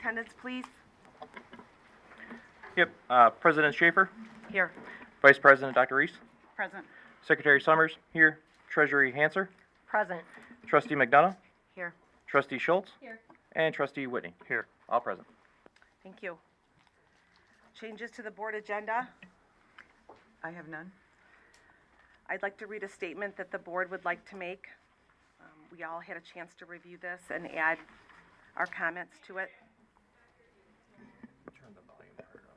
attendance, please? Yep. President Schaefer, Here. Vice President Dr. Reese, Present. Secretary Summers here, Treasury Hanser, Present. Trustee McDonough, Here. Trustee Schultz, Here. and Trustee Whitney here, all present. Thank you. Changes to the board agenda. I have none. I'd like to read a statement that the board would like to make. We all had a chance to review this and add our comments to it. Turn the volume part up.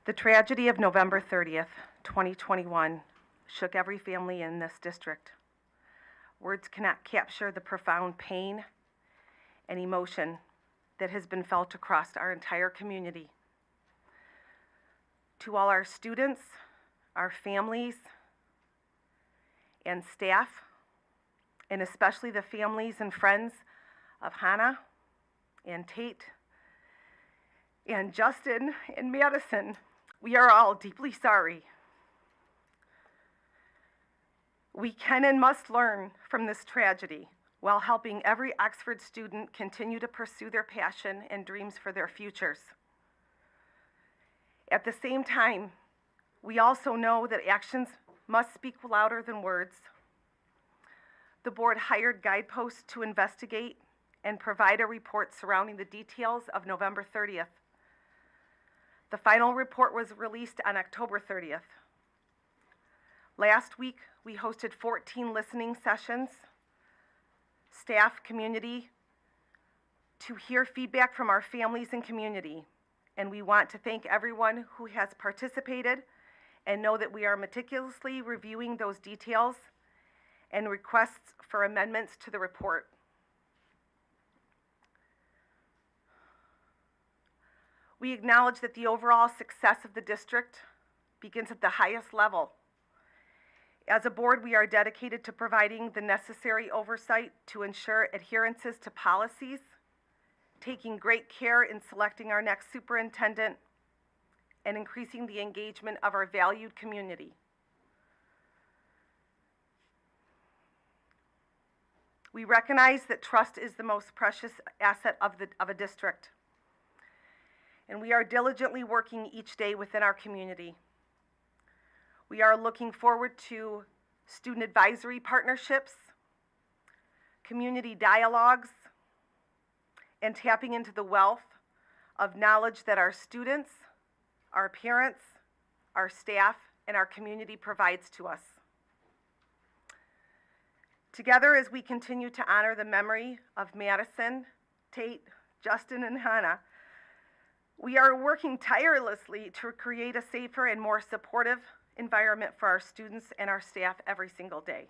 The tragedy of November 30th, 2021 shook every family in this district. Words cannot capture the profound pain and emotion that has been felt across our entire community. To all our students, our families, and staff, and especially the families and friends of Hannah and Tate and Justin and Madison, we are all deeply sorry. We can and must learn from this tragedy while helping every Oxford student continue to pursue their passion and dreams for their futures. At the same time, we also know that actions must speak louder than words. The board hired guideposts to investigate and provide a report surrounding the details of November 30th. The final report was released on October 30th. Last week, we hosted 14 listening sessions, staff, community, to hear feedback from our families and community. And we want to thank everyone who has participated and know that we are meticulously reviewing those details and requests for amendments to the report. We acknowledge that the overall success of the district begins at the highest level. As a board, we are dedicated to providing the necessary oversight to ensure adherences to policies, taking great care in selecting our next superintendent, and increasing the engagement of our valued community. We recognize that trust is the most precious asset of a district, and we are diligently working each day within our community. We are looking forward to student advisory partnerships, community dialogues, and tapping into the wealth of knowledge that our students, our parents, our staff, and our community provides to us. Together, as we continue to honor the memory of Madison, Tate, Justin, and Hannah, we are working tirelessly to create a safer and more supportive environment for our students and our staff every single day.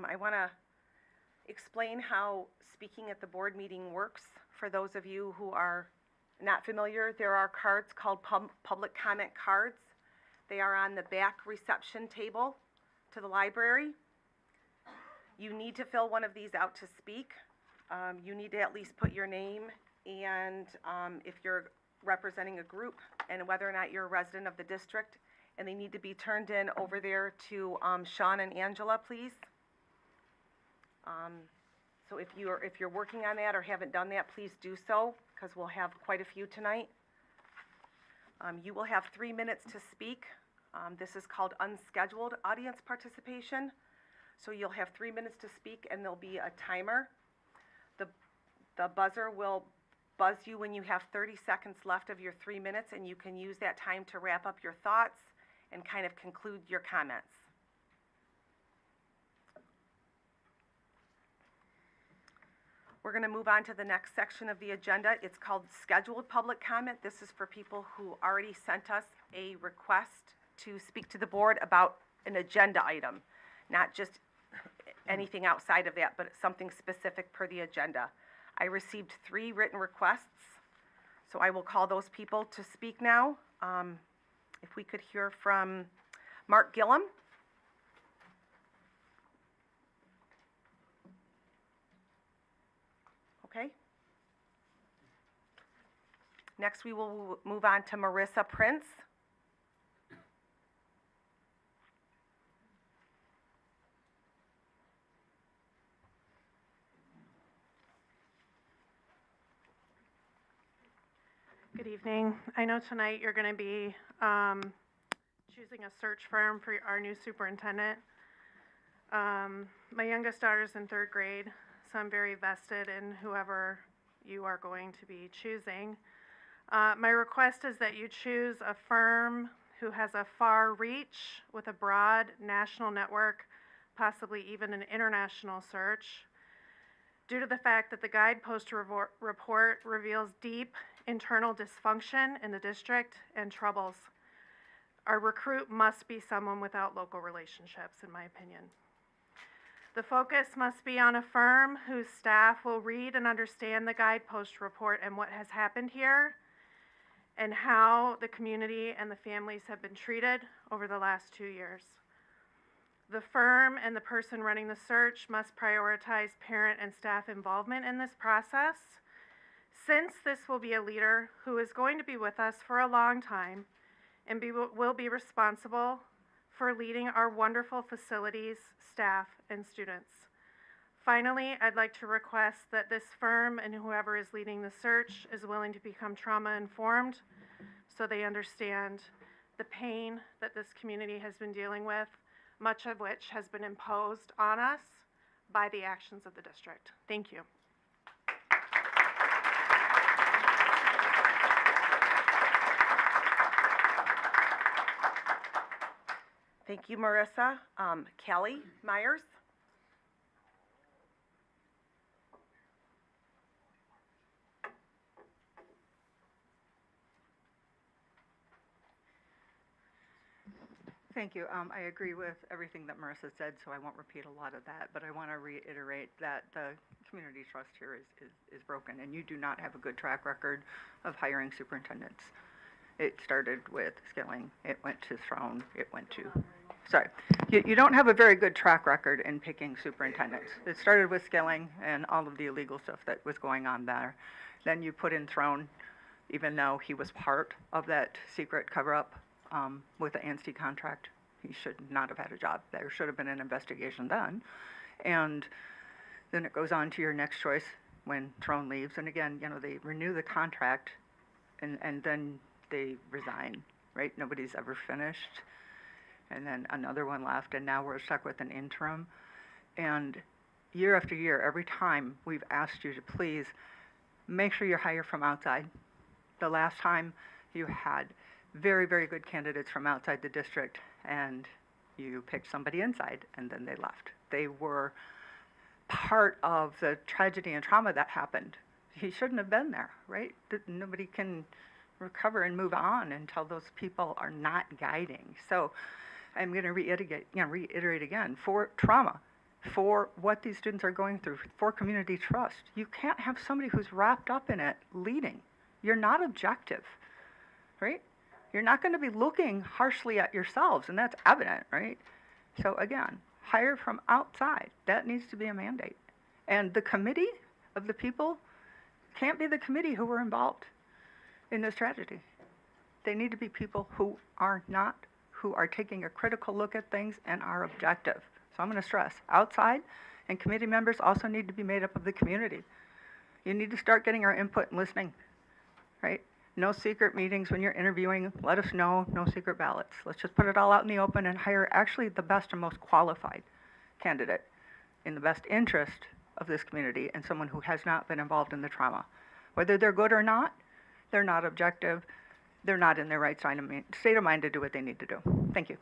I want to explain how speaking at the board meeting works. For those of you who are not familiar, there are cards called public comment cards. They are on the back reception table to the library. You need to fill one of these out to speak. You need to at least put your name and if you're representing a group and whether or not you're a resident of the district, and they need to be turned in over there to Sean and Angela, please. So if you're working on that or haven't done that, please do so, because we'll have quite a few tonight. You will have 3 minutes to speak. This is called unscheduled audience participation. So you'll have 3 minutes to speak, and there'll be a timer. The buzzer will buzz you when you have 30 seconds left of your 3 minutes, and you can use that time to wrap up your thoughts and kind of conclude your comments. We're going to move on to the next section of the agenda. It's called scheduled public comment. This is for people who already sent us a request to speak to the board about an agenda item, not just anything outside of that, but something specific per the agenda. I received 3 written requests, so I will call those people to speak now. If we could hear from Mark Gillum. Okay. Next, we will move on to Marissa Prince. Good evening. I know tonight you're going to be choosing a search firm for our new superintendent. My youngest daughter's in 3rd grade, so I'm very vested in whoever you are going to be choosing. My request is that you choose a firm who has a far reach with a broad national network, possibly even an international search. Due to the fact that the guidepost report reveals deep internal dysfunction in the district and troubles, our recruit must be someone without local relationships, in my opinion. The focus must be on a firm whose staff will read and understand the guidepost report and what has happened here, and how the community and the families have been treated over the last 2 years. The firm and the person running the search must prioritize parent and staff involvement in this process. Since this will be a leader who is going to be with us for a long time and will be responsible for leading our wonderful facilities, staff, and students. Finally, I'd like to request that this firm and whoever is leading the search is willing to become trauma-informed so they understand the pain that this community has been dealing with, much of which has been imposed on us by the actions of the district. Thank you. Thank you, Marissa. Kelly Myers. Thank you. I agree with everything that Marissa said, so I won't repeat a lot of that, but I want to reiterate that the community trust here is broken, and you do not have a good track record of hiring superintendents. It started with Skilling, it went to Throne, it went to, sorry. You don't have a very good track record in picking superintendents. It started with Skilling and all of the illegal stuff that was going on there. Then you put in Throne, even though he was part of that secret cover-up with the ANSTI contract. He should not have had a job. There should have been an investigation done. And then it goes on to your next choice when Throne leaves. And again, you know, they renew the contract and then they resign, right? Nobody's ever finished. And then another one left, and now we're stuck with an interim. And year after year, every time we've asked you to please make sure you hire from outside. The last time you had very, very good candidates from outside the district, and you picked somebody inside, and then they left. They were part of the tragedy and trauma that happened. He shouldn't have been there, right? Nobody can recover and move on until those people are not guiding. So I'm going to reiterate again, for trauma, for what these students are going through, for community trust, you can't have somebody who's wrapped up in it leading. You're not objective, right? You're not going to be looking harshly at yourselves, and that's evident, right? So again, hire from outside. That needs to be a mandate. And the committee of the people can't be the committee who were involved in this tragedy. They need to be people who are not, who are taking a critical look at things and are objective. So I'm going to stress, outside, and committee members also need to be made up of the community. You need to start getting our input and listening, right? No secret meetings when you're interviewing. Let us know. No secret ballots. Let's just put it all out in the open and hire actually the best and most qualified candidate in the best interest of this community and someone who has not been involved in the trauma. Whether they're good or not, they're not objective. They're not in their right state of mind to do what they need to do. Thank you.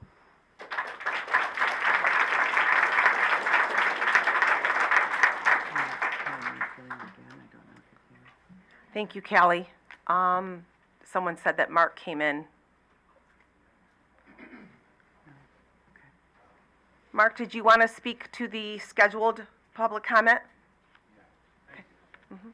Thank you, Callie. Someone said that Mark came in. Mark, did you want to speak to the scheduled public comment? Okay. Mhm.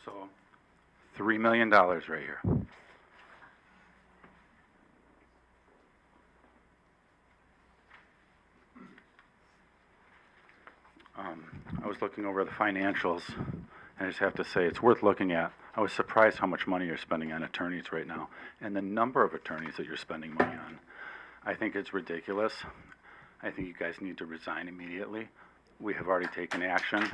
So, $3 million right here. I was looking over the financials, and I just have to say, it's worth looking at. I was surprised how much money you're spending on attorneys right now, and the number of attorneys that you're spending money on. I think it's ridiculous. I think you guys need to resign immediately. We have already taken action.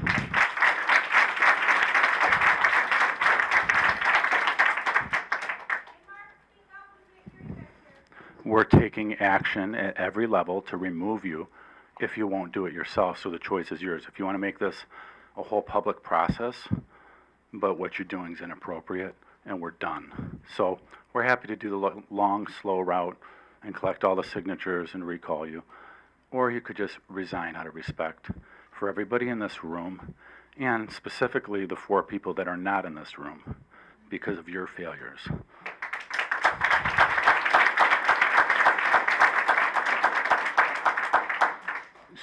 We're taking action at every level to remove you if you won't do it yourself, so the choice is yours. If you want to make this a whole public process, but what you're doing is inappropriate, and we're done. So we're happy to do the long, slow route and collect all the signatures and recall you. Or you could just resign out of respect for everybody in this room, and specifically the 4 people that are not in this room because of your failures.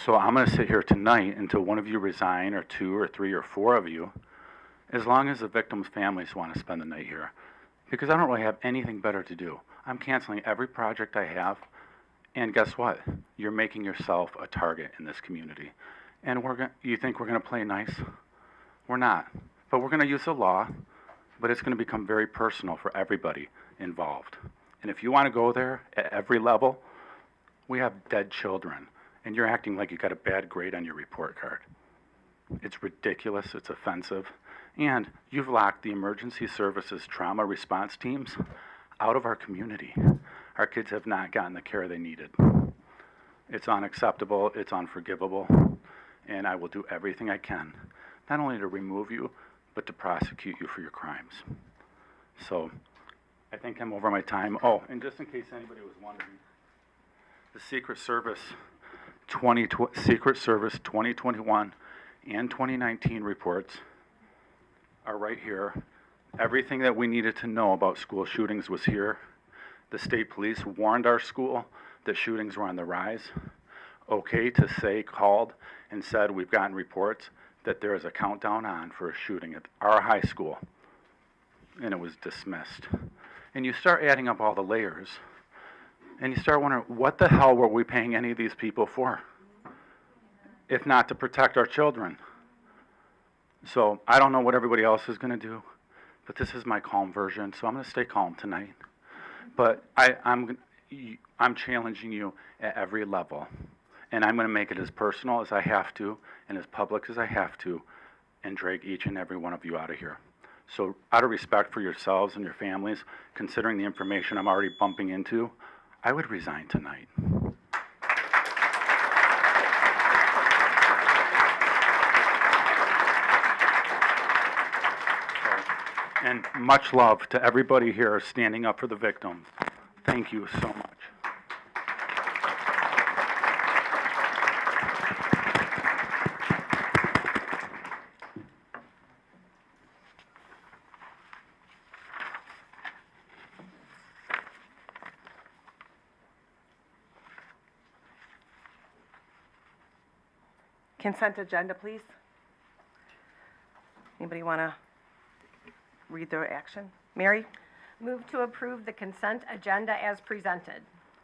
So I'm going to sit here tonight until one of you resign, or 2 or 3 or 4 of you, as long as the victims' families want to spend the night here. Because I don't really have anything better to do. I'm canceling every project I have, and guess what? You're making yourself a target in this community. And you think we're going to play nice? We're not. But we're going to use the law, but it's going to become very personal for everybody involved. And if you want to go there at every level, we have dead children. And you're acting like you got a bad grade on your report card. It's ridiculous, it's offensive, and you've locked the emergency services trauma response teams out of our community. Our kids have not gotten the care they needed. It's unacceptable, it's unforgivable, and I will do everything I can, not only to remove you, but to prosecute you for your crimes. So, I think I'm over my time. Oh, and just in case anybody was wondering, the Secret Service 2021 and 2019 reports are right here. Everything that we needed to know about school shootings was here. The state police warned our school that shootings were on the rise. OK to say called and said we've gotten reports that there is a countdown on for a shooting at our high school, and it was dismissed. And you start adding up all the layers, and you start wondering, what the hell were we paying any of these people for, if not to protect our children? So I don't know what everybody else is going to do, but this is my calm version, so I'm going to stay calm tonight. But I'm challenging you at every level, and I'm going to make it as personal as I have to and as public as I have to, and drag each and every one of you out of here. So out of respect for yourselves and your families, considering the information I'm already bumping into, I would resign tonight. And much love to everybody here standing up for the victims. Thank you so much. Consent agenda, please. Anybody want to read the action? Mary, Move to approve the consent agenda as presented.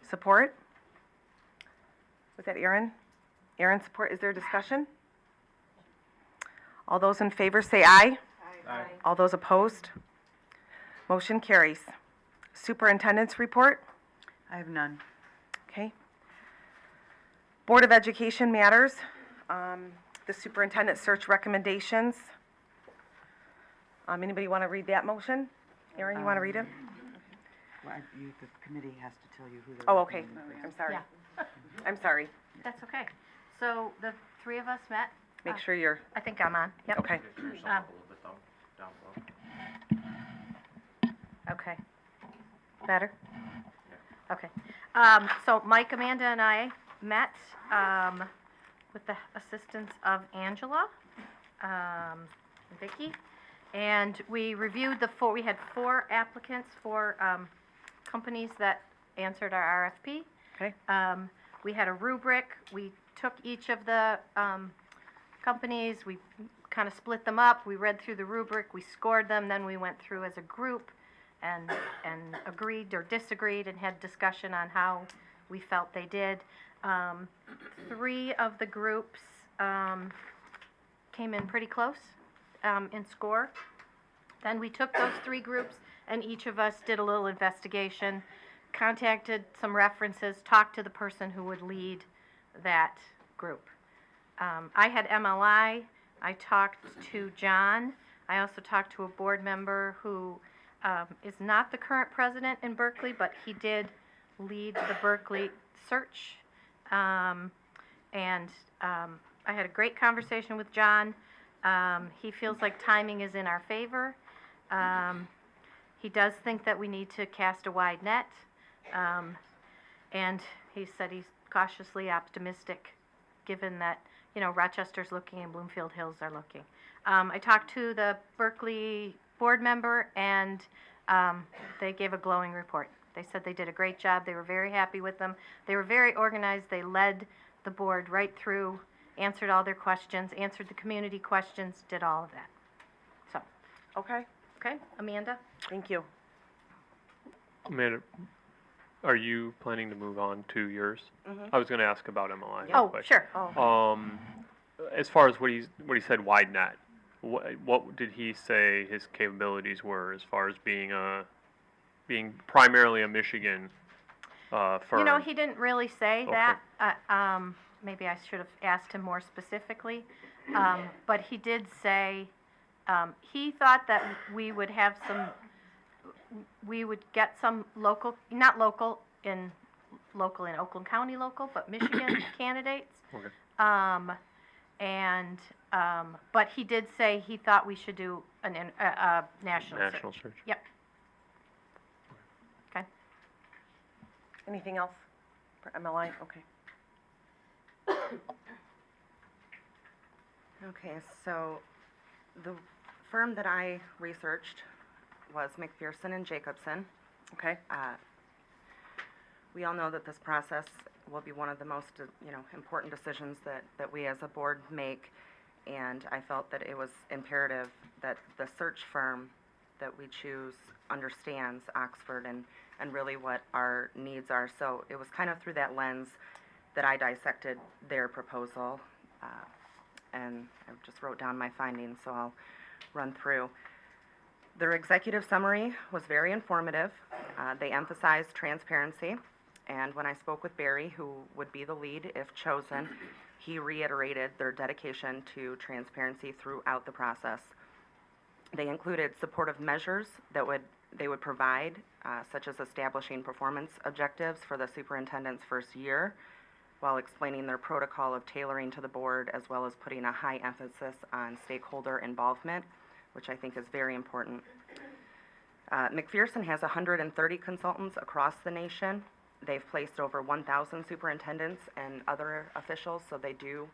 support? Was that Aaron? Aaron, support. Is there discussion? All those in favor say aye. Aye. All those opposed? Motion carries. Superintendent's report? I have none. Okay. Board of Education matters. The superintendent search recommendations. Anybody want to read that motion? Aaron, you want to read it? Well, the committee has to tell you who they're. Oh, okay. recommending. I'm sorry. Yeah. I'm sorry. That's okay. So the 3 of us met. Make sure you're, I think I'm on. Yep. okay. Okay. Better? Okay. So Mike, Amanda, and I met with the assistance of Angela, and Vicky, And we reviewed we had 4 applicants for companies that answered our RFP. Okay. We had a rubric. We took each of the companies, we kind of split them up, we read through the rubric, we scored them, then we went through as a group and agreed or disagreed and had discussion on how we felt they did. 3 of the groups came in pretty close in score. Then we took those 3 groups and each of us did a little investigation, contacted some references, talked to the person who would lead that group. I had MLI. I talked to John. I also talked to a board member who is not the current president in Berkeley, but he did lead the Berkeley search. I had a great conversation with John. He feels like timing is in our favor. He does think that we need to cast a wide net. And he said he's cautiously optimistic, given that, you know, Rochester's looking and Bloomfield Hills are looking. I talked to the Berkeley board member, and they gave a glowing report. They said they did a great job. They were very happy with them. They were very organized. They led the board right through, answered all their questions, answered the community questions, did all of that. So, Okay, okay, Amanda? thank you. Amanda, are you planning to move on to yours? Mhm. I was going to ask about MLI. Oh, real quick. sure. Oh, As far as what he said, wide net. What did he say his capabilities were as far as being primarily a Michigan firm? You know, he didn't really say Okay. that. Maybe I should have asked him more specifically. But he did say he thought that we would get some local, not local in Oakland County local, but Michigan candidates. Okay. But he did say he thought we should do a national search. National search. Yep. Okay. anything else for MLI? Okay. Okay, so the firm that I researched was McPherson and Jacobson. Okay, We all know that this process will be one of the most, important decisions that we as a board make, and I felt that it was imperative that the search firm that we choose understands Oxford and really what our needs are. So it was kind of through that lens that I dissected their proposal, and I just wrote down my findings, so I'll run through. Their executive summary was very informative. They emphasized transparency, and when I spoke with Barry, who would be the lead if chosen, he reiterated their dedication to transparency throughout the process. They included supportive measures that they would provide, such as establishing performance objectives for the superintendent's first year, while explaining their protocol of tailoring to the board, as well as putting a high emphasis on stakeholder involvement, which I think is very important. McPherson has 130 consultants across the nation. They've placed over 1,000 superintendents and other officials, so they do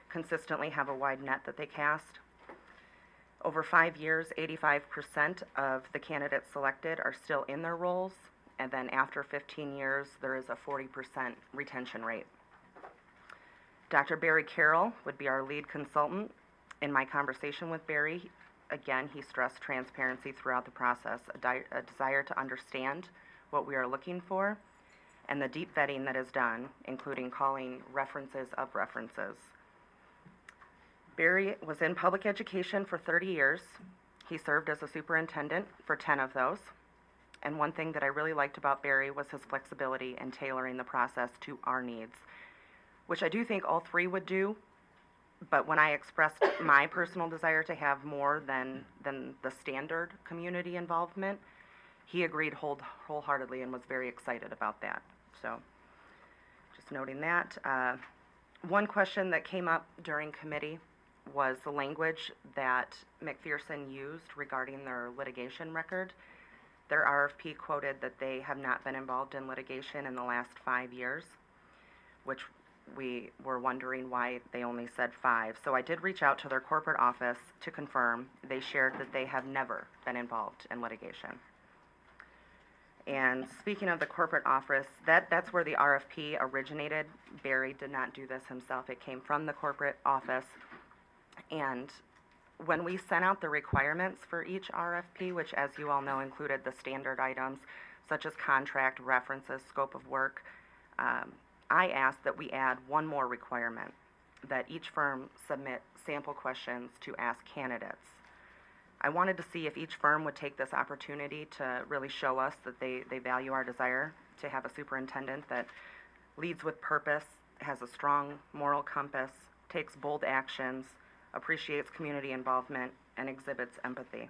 consistently have a wide net that they cast. Over 5 years, 85% of the candidates selected are still in their roles, and then after 15 years, there is a 40% retention rate. Dr. Barry Carroll would be our lead consultant. In my conversation with Barry, again, he stressed transparency throughout the process, a desire to understand what we are looking for, and the deep vetting that is done, including calling references of references. Barry was in public education for 30 years. He served as a superintendent for 10 of those. And one thing that I really liked about Barry was his flexibility in tailoring the process to our needs, which I do think all 3 would do. But when I expressed my personal desire to have more than the standard community involvement, he agreed wholeheartedly and was very excited about that. So just noting that. One question that came up during committee was the language that McPherson used regarding their litigation record. Their RFP quoted that they have not been involved in litigation in the last 5 years, which we were wondering why they only said 5. So I did reach out to their corporate office to confirm. They shared that they have never been involved in litigation. And speaking of the corporate office, that's where the RFP originated. Barry did not do this himself. It came from the corporate office. And when we sent out the requirements for each RFP, which as you all know included the standard items such as contract, references, scope of work, I asked that we add one more requirement, that each firm submit sample questions to ask candidates. I wanted to see if each firm would take this opportunity to really show us that they value our desire to have a superintendent that leads with purpose, has a strong moral compass, takes bold actions, appreciates community involvement, and exhibits empathy.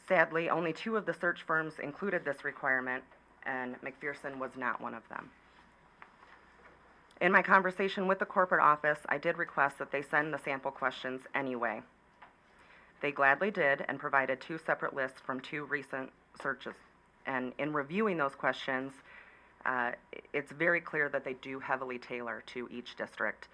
Sadly, only 2 of the search firms included this requirement, and McPherson was not one of them. In my conversation with the corporate office, I did request that they send the sample questions anyway. They gladly did and provided 2 separate lists from 2 recent searches. And in reviewing those questions, it's very clear that they do heavily tailor to each district.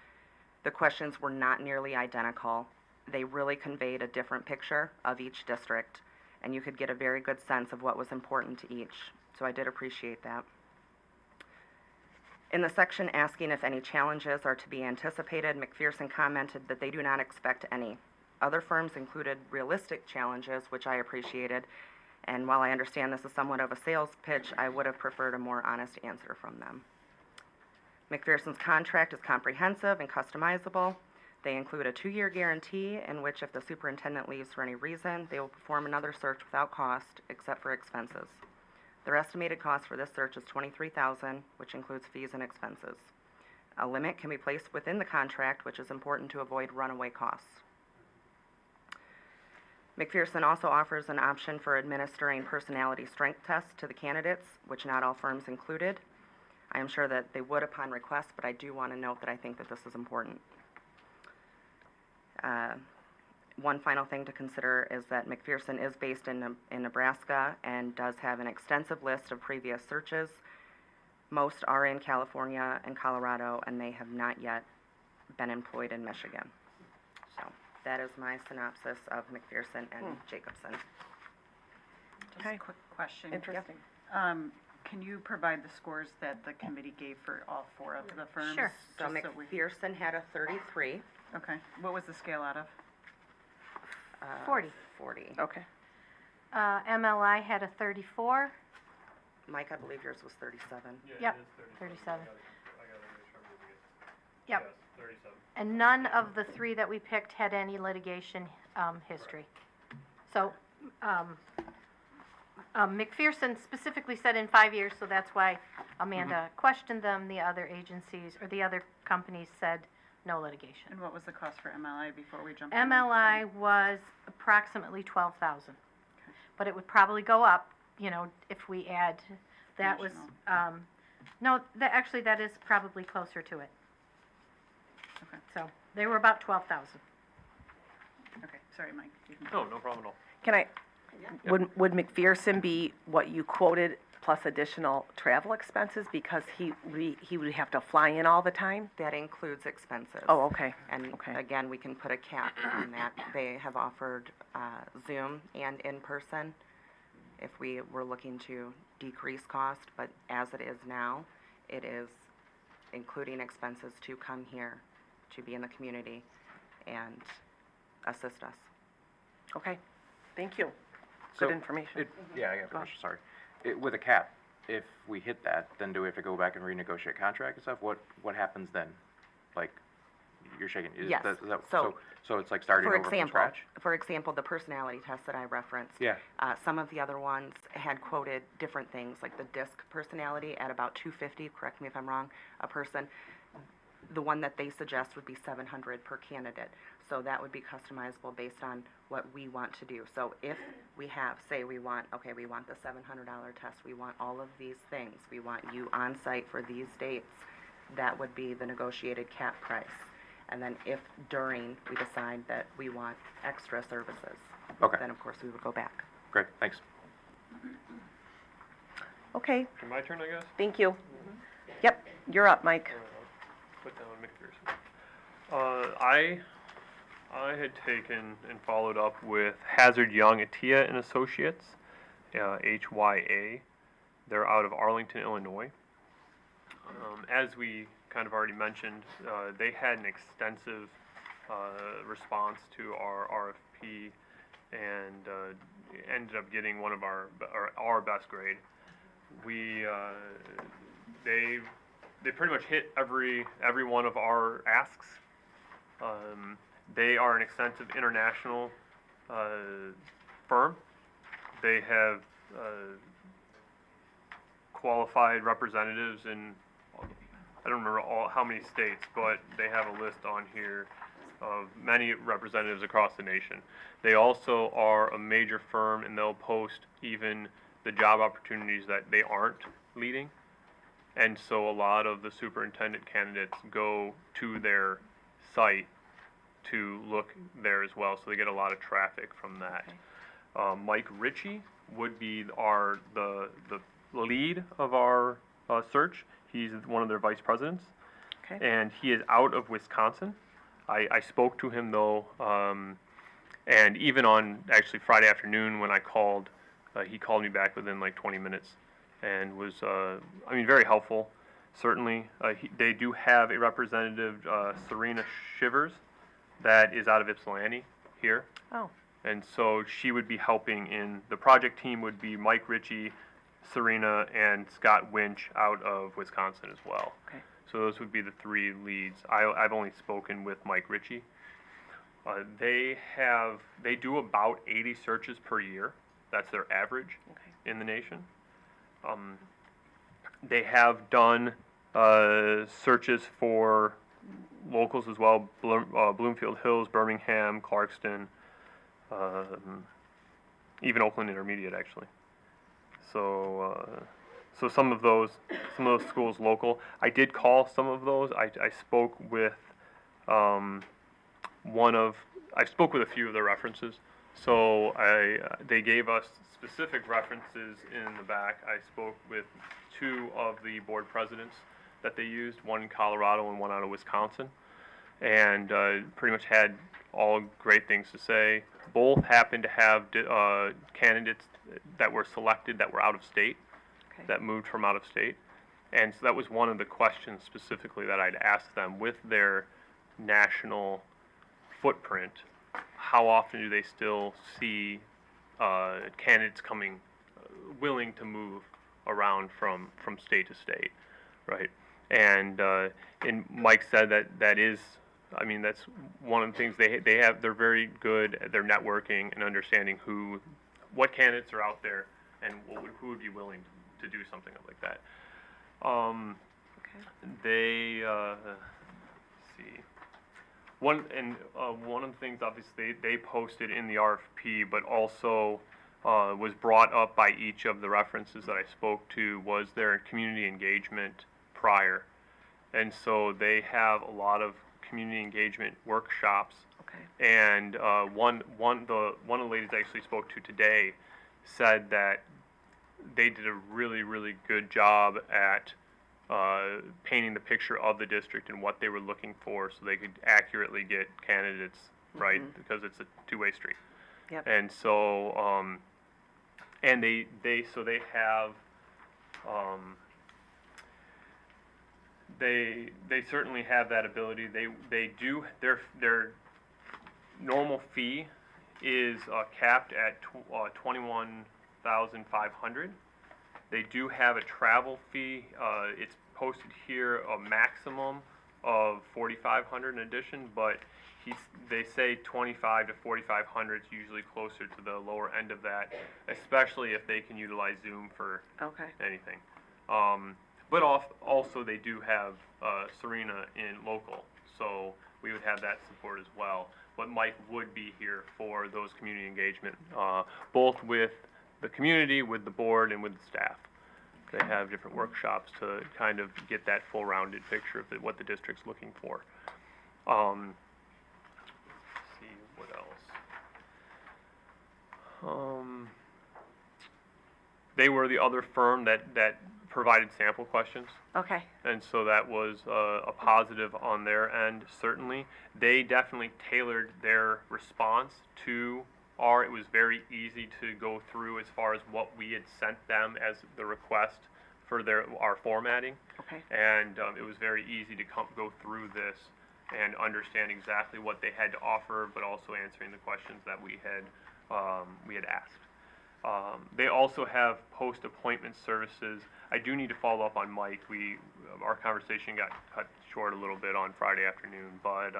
The questions were not nearly identical. They really conveyed a different picture of each district, and you could get a very good sense of what was important to each. So I did appreciate that. In the section asking if any challenges are to be anticipated, McPherson commented that they do not expect any. Other firms included realistic challenges, which I appreciated, and while I understand this is somewhat of a sales pitch, I would have preferred a more honest answer from them. McPherson's contract is comprehensive and customizable. They include a 2-year guarantee in which if the superintendent leaves for any reason, they will perform another search without cost except for expenses. Their estimated cost for this search is $23,000, which includes fees and expenses. A limit can be placed within the contract, which is important to avoid runaway costs. McPherson also offers an option for administering personality strength tests to the candidates, which not all firms included. I am sure that they would upon request, but I do want to note that I think that this is important. One final thing to consider is that McPherson is based in Nebraska and does have an extensive list of previous searches. Most are in California and Colorado, and they have not yet been employed in Michigan. So that is my synopsis of McPherson and Jacobson. Just Okay. a quick question. Interesting. Can you provide the scores that the committee gave for all 4 of the firms? Sure. So Just we- McPherson had a 33. Okay, what was the scale out of? 40. 40. Okay. MLI had a 34. Mike, I believe yours was 37. Yep, 37. Yep. And none of the 3 that we picked had any litigation history. So McPherson specifically said in 5 years, so that's why Amanda questioned them. The other agencies, or the other companies said no litigation. And what was the cost for MLI before we jumped in? MLI was approximately 12,000. But it would probably go up, if we add, that was, Additional. no, actually, that is probably closer to it. Okay. So, they were about 12,000. Okay, sorry, Mike. You can- No, no problem at all. Can I, would McPherson be what you quoted plus additional travel expenses because he would have to fly in all the time? That includes expenses. Oh, okay. And Okay. again, we can put a cap on that. They have offered Zoom and in-person if we were looking to decrease cost, but as it is now, it is including expenses to come here, to be in the community and assist us. Okay. Thank you. So Good information. Yeah, I got a question, sorry. With a cap, if we hit that, then do we have to go back and renegotiate contract and stuff? What happens then? Like, you're shaking, Yes. is that, So- so it's like starting For over from example, scratch? for example, the personality test that I referenced. Yeah. Some of the other ones had quoted different things, like the DISC personality at about $250, correct me if I'm wrong, a person. The one that they suggest would be $700 per candidate. So that would be customizable based on what we want to do. So if we have, say we want the $700 test, we want all of these things, we want you on site for these dates, that would be the negotiated cap price. And then if during we decide that we want extra services, Okay. then of course we would go back. Great, thanks. Okay, My turn, I guess? thank you. Yep, you're up, Mike. put down McPherson. I had taken and followed up with Hazard Young Atia and Associates, HYA. They're out of Arlington, Illinois. As we kind of already mentioned, they had an extensive response to our RFP and ended up getting one of our best grade. They pretty much hit every one of our asks. They are an extensive international firm. They have qualified representatives in, I don't remember how many states, but they have a list on here of many representatives across the nation. They also are a major firm, and they'll post even the job opportunities that they aren't leading. And so a lot of the superintendent candidates go to their site to look there as well, so they get a lot of traffic from that. Okay. Mike Ritchie would be the lead of our search. He's one of their vice presidents. Okay. And he is out of Wisconsin. I spoke to him though, and even on actually Friday afternoon when I called, he called me back within like 20 minutes and was, very helpful. Certainly, they do have a representative, Serena Shivers, that is out of Ypsilanti here. Oh. And so she would be helping in, the project team would be Mike Ritchie, Serena, and Scott Winch out of Wisconsin as well. Okay. So those would be the three leads. I've only spoken with Mike Ritchie. They do about 80 searches per year. That's their average in the nation. They have done searches for locals as well, Bloomfield Hills, Birmingham, Clarkston, even Oakland Intermediate actually. So some of those schools local. I did call some of those. I spoke with I spoke with a few of their references. So they gave us specific references in the back. I spoke with two of the board presidents that they used, one in Colorado and one out of Wisconsin, and pretty much had all great things to say. Both happened to have candidates that were selected that were out of state, that moved from out of state. And so that was one of the questions specifically that I'd asked them with their national footprint. How often do they still see candidates coming, willing to move around from state to state, right? And Mike said that is, that's one of the things they have. They're very good at their networking and understanding what candidates are out there and who would be willing to do something like that. They let's see. One of the things, obviously, they posted in the RFP, but also was brought up by each of the references that I spoke to, was their community engagement prior. And so they have a lot of community engagement workshops. And one of the ladies I actually spoke to today said that they did a really, really good job at painting the picture of the district and what they were looking for, so they could accurately get candidates right, because it's a two-way street. Yep. And so, and they have, they certainly have that ability. They do, their normal fee is capped at $21,500. They do have a travel fee. It's posted here a maximum of $4,500 in addition, but they say $2,500 to $4,500 is usually closer to the lower end of that, especially if they can utilize Zoom for anything. But also they do have Serena in local, so we would have that support as well. But Mike would be here for those community engagement, both with the community, with the board, and with the staff. They have different workshops to kind of get that full rounded picture of what the district's looking for. Let's see, what else? They were the other firm that provided sample questions. Okay, And so that was a positive on their end, certainly. They definitely tailored their response to it was very easy to go through as far as what we had sent them as the request for our formatting. okay, And it was very easy to go through this and understand exactly what they had to offer, but also answering the questions that we had asked. They also have post-appointment services. I do need to follow up on Mike. Our conversation got cut short a little bit on Friday afternoon, but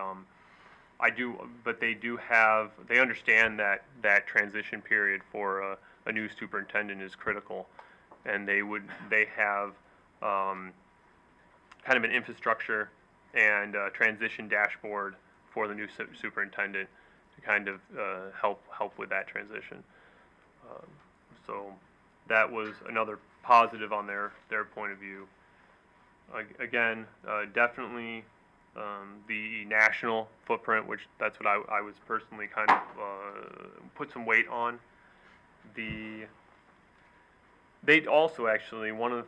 they understand that transition period for a new superintendent is critical, and they have kind of an infrastructure and transition dashboard for the new superintendent to kind of help with that transition. So that was another positive on their point of view. Again, definitely the national footprint, which that's what I was personally kind of put some weight on. They also actually one of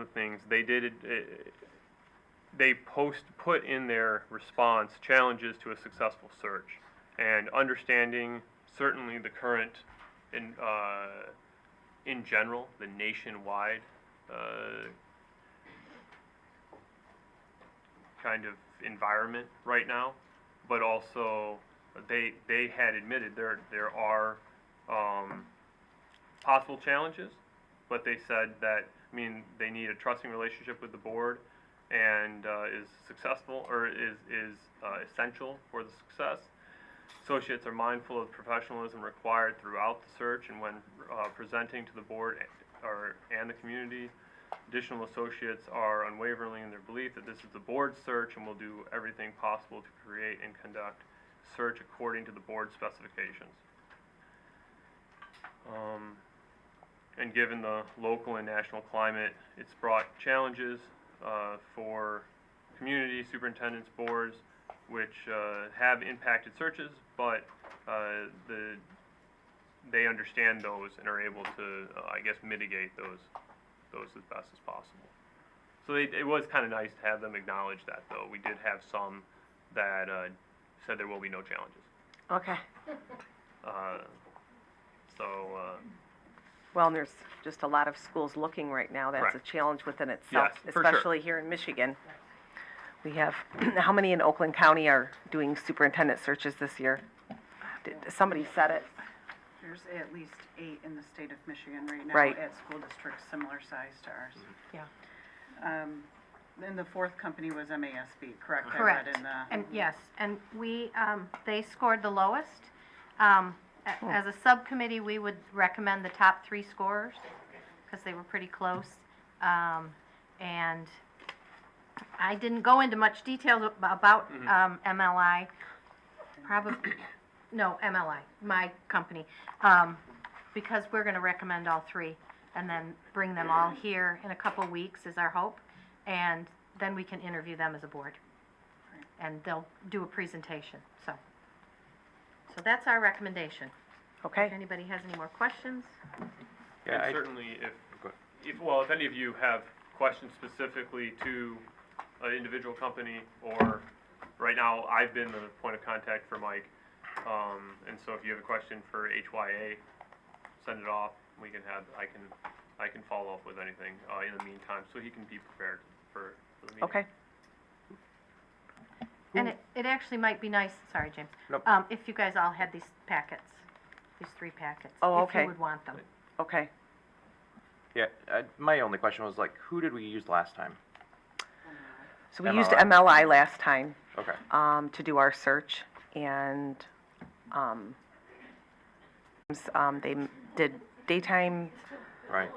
the things they did they put in their response challenges to a successful search, and understanding certainly the current in general the nationwide kind of environment right now, but also they had admitted there are possible challenges, but they said that they need a trusting relationship with the board, and is successful or is essential for the success. Associates are mindful of professionalism required throughout the search and when presenting to the board and the community. Additional associates are unwavering in their belief that this is the board's search and will do everything possible to create and conduct search according to the board specifications. And given the local and national climate, it's brought challenges for community superintendents, boards, which have impacted searches, but they understand those and are able to, mitigate those as best as possible. So it was kind of nice to have them acknowledge that, though. We did have some that said there will be no challenges. okay. So Well, and there's just a lot of schools looking right now. That's a Correct. challenge within itself, Yes, for sure. especially here in Michigan. We have, how many in Oakland County are doing superintendent searches this year? Somebody said it. There's at least 8 in the state of Michigan right now. Right. At school districts similar size to ours. Yeah. Then the fourth company was MASB, correct? I read Correct. in the- And yes, and they scored the lowest. As a subcommittee, we would recommend the top 3 scorers, because they were pretty close. And I didn't go into much detail about MLI, MLI, my company, because we're gonna recommend all 3, and then bring them all here in a couple weeks is our hope, and then we can interview them as a board. And they'll do a presentation, so that's our recommendation. If Okay, anybody has any more questions? Yeah, and certainly if any of you have questions specifically to an individual company, or right now I've been the point of contact for Mike, and so if you have a question for HYA, send it off. I can follow up with anything in the meantime, so he can be prepared for the meeting. okay. And it actually might be nice, sorry, James. Nope. If you guys all had these packets, these 3 packets. Oh, If okay. you would want them. Okay. Yeah, my only question was like, who did we use last time? So we used MLI. MLI last time, Okay. to do our search, and, they did daytime, Right.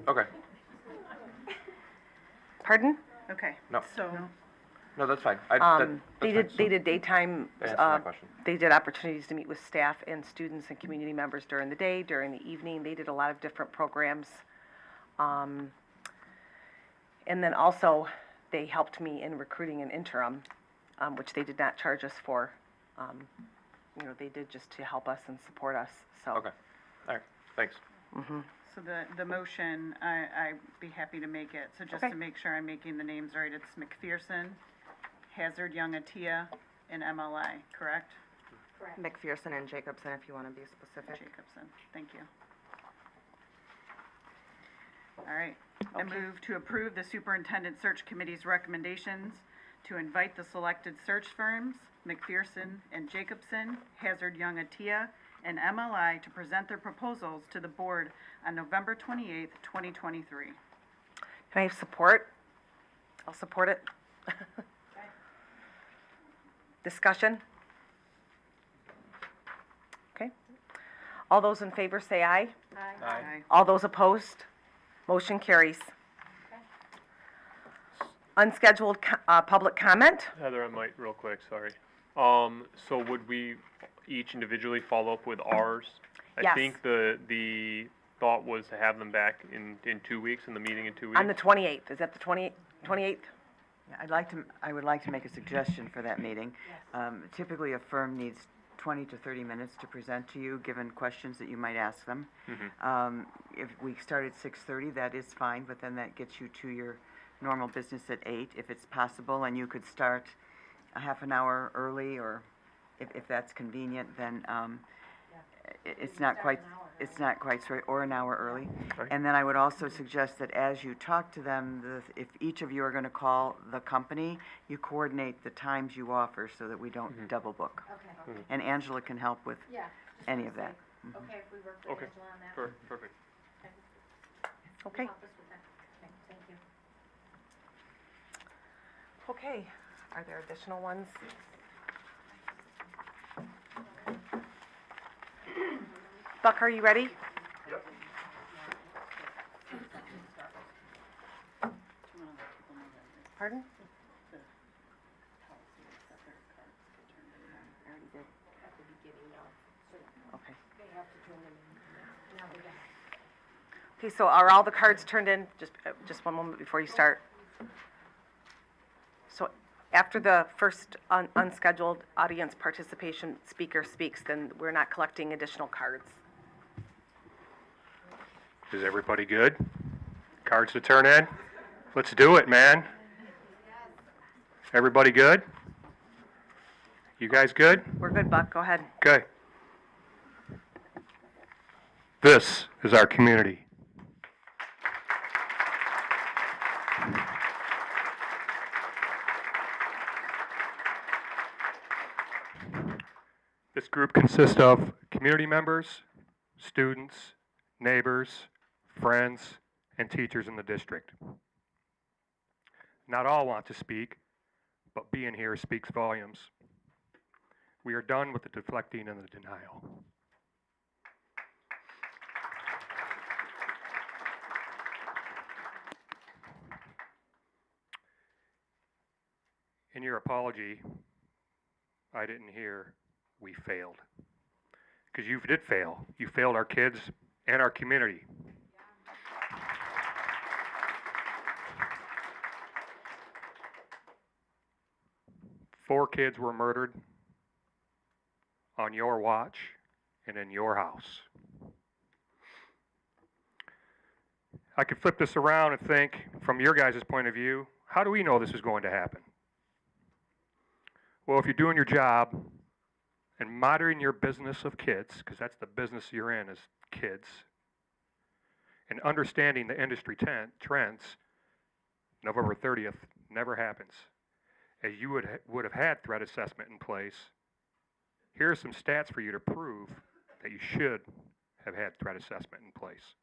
Okay. pardon? Okay. No. So, No, that's fine. They that's fine. did daytime, That answers my question. they did opportunities to meet with staff and students and community members during the day, during the evening. They did a lot of different programs. And then also, they helped me in recruiting an interim, which they did not charge us for. They did just to help us and support us, so. Okay. All right. Thanks. So the motion, I'd be happy to make it. So just Okay. to make sure I'm making the names right, it's McPherson, Hazard, Young, Atia, and MLI, correct? McPherson and Jacobson, if you want to be specific. Jacobson, thank you. All right. I Okay. move to approve the Superintendent Search Committee's recommendations to invite the selected search firms, McPherson and Jacobson, Hazard, Young, Atia, and MLI to present their proposals to the board on November 28th, 2023. Can I have support? I'll support it. Discussion? Okay. All those in favor say aye. Aye. All those opposed? Motion carries. Unscheduled public comment? Heather, I might, real quick, sorry. So would we each individually follow up with ours? Yes. I think the thought was to have them back in 2 weeks, in the meeting in 2 weeks. On the 28th, is that the 28th? Yeah, I would like to make a suggestion for that meeting. Typically, a firm needs 20 to 30 minutes to present to you, given questions that you might ask them. If we start at 6:30, that is fine, but then that gets you to your normal business at 8, if it's possible, and you could start a half an hour early, or if that's convenient, then it's not quite straight, or an hour early. Right. And then I would also suggest that as you talk to them, if each of you are going to call the company, you coordinate the times you offer so that we don't double book. Okay. And Angela can help with Yeah. any of that. Okay, if we work with Okay. Angela on that. Perfect. Okay. Help us with that. Okay, thank you. Okay. Are there additional ones? Buck, are you ready? Pardon? Okay. Okay, so are all the cards turned in? Just one moment before you start. So after the first unscheduled audience participation speaker speaks, then we're not collecting additional cards. Is everybody good? Cards to turn in? Let's do it, man. Everybody good? You guys good? We're good, Buck, go ahead. Okay. This is our community. This group consists of community members, students, neighbors, friends, and teachers in the district. Not all want to speak, but being here speaks volumes. We are done with the deflecting and the denial. In your apology, I didn't hear we failed. Because you did fail. You failed our kids and our community. Four kids were murdered on your watch and in your house. I could flip this around and think, from your guys' point of view, how do we know this is going to happen? Well, if you're doing your job and monitoring your business of kids, because that's the business you're in, is kids, and understanding the industry trends, November 30th never happens. As you would have had threat assessment in place, here are some stats for you to prove that you should have had threat assessment in place.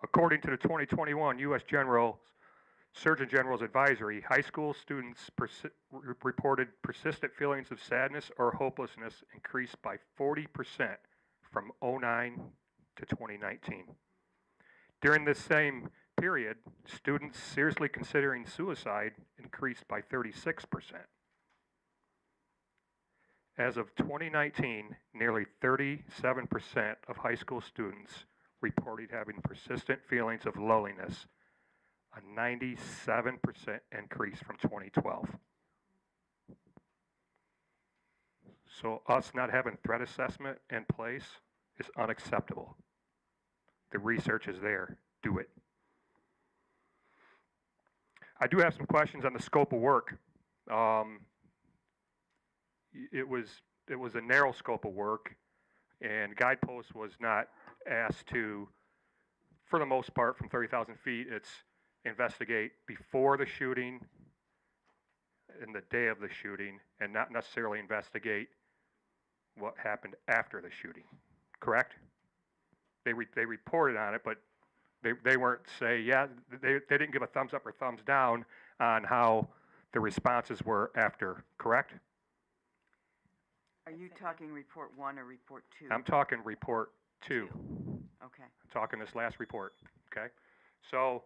According to the 2021 U.S. Surgeon General's advisory, high school students reported persistent feelings of sadness or hopelessness increased by 40% from 2009 to 2019. During this same period, students seriously considering suicide increased by 36%. As of 2019, nearly 37% of high school students reported having persistent feelings of loneliness, a 97% increase from 2012. So us not having threat assessment in place is unacceptable. The research is there. Do it. I do have some questions on the scope of work. It was a narrow scope of work, and Guidepost was not asked to, for the most part, from 30,000 feet, it's investigate before the shooting and the day of the shooting, and not necessarily investigate what happened after the shooting, correct? They reported on it, but they weren't say, yeah, they didn't give a thumbs up or thumbs down on how the responses were after, correct? Are you talking report 1 or report 2? I'm talking report 2. Okay. I'm talking this last report, okay? So,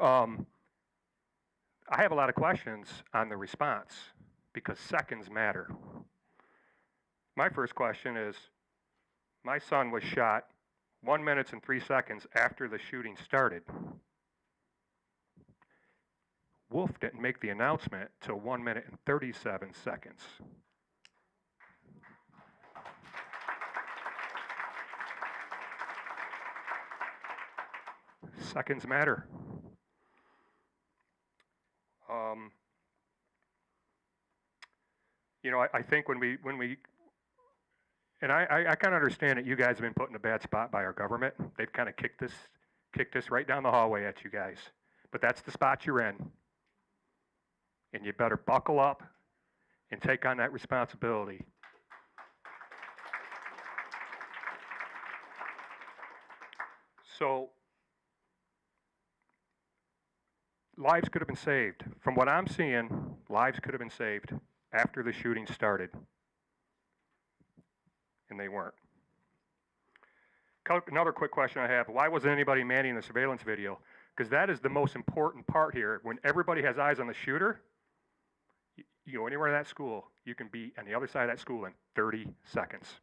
I have a lot of questions on the response because seconds matter. My first question is, my son was shot 1 minute and 3 seconds after the shooting started. Wolf didn't make the announcement till 1 minute and 37 seconds. Seconds matter. You know, I think when we, and I kind of understand that you guys have been put in a bad spot by our government. They've kind of kicked this right down the hallway at you guys. But that's the spot you're in. And you better buckle up and take on that responsibility. So, lives could have been saved. From what I'm seeing, lives could have been saved after the shooting started. And they weren't. Another quick question I have, why wasn't anybody manning the surveillance video? Because that is the most important part here. When everybody has eyes on the shooter, you go anywhere in that school, you can be on the other side of that school in 30 seconds.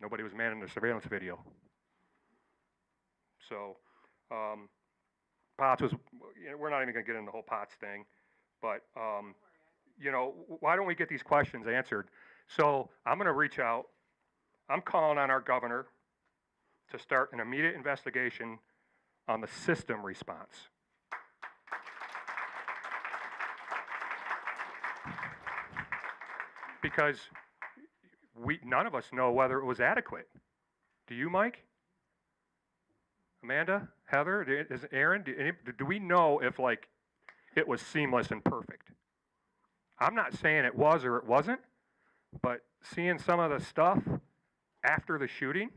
Nobody was manning the surveillance video. So, POTS was, you know, we're not even going to get into the whole POTS thing, but, you know, why don't we get these questions answered? So I'm going to reach out. I'm calling on our governor to start an immediate investigation on the system response. Because none of us know whether it was adequate. Do you, Mike? Amanda? Heather? Aaron? Do we know if, like, it was seamless and perfect? I'm not saying it was or it wasn't, but seeing some of the stuff after the shooting,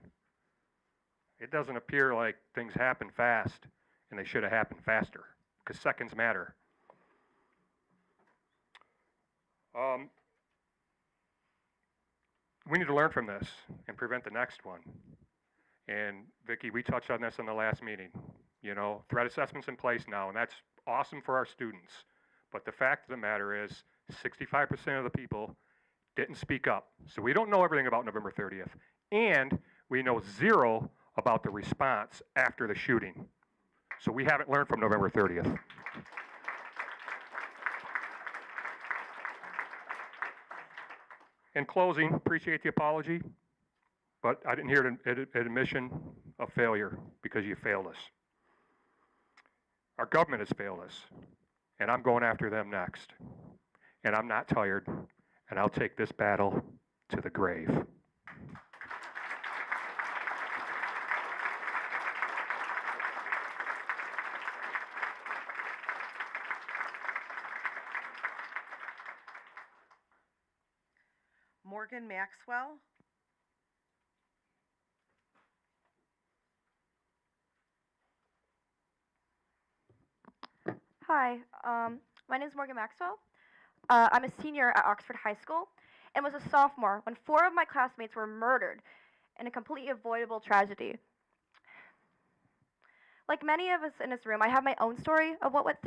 it doesn't appear like things happened fast, and they should have happened faster, because seconds matter. We need to learn from this and prevent the next one. And Vicki, we touched on this in the last meeting. You know, threat assessment's in place now, and that's awesome for our students. But the fact of the matter is, 65% of the people didn't speak up. So we don't know everything about November 30th. And we know zero about the response after the shooting. So we haven't learned from November 30th. In closing, appreciate the apology, but I didn't hear an admission of failure because you failed us. Our government has failed us, and I'm going after them next. And I'm not tired, and I'll take this battle to the grave. Morgan Maxwell. Hi, my name is Morgan Maxwell. I'm a senior at Oxford High School and was a sophomore when 4 of my classmates were murdered in a completely avoidable tragedy. Like many of us in this room, I have my own story of what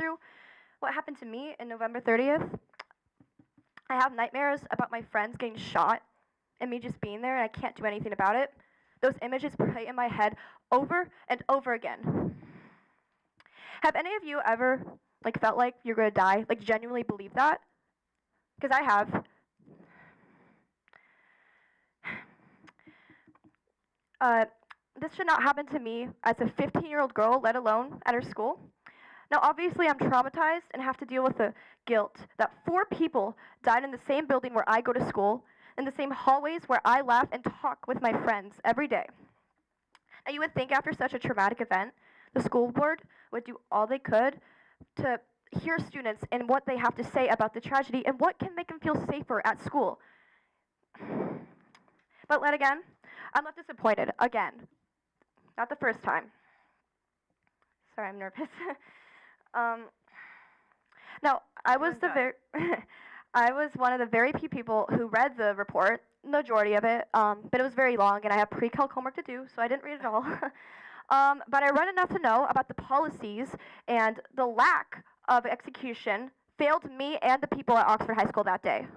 happened to me in November 30th. I have nightmares about my friends getting shot and me just being there and I can't do anything about it. Those images play in my head over and over again. Have any of you ever felt like you're gonna die, genuinely believe that? Because I have. this should not happen to me as a 15-year-old girl, let alone at her school. Now, obviously, I'm traumatized and have to deal with the guilt that 4 people died in the same building where I go to school, in the same hallways where I laugh and talk with my friends every day. And you would think after such a traumatic event, the school board would do all they could to hear students and what they have to say about the tragedy and what can make them feel safer at school. But yet again, I'm left disappointed again. Not the first time. Sorry, I'm nervous. Now, I was I was one of the very few people who read the report, majority of it, but it was very long, and I have pre-calc homework to do, so I didn't read it all. But I read enough to know about the policies, and the lack of execution failed me and the people at Oxford High School that day.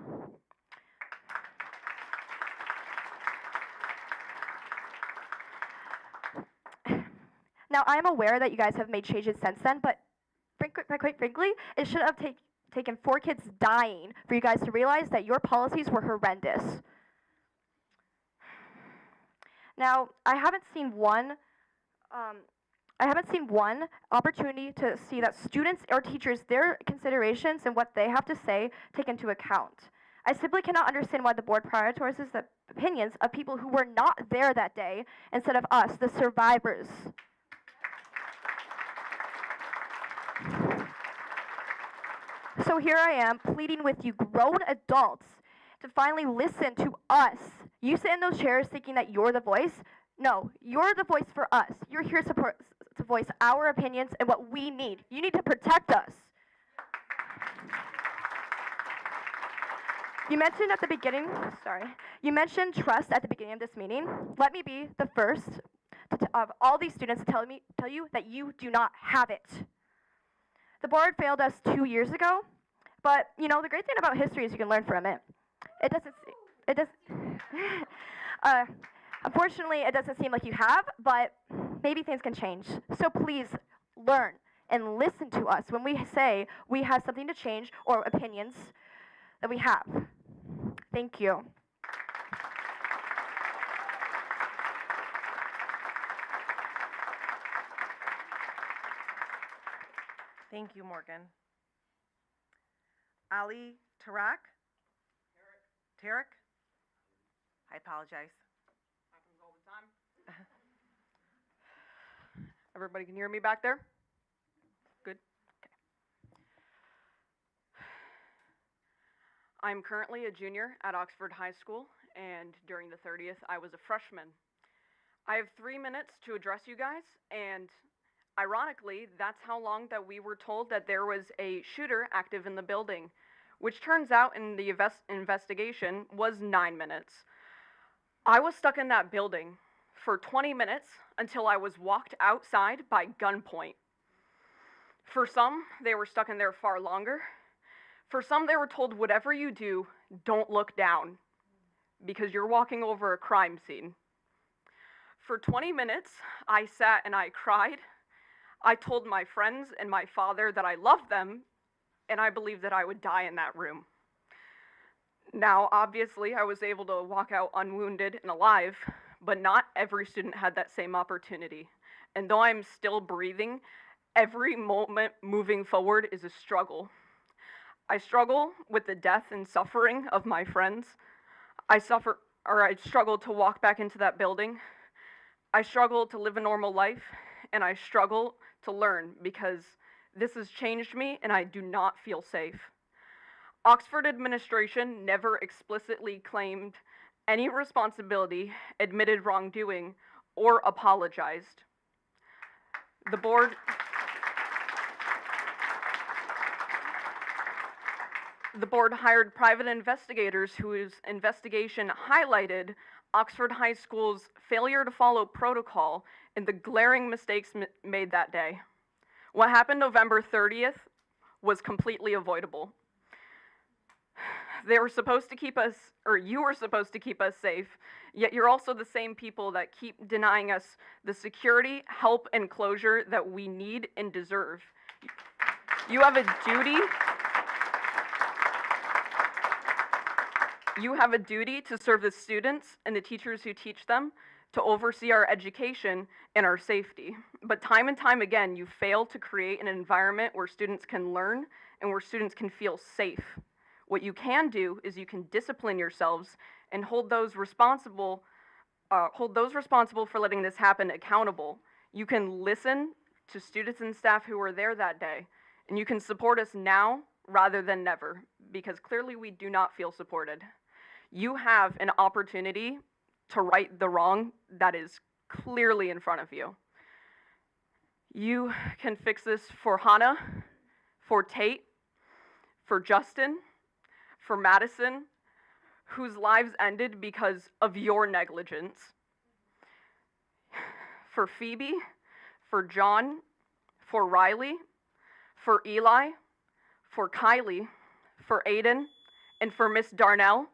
Now, I am aware that you guys have made changes since then, but quite frankly, it should have taken 4 kids dying for you guys to realize that your policies were horrendous. Now, I haven't seen one opportunity to see that students or teachers, their considerations and what they have to say, take into account. I simply cannot understand why the board prioritizes the opinions of people who were not there that day instead of us, the survivors. So here I am pleading with you grown adults to finally listen to us. You sit in those chairs thinking that you're the voice. No, you're the voice for us. You're here to voice our opinions and what we need. You need to protect us. You mentioned at the beginning, you mentioned trust at the beginning of this meeting. Let me be the first of all these students to tell you that you do not have it. The board failed us 2 years ago, but you know the great thing about history is you can learn from it. Unfortunately, it doesn't seem like you have, but maybe things can change. So please learn and listen to us when we say we have something to change or opinions that we have. Thank you. Thank you, Morgan. Ali Tarak? Tarek? I apologize. Happens all the time. Everybody can hear me back there? Good? Okay. I'm currently a junior at Oxford High School, and during the 30th, I was a freshman. I have 3 minutes to address you guys, and ironically, that's how long that we were told that there was a shooter active in the building, which turns out in the investigation was 9 minutes. I was stuck in that building for 20 minutes until I was walked outside by gunpoint. For some, they were stuck in there far longer. For some, they were told, whatever you do, don't look down, because you're walking over a crime scene. For 20 minutes, I sat and I cried. I told my friends and my father that I loved them, and I believed that I would die in that room. Now, obviously, I was able to walk out unwounded and alive, but not every student had that same opportunity. And though I'm still breathing, every moment moving forward is a struggle. I struggle with the death and suffering of my friends. I struggle to walk back into that building. I struggle to live a normal life, and I struggle to learn because this has changed me and I do not feel safe. Oxford administration never explicitly claimed any responsibility, admitted wrongdoing, or apologized. The board hired private investigators whose investigation highlighted Oxford High School's failure to follow protocol and the glaring mistakes made that day. What happened November 30th was completely avoidable. They were supposed to keep us, or you were supposed to keep us safe, yet you're also the same people that keep denying us the security, help, and closure that we need and deserve. You have a duty. You have a duty to serve the students and the teachers who teach them, to oversee our education and our safety. But time and time again, you fail to create an environment where students can learn and where students can feel safe. What you can do is you can discipline yourselves and hold those responsible for letting this happen accountable. You can listen to students and staff who were there that day, and you can support us now rather than never, because clearly we do not feel supported. You have an opportunity to right the wrong that is clearly in front of you. You can fix this for Hannah, for Tate, for Justin, for Madison, whose lives ended because of your negligence, for Phoebe, for John, for Riley, for Eli, for Kylie, for Aiden, and for Miss Darnell,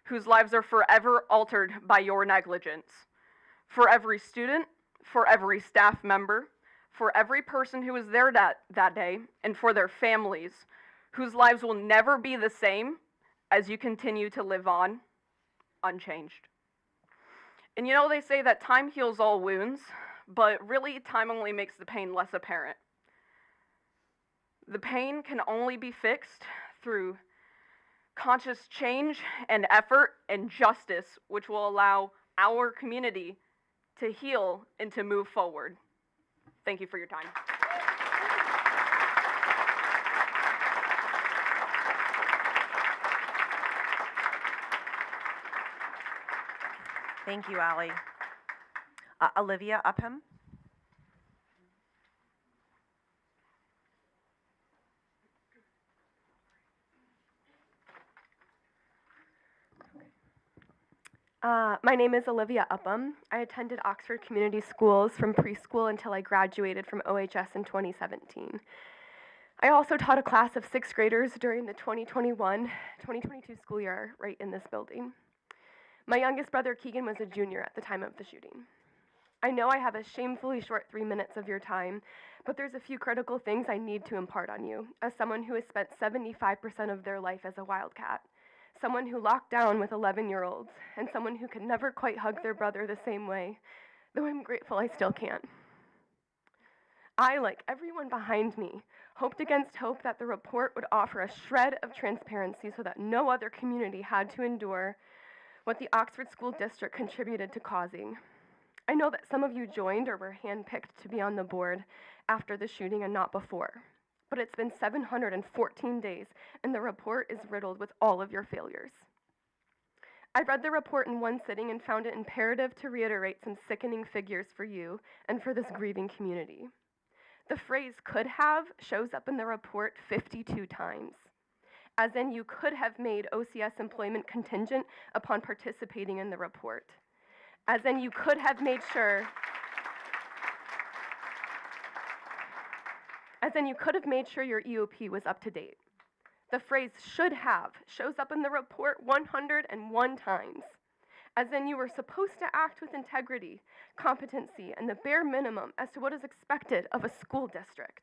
whose lives are forever altered by your negligence. For every student, for every staff member, for every person who was there that day, and for their families, whose lives will never be the same as you continue to live on, unchanged. And you know, they say that time heals all wounds, but really, time only makes the pain less apparent. The pain can only be fixed through conscious change and effort and justice, which will allow our community to heal and to move forward. Thank you for your time. Thank you, Ally. Olivia Upham. My name is Olivia Upham. I attended Oxford Community Schools from preschool until I graduated from OHS in 2017. I also taught a class of 6th graders during the 2021-2022 school year right in this building. My youngest brother, Keegan, was a junior at the time of the shooting. I know I have a shamefully short 3 minutes of your time, but there's a few critical things I need to impart on you as someone who has spent 75% of their life as a wildcat. Someone who locked down with 11-year-olds, and someone who can never quite hug their brother the same way, though I'm grateful I still can't. I, like everyone behind me, hoped against hope that the report would offer a shred of transparency so that no other community had to endure what the Oxford School District contributed to causing. I know that some of you joined or were handpicked to be on the board after the shooting and not before. But it's been 714 days, and the report is riddled with all of your failures. I read the report in one sitting and found it imperative to reiterate some sickening figures for you and for this grieving community. The phrase could have shows up in the report 52 times, as in you could have made OCS employment contingent upon participating in the report, as in you could have made sure your EOP was up to date. The phrase should have shows up in the report 101 times, as in you were supposed to act with integrity, competency, and the bare minimum as to what is expected of a school district.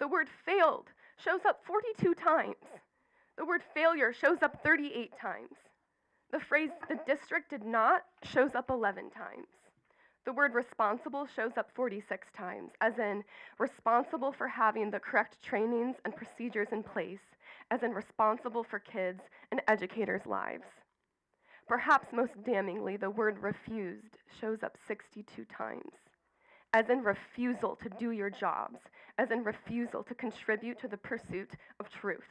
The word failed shows up 42 times. The word failure shows up 38 times. The phrase the district did not shows up 11 times. The word responsible shows up 46 times, as in responsible for having the correct trainings and procedures in place, as in responsible for kids and educators' lives. Perhaps most damningly, the word refused shows up 62 times, as in refusal to do your jobs, as in refusal to contribute to the pursuit of truth.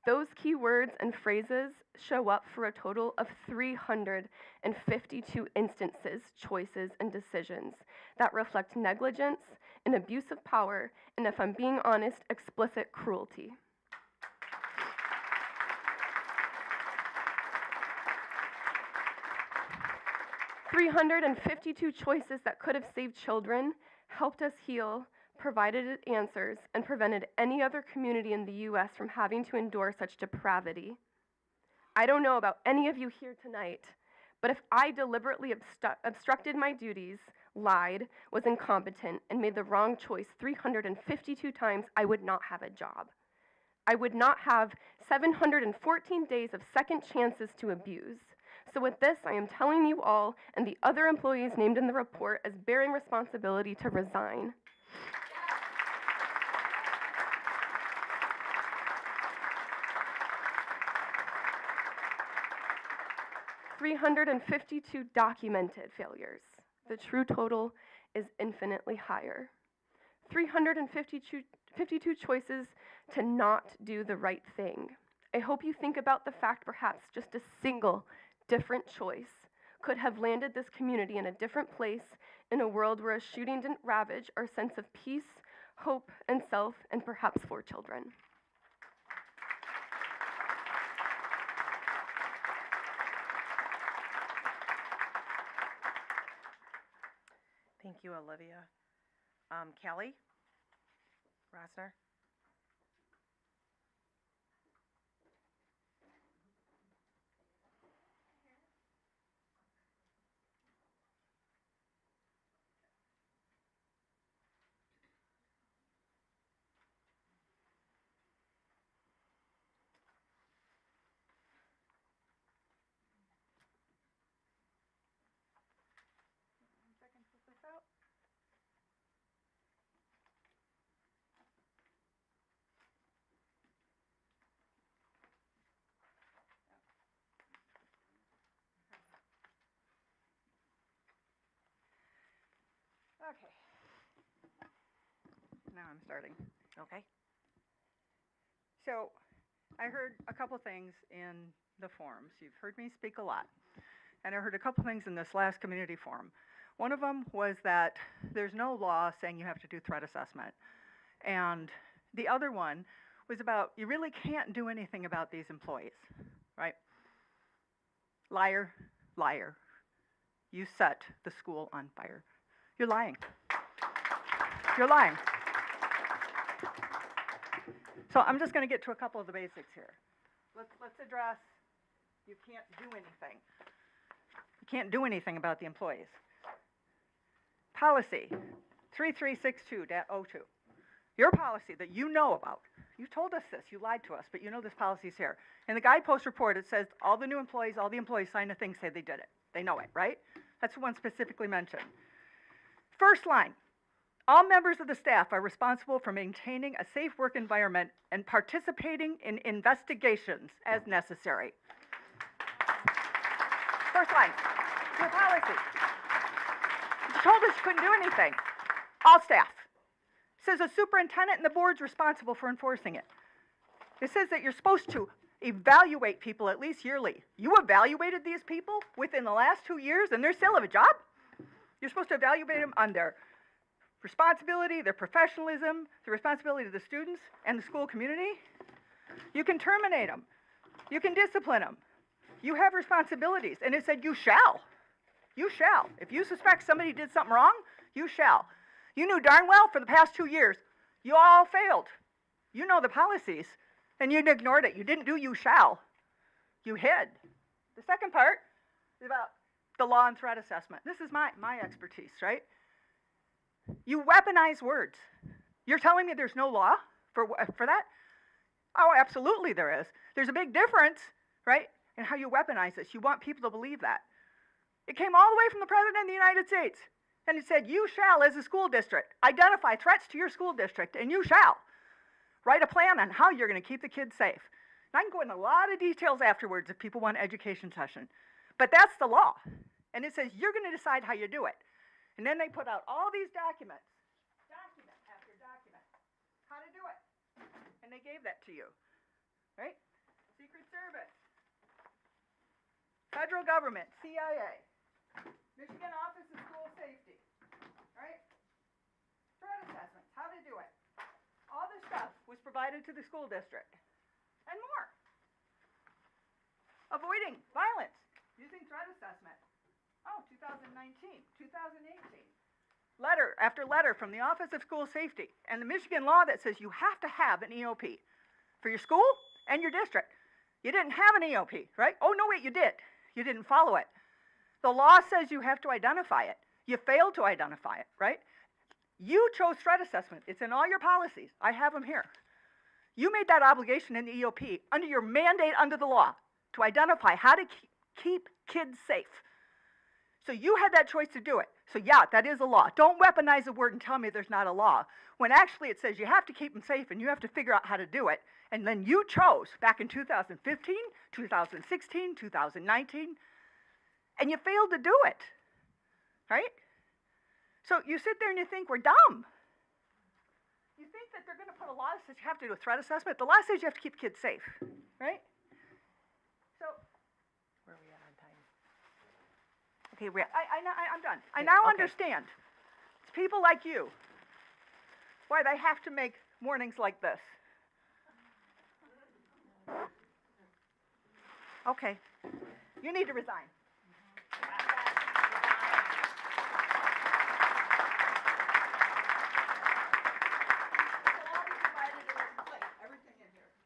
Those key words and phrases show up for a total of 352 instances, choices, and decisions that reflect negligence, an abuse of power, and if I'm being honest, explicit cruelty. 352 choices that could have saved children, helped us heal, provided answers, and prevented any other community in the U.S. from having to endure such depravity. I don't know about any of you here tonight, but if I deliberately obstructed my duties, lied, was incompetent, and made the wrong choice 352 times, I would not have a job. I would not have 714 days of second chances to abuse, So with this, I am telling you all and the other employees named in the report as bearing responsibility to resign. 352 documented failures. The true total is infinitely higher. 352 choices to not do the right thing. I hope you think about the fact perhaps just a single different choice could have landed this community in a different place in a world where a shooting didn't ravage our sense of peace, hope, and self, and perhaps 4 children. Thank you, Olivia. Callie? Rosner? Okay. Now I'm starting. Okay. So, I heard a couple things in the forums. You've heard me speak a lot. And I heard a couple things in this last community forum. One of them was that there's no law saying you have to do threat assessment. And the other one was about you really can't do anything about these employees, right? Liar, liar. You set the school on fire. You're lying. You're lying. So I'm just going to get to a couple of the basics here. Let's address you can't do anything. You can't do anything about the employees. Policy 3362.02. Your policy that you know about. You told us this. You lied to us, but you know this policy's here. In the guidepost report, it says all the new employees, all the employees sign a thing, say they did it. They know it, right? That's the one specifically mentioned. First line, all members of the staff are responsible for maintaining a safe work environment and participating in investigations as necessary. First line, your policy. You told us you couldn't do anything. All staff. It says the superintendent and the board's responsible for enforcing it. It says that you're supposed to evaluate people at least yearly. You evaluated these people within the last 2 years and they still have a job? You're supposed to evaluate them on their responsibility, their professionalism, the responsibility to the students and the school community. You can terminate them. You can discipline them. You have responsibilities. And it said you shall. You shall. If you suspect somebody did something wrong, you shall. You knew darn well for the past 2 years, you all failed. You know the policies, and you ignored it. You didn't do you shall. You hid. The second part is about the law and threat assessment. This is my expertise, right? You weaponize words. You're telling me there's no law for that? Oh, absolutely there is. There's a big difference, right, in how you weaponize this. You want people to believe that. It came all the way from the President of the United States. And it said, you shall, as a school district, identify threats to your school district, and you shall write a plan on how you're going to keep the kids safe. And I can go into a lot of details afterwards if people want an education session. But that's the law. And it says, you're going to decide how you do it. And then they put out all these documents, document after document, how to do it. And they gave that to you, right? Secret Service, federal government, CIA, Michigan Office of School Safety, right? Threat assessments, how to do it. All this stuff was provided to the school district. And more. Avoiding violence using threat assessment. Oh, 2019, 2018. Letter after letter from the Office of School Safety and the Michigan law that says you have to have an EOP for your school and your district. You didn't have an EOP, right? Oh, no, wait, you did. You didn't follow it. The law says you have to identify it. You failed to identify it, right? You chose threat assessment. It's in all your policies. I have them here. You made that obligation in the EOP under your mandate under the law to identify how to keep kids safe. So you had that choice to do it. So yeah, that is a law. Don't weaponize the word and tell me there's not a law, when actually it says you have to keep them safe and you have to figure out how to do it. And then you chose back in 2015, 2016, 2019, and you failed to do it, right? So you sit there and you think we're dumb. You think that they're going to put a law that says you have to do a threat assessment. The law says you have to keep kids safe, right? So, where are we at on time? Okay, I'm done. I now understand. It's people like you why they have to make mornings like this. Okay, you need to resign.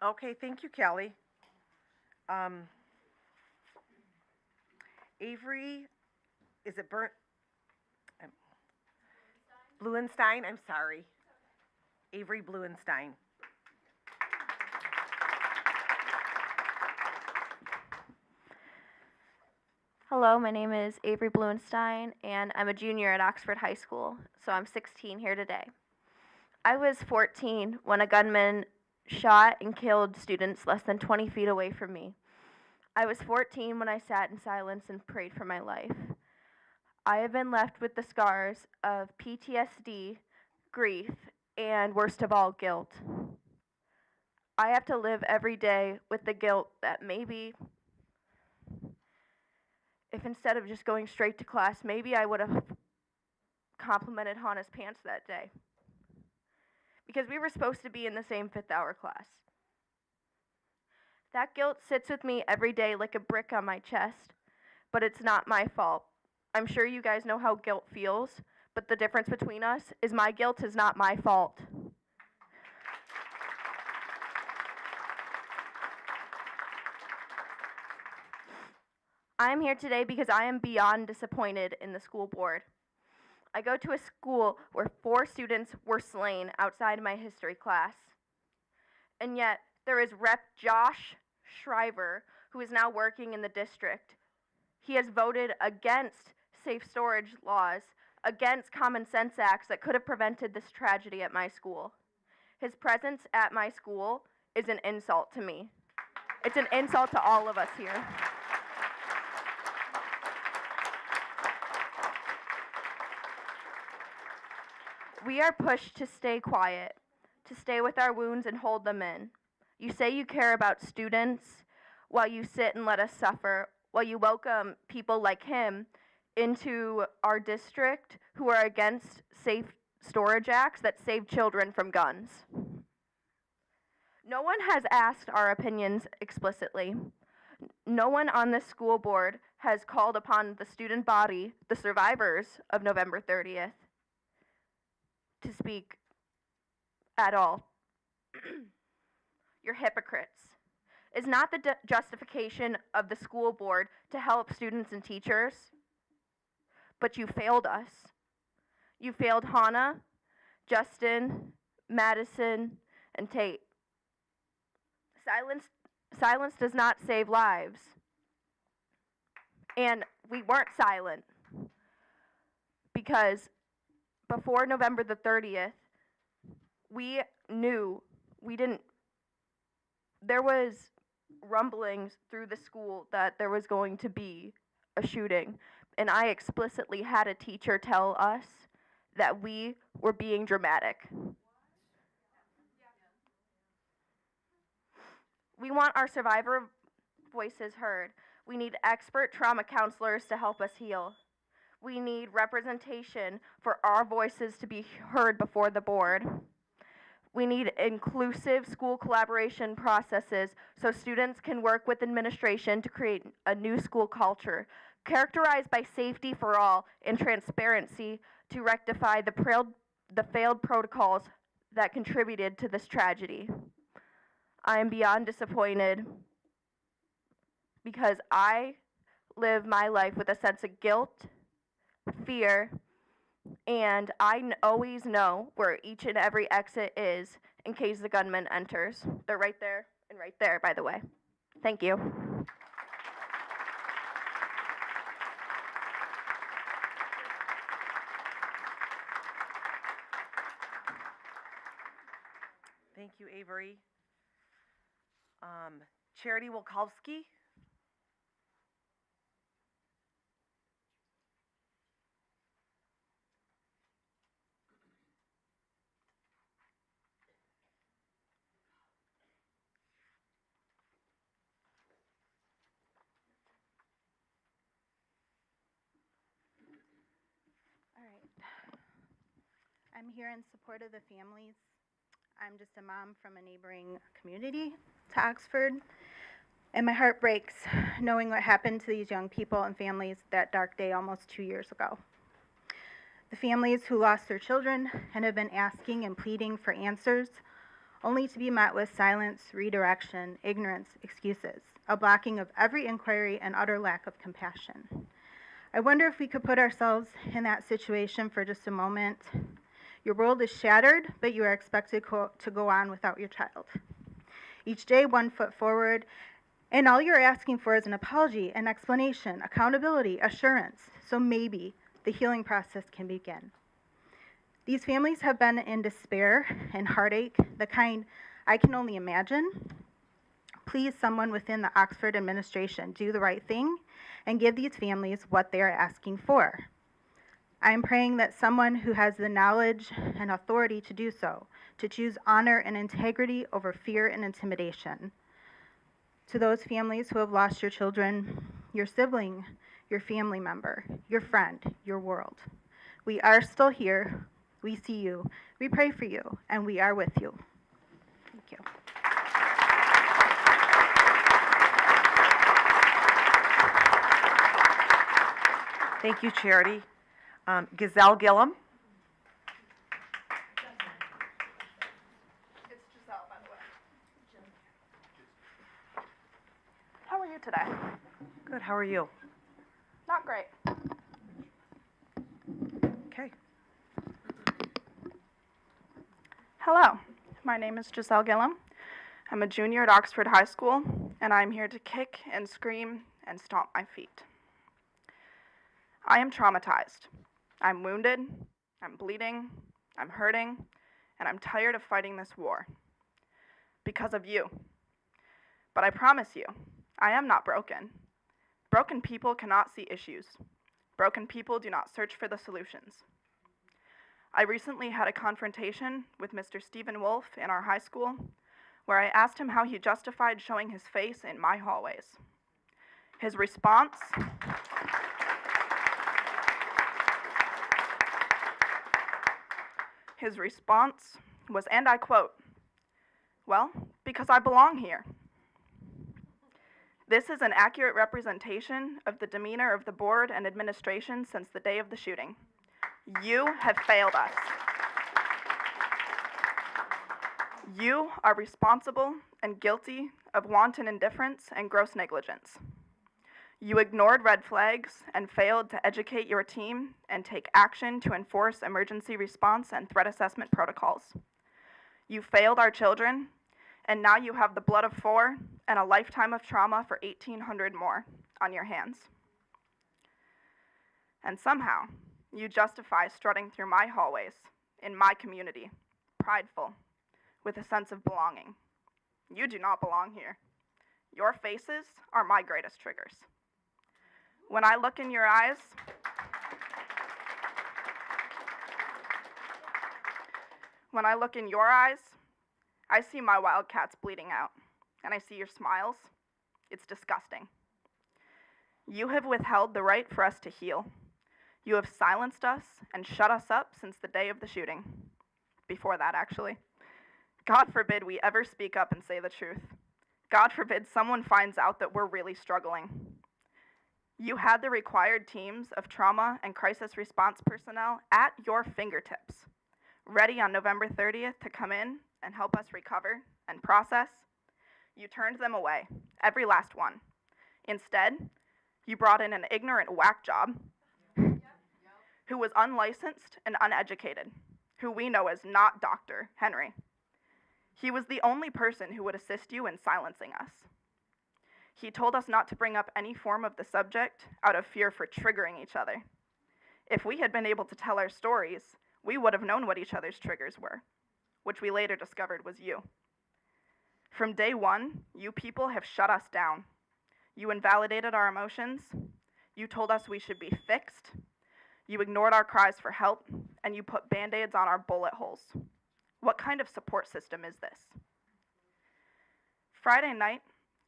Okay, thank you, Kelly. Avery, is it Bluenstein, I'm sorry. Avery Bluenstein. Hello, my name is Avery Bluenstein, and I'm a junior at Oxford High School, so I'm 16 here today. I was 14 when a gunman shot and killed students less than 20 feet away from me. I was 14 when I sat in silence and prayed for my life. I have been left with the scars of PTSD, grief, and worst of all, guilt. I have to live every day with the guilt that maybe, if instead of just going straight to class, maybe I would have complimented Hannah's pants that day. Because we were supposed to be in the same 5th hour class. That guilt sits with me every day like a brick on my chest, but it's not my fault. I'm sure you guys know how guilt feels, but the difference between us is my guilt is not my fault. I am here today because I am beyond disappointed in the school board. I go to a school where 4 students were slain outside my history class. And yet, there is Rep. Josh Shriver, who is now working in the district. He has voted against safe storage laws, against common sense acts that could have prevented this tragedy at my school. His presence at my school is an insult to me. It's an insult to all of us here. We are pushed to stay quiet, to stay with our wounds and hold them in. You say you care about students while you sit and let us suffer, while you welcome people like him into our district who are against safe storage acts that save children from guns. No one has asked our opinions explicitly. No one on this school board has called upon the student body, the survivors of November 30th, to speak at all. You're hypocrites. Is not the justification of the school board to help students and teachers, but you failed us. You failed Hannah, Justin, Madison, and Tate. Silence does not save lives. And we weren't silent because before November the 30th, we knew there was rumblings through the school that there was going to be a shooting. And I explicitly had a teacher tell us that we were being dramatic. We want our survivor voices heard. We need expert trauma counselors to help us heal. We need representation for our voices to be heard before the board. We need inclusive school collaboration processes so students can work with administration to create a new school culture, characterized by safety for all and transparency to rectify the failed protocols that contributed to this tragedy. I am beyond disappointed because I live my life with a sense of guilt, fear, and I always know where each and every exit is in case the gunman enters. They're right there and right there, by the way. Thank you. Thank you, Avery. Charity Wilkowski. All right. I'm here in support of the families. I'm just a mom from a neighboring community to Oxford, and my heart breaks knowing what happened to these young people and families that dark day almost 2 years ago. The families who lost their children and have been asking and pleading for answers, only to be met with silence, redirection, ignorance, excuses, a blocking of every inquiry, and utter lack of compassion. I wonder if we could put ourselves in that situation for just a moment. Your world is shattered, but you are expected to go on without your child. Each day, 1 foot forward, and all you're asking for is an apology, an explanation, accountability, assurance, so maybe the healing process can begin. These families have been in despair and heartache, the kind I can only imagine. Please, someone within the Oxford administration, do the right thing and give these families what they are asking for. I am praying that someone who has the knowledge and authority to do so, to choose honor and integrity over fear and intimidation. To those families who have lost your children, your sibling, your family member, your friend, your world, we are still here. We see you. We pray for you, and we are with you. Thank you. Thank you, Charity. Gazelle Gillum. It's Giselle, by the way. How are you today? Good, how are you? Not great. Okay. Hello, my name is Giselle Gillum. I'm a junior at Oxford High School, and I'm here to kick and scream and stomp my feet. I am traumatized. I'm wounded, I'm bleeding, I'm hurting, and I'm tired of fighting this war. Because of you. But I promise you, I am not broken. Broken people cannot see issues. Broken people do not search for the solutions. I recently had a confrontation with Mr. Stephen Wolf in our high school, where I asked him how he justified showing his face in my hallways. His response was, and I quote, "Well, because I belong here." This is an accurate representation of the demeanor of the board and administration since the day of the shooting. You have failed us. You are responsible and guilty of wanton indifference and gross negligence. You ignored red flags and failed to educate your team and take action to enforce emergency response and threat assessment protocols. You failed our children, and now you have the blood of 4 and a lifetime of trauma for 1,800 more on your hands. And somehow, you justify strutting through my hallways in my community, prideful, with a sense of belonging. You do not belong here. Your faces are my greatest triggers. When I look in your eyes, I see my wildcats bleeding out, and I see your smiles. It's disgusting. You have withheld the right for us to heal. You have silenced us and shut us up since the day of the shooting. Before that, actually. God forbid we ever speak up and say the truth. God forbid someone finds out that we're really struggling. You had the required teams of trauma and crisis response personnel at your fingertips, ready on November 30th to come in and help us recover and process. You turned them away, every last one. Instead, you brought in an ignorant whack job who was unlicensed and uneducated, who we know as not Dr. Henry. He was the only person who would assist you in silencing us. He told us not to bring up any form of the subject out of fear for triggering each other. If we had been able to tell our stories, we would have known what each other's triggers were. which we later discovered was you. From day one, you people have shut us down. You invalidated our emotions. You told us we should be fixed. You ignored our cries for help, and you put Band-Aids on our bullet holes. What kind of support system is this? Friday night,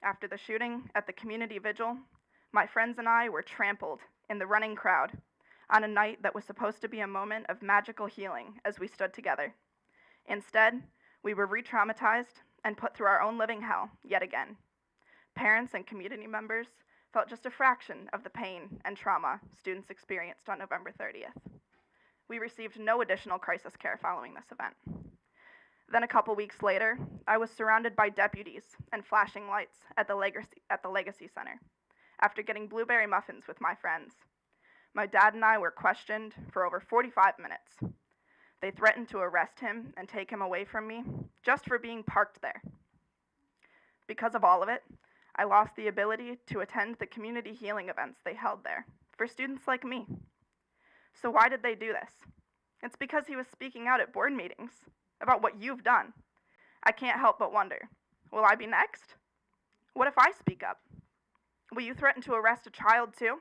after the shooting at the community vigil, my friends and I were trampled in the running crowd on a night that was supposed to be a moment of magical healing as we stood together. Instead, we were re-traumatized and put through our own living hell yet again. Parents and community members felt just a fraction of the pain and trauma students experienced on November 30th. We received no additional crisis care following this event. Then a couple weeks later, I was surrounded by deputies and flashing lights at the Legacy Center after getting blueberry muffins with my friends. My dad and I were questioned for over 45 minutes. They threatened to arrest him and take him away from me just for being parked there. Because of all of it, I lost the ability to attend the community healing events they held there for students like me. So why did they do this? It's because he was speaking out at board meetings about what you've done. I can't help but wonder, will I be next? What if I speak up? Will you threaten to arrest a child too?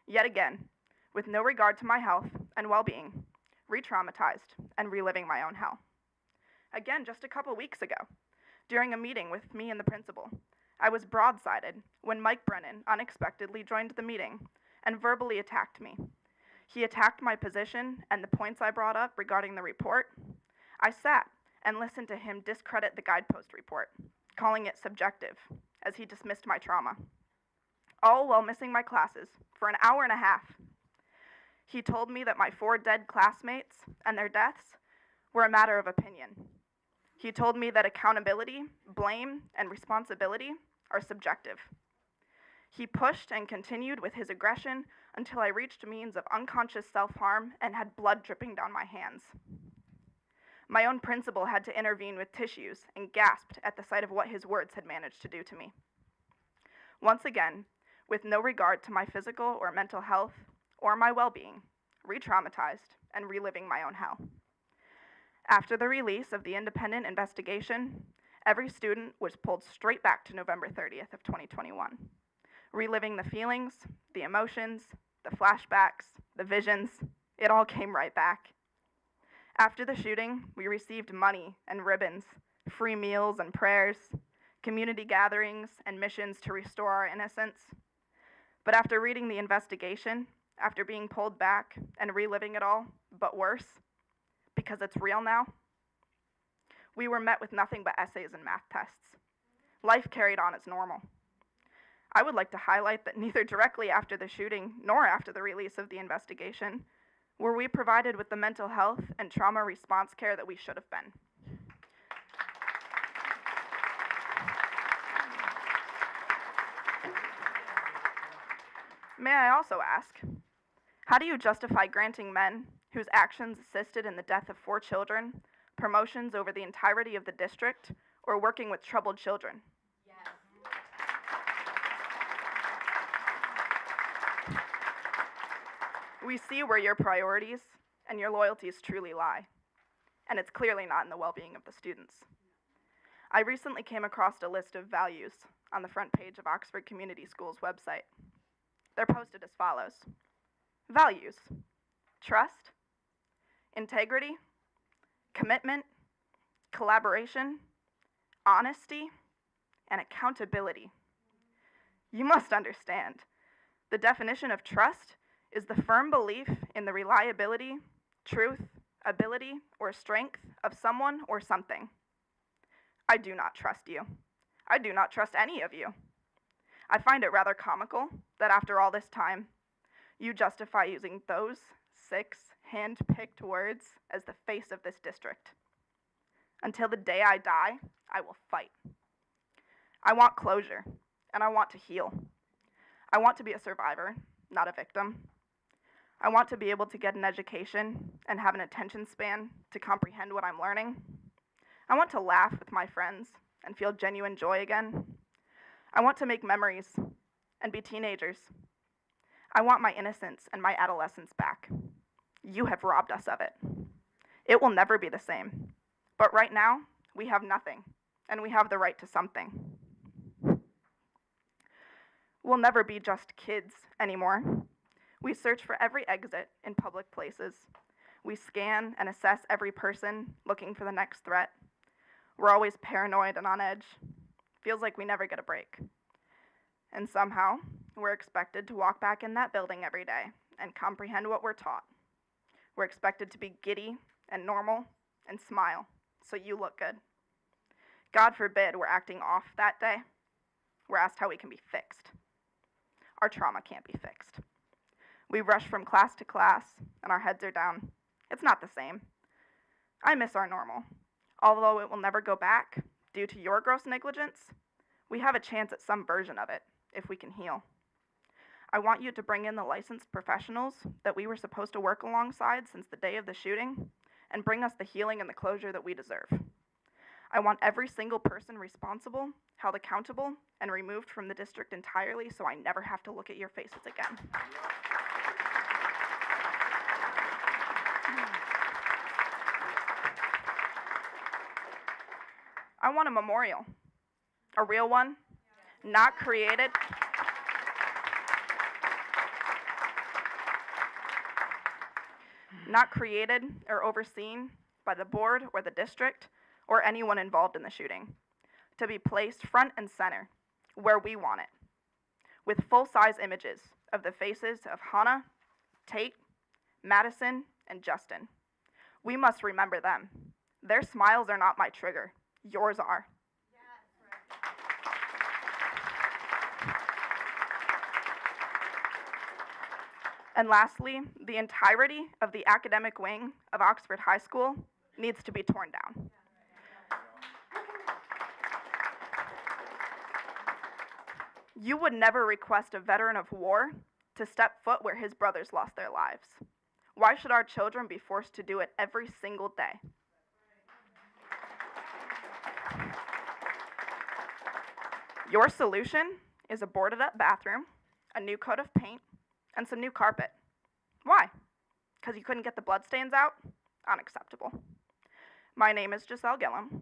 Yet again, with no regard to my health and well-being, re-traumatized and reliving my own hell. Again, just a couple weeks ago, during a meeting with me and the principal, I was broadsided when Mike Brennan unexpectedly joined the meeting and verbally attacked me. He attacked my position and the points I brought up regarding the report. I sat and listened to him discredit the guidepost report, calling it subjective, as he dismissed my trauma, all while missing my classes for an hour and a half. He told me that my 4 dead classmates and their deaths were a matter of opinion. He told me that accountability, blame, and responsibility are subjective. He pushed and continued with his aggression until I reached means of unconscious self-harm and had blood dripping down my hands. My own principal had to intervene with tissues and gasped at the sight of what his words had managed to do to me. Once again, with no regard to my physical or mental health or my well-being, re-traumatized and reliving my own hell. After the release of the independent investigation, every student was pulled straight back to November 30th of 2021, reliving the feelings, the emotions, the flashbacks, the visions. It all came right back. After the shooting, we received money and ribbons, free meals and prayers, community gatherings and missions to restore our innocence. But after reading the investigation, after being pulled back and reliving it all, but worse, because it's real now, we were met with nothing but essays and math tests. Life carried on as normal. I would like to highlight that neither directly after the shooting nor after the release of the investigation were we provided with the mental health and trauma response care that we should have been. May I also ask, how do you justify granting men whose actions assisted in the death of 4 children promotions over the entirety of the district or working with troubled children? We see where your priorities and your loyalties truly lie, and it's clearly not in the well-being of the students. I recently came across a list of values on the front page of Oxford Community Schools' website. They're posted as follows. Values: trust, integrity, commitment, collaboration, honesty, and accountability. You must understand, the definition of trust is the firm belief in the reliability, truth, ability, or strength of someone or something. I do not trust you. I do not trust any of you. I find it rather comical that after all this time, you justify using those 6 hand-picked words as the face of this district. Until the day I die, I will fight. I want closure, and I want to heal. I want to be a survivor, not a victim. I want to be able to get an education and have an attention span to comprehend what I'm learning. I want to laugh with my friends and feel genuine joy again. I want to make memories and be teenagers. I want my innocence and my adolescence back. You have robbed us of it. It will never be the same. But right now, we have nothing, and we have the right to something. We'll never be just kids anymore. We search for every exit in public places. We scan and assess every person looking for the next threat. We're always paranoid and on edge. Feels like we never get a break. And somehow, we're expected to walk back in that building every day and comprehend what we're taught. We're expected to be giddy and normal and smile so you look good. God forbid we're acting off that day. We're asked how we can be fixed. Our trauma can't be fixed. We rush from class to class and our heads are down. It's not the same. I miss our normal. Although it will never go back due to your gross negligence, we have a chance at some version of it if we can heal. I want you to bring in the licensed professionals that we were supposed to work alongside since the day of the shooting and bring us the healing and the closure that we deserve. I want every single person responsible held accountable and removed from the district entirely so I never have to look at your faces again. I want a memorial, a real one, not created. Not created or overseen by the board or the district or anyone involved in the shooting, to be placed front and center where we want it, with full-size images of the faces of Hannah, Tate, Madison, and Justin. We must remember them. Their smiles are not my trigger. Yours are. And lastly, the entirety of the academic wing of Oxford High School needs to be torn down. You would never request a veteran of war to step foot where his brothers lost their lives. Why should our children be forced to do it every single day? Your solution is a boarded up bathroom, a new coat of paint, and some new carpet. Why? Because you couldn't get the bloodstains out? Unacceptable. My name is Giselle Gillum.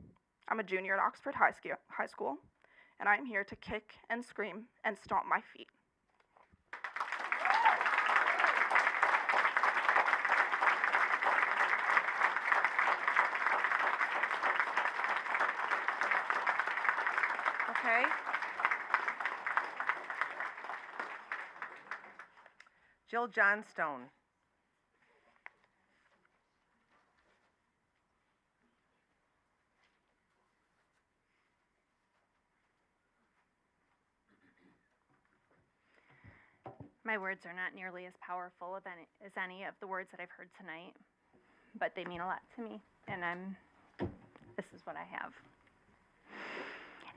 I'm a junior at Oxford High School, and I'm here to kick and scream and stomp my feet. Okay. Jill Johnstone. My words are not nearly as powerful as any of the words that I've heard tonight, but they mean a lot to me, and this is what I have.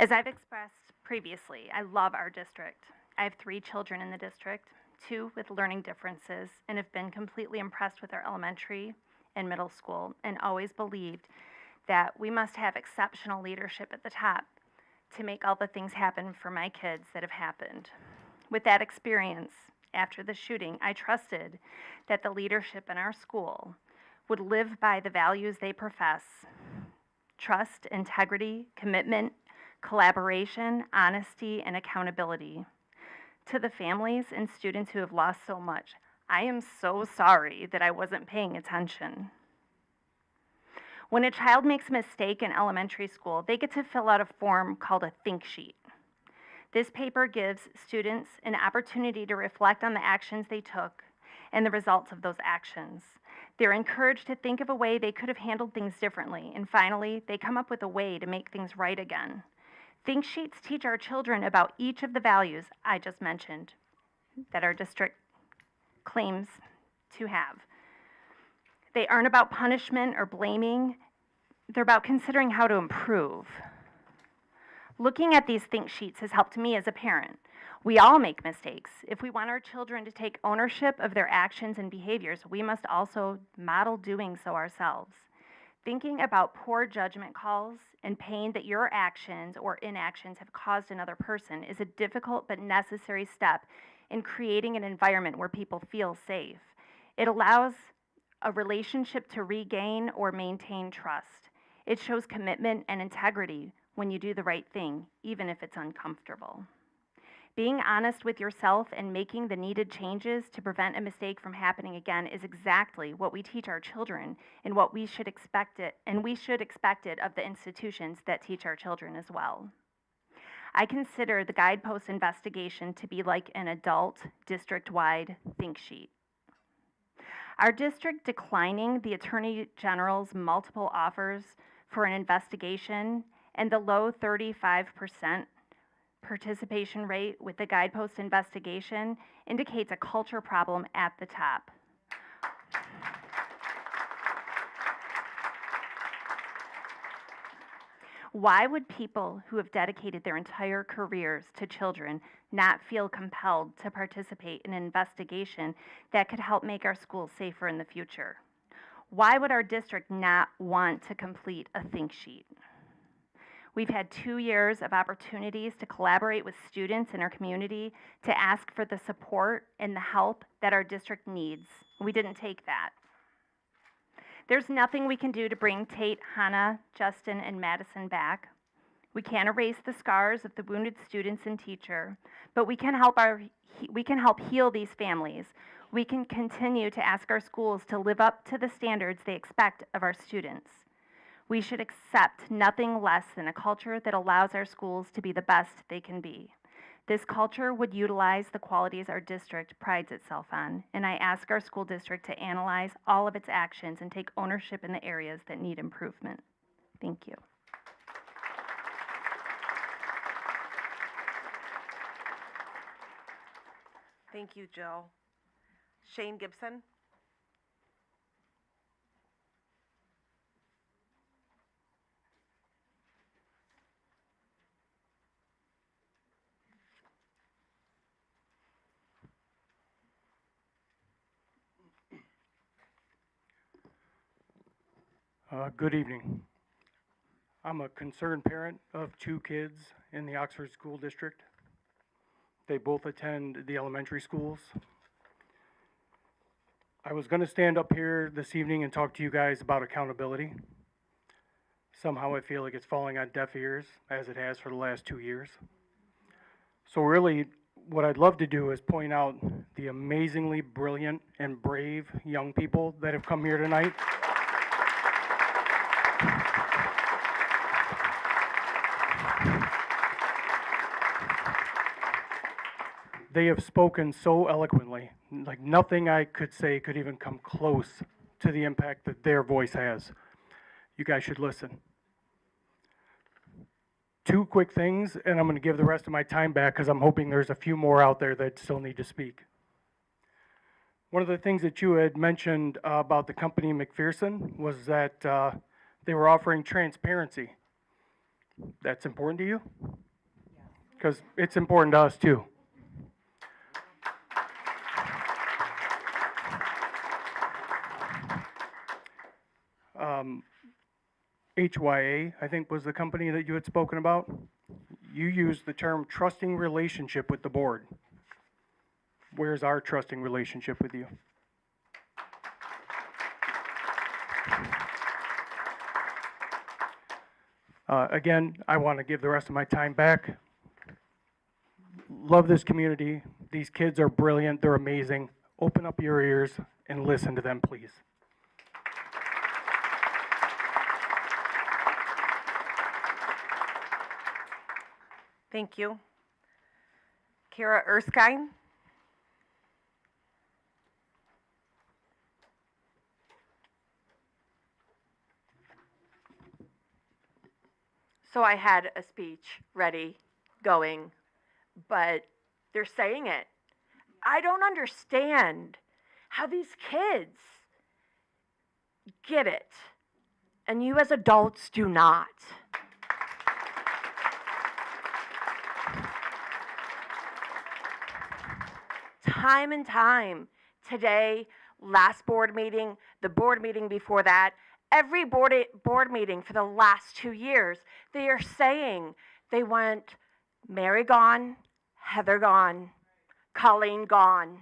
As I've expressed previously, I love our district. I have 3 children in the district, 2 with learning differences, and have been completely impressed with our elementary and middle school, and always believed that we must have exceptional leadership at the top to make all the things happen for my kids that have happened. With that experience, after the shooting, I trusted that the leadership in our school would live by the values they profess: trust, integrity, commitment, collaboration, honesty, and accountability. To the families and students who have lost so much, I am so sorry that I wasn't paying attention. When a child makes a mistake in elementary school, they get to fill out a form called a think sheet. This paper gives students an opportunity to reflect on the actions they took and the results of those actions. They're encouraged to think of a way they could have handled things differently, and finally, they come up with a way to make things right again. Think sheets teach our children about each of the values I just mentioned that our district claims to have. They aren't about punishment or blaming. They're about considering how to improve. Looking at these think sheets has helped me as a parent. We all make mistakes. If we want our children to take ownership of their actions and behaviors, we must also model doing so ourselves. Thinking about poor judgment calls and pain that your actions or inactions have caused another person is a difficult but necessary step in creating an environment where people feel safe. It allows a relationship to regain or maintain trust. It shows commitment and integrity when you do the right thing, even if it's uncomfortable. Being honest with yourself and making the needed changes to prevent a mistake from happening again is exactly what we teach our children and what we should expect it, and we should expect it of the institutions that teach our children as well. I consider the guidepost investigation to be like an adult district-wide think sheet. Our district declining the Attorney General's multiple offers for an investigation and the low 35% participation rate with the guidepost investigation indicates a culture problem at the top. Why would people who have dedicated their entire careers to children not feel compelled to participate in an investigation that could help make our schools safer in the future? Why would our district not want to complete a think sheet? We've had 2 years of opportunities to collaborate with students in our community to ask for the support and the help that our district needs. We didn't take that. There's nothing we can do to bring Tate, Hannah, Justin, and Madison back. We can't erase the scars of the wounded students and teacher, but we can help heal these families. We can continue to ask our schools to live up to the standards they expect of our students. We should accept nothing less than a culture that allows our schools to be the best they can be. This culture would utilize the qualities our district prides itself on, and I ask our school district to analyze all of its actions and take ownership in the areas that need improvement. Thank you. Thank you, Jill. Shane Gibson? Good evening. I'm a concerned parent of 2 kids in the Oxford School District. They both attend the elementary schools. I was going to stand up here this evening and talk to you guys about accountability. Somehow I feel like it's falling on deaf ears, as it has for the last 2 years. So really, what I'd love to do is point out the amazingly brilliant and brave young people that have come here tonight. They have spoken so eloquently, like nothing I could say could even come close to the impact that their voice has. You guys should listen. 2 quick things, and I'm going to give the rest of my time back because I'm hoping there's a few more out there that still need to speak. One of the things that you had mentioned about the company McPherson was that they were offering transparency. That's important to you? Because it's important to us too. HYA, I think, was the company that you had spoken about. You used the term trusting relationship with the board. Where's our trusting relationship with you? Again, I want to give the rest of my time back. Love this community. These kids are brilliant. They're amazing. Open up your ears and listen to them, please. Thank you. Kara Erskine? So I had a speech ready, going, but they're saying it. I don't understand how these kids get it, and you as adults do not. Time and time, today, last board meeting, the board meeting before that, every board meeting for the last 2 years, they are saying they want Mary gone, Heather gone, Colleen gone,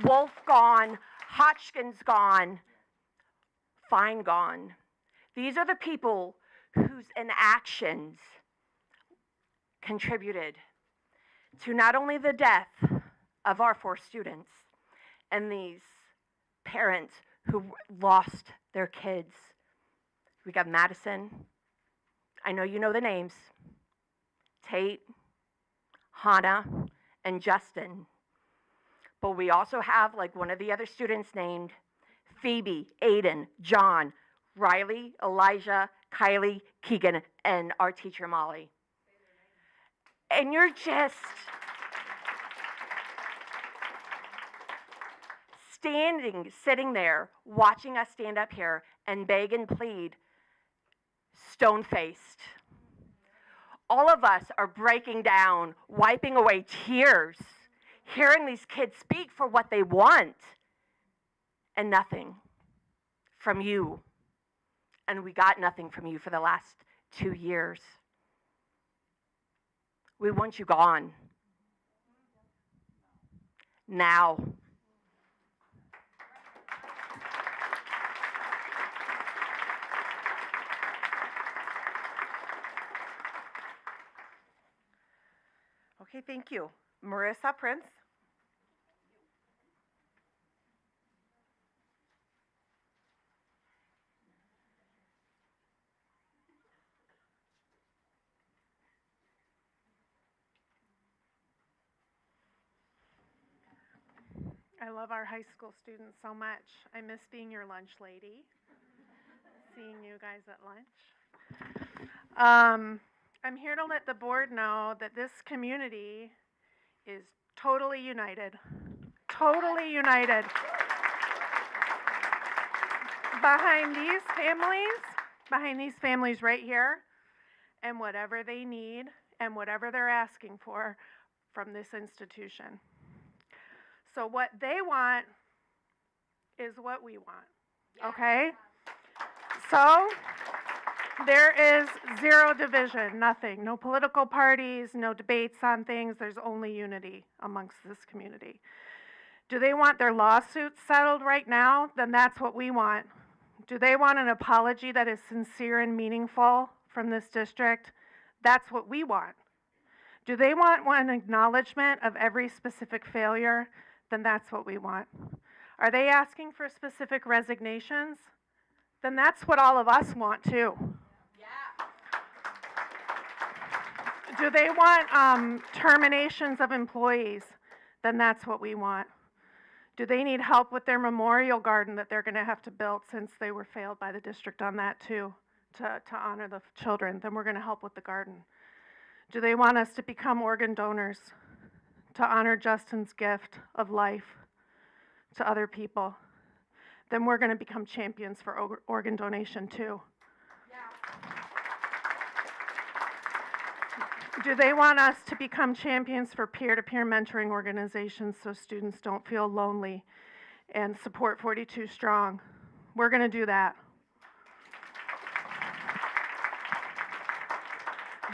Wolf gone, Hotchkins gone, fine gone. These are the people whose inactions contributed to not only the death of our 4 students and these parents who lost their kids. We got Madison. I know you know the names. Tate, Hannah, and Justin. But we also have, like one of the other students named Phoebe, Aiden, John, Riley, Elijah, Kylie, Keegan, and our teacher Molly. And you're just sitting there, watching us stand up here and beg and plead, stone-faced. All of us are breaking down, wiping away tears, hearing these kids speak for what they want, and nothing from you. And we got nothing from you for the last 2 years. We want you gone. Now. Okay, thank you. Marissa Prince. I love our high school students so much. I miss being your lunch lady, seeing you guys at lunch. I'm here to let the board know that this community is totally united. Totally united. Behind these families right here, and whatever they need and whatever they're asking for from this institution. So what they want is what we want, okay? So there is zero division, nothing. No political parties, no debates on things. There's only unity amongst this community. Do they want their lawsuits settled right now? Then that's what we want. Do they want an apology that is sincere and meaningful from this district? That's what we want. Do they want one acknowledgement of every specific failure? Then that's what we want. Are they asking for specific resignations? Then that's what all of us want too. Do they want terminations of employees? Then that's what we want. Do they need help with their memorial garden that they're going to have to build since they were failed by the district on that too, to honor the children? Then we're going to help with the garden. Do they want us to become organ donors to honor Justin's gift of life to other people? Then we're going to become champions for organ donation too. Do they want us to become champions for peer-to-peer mentoring organizations so students don't feel lonely and support 42 Strong? We're going to do that.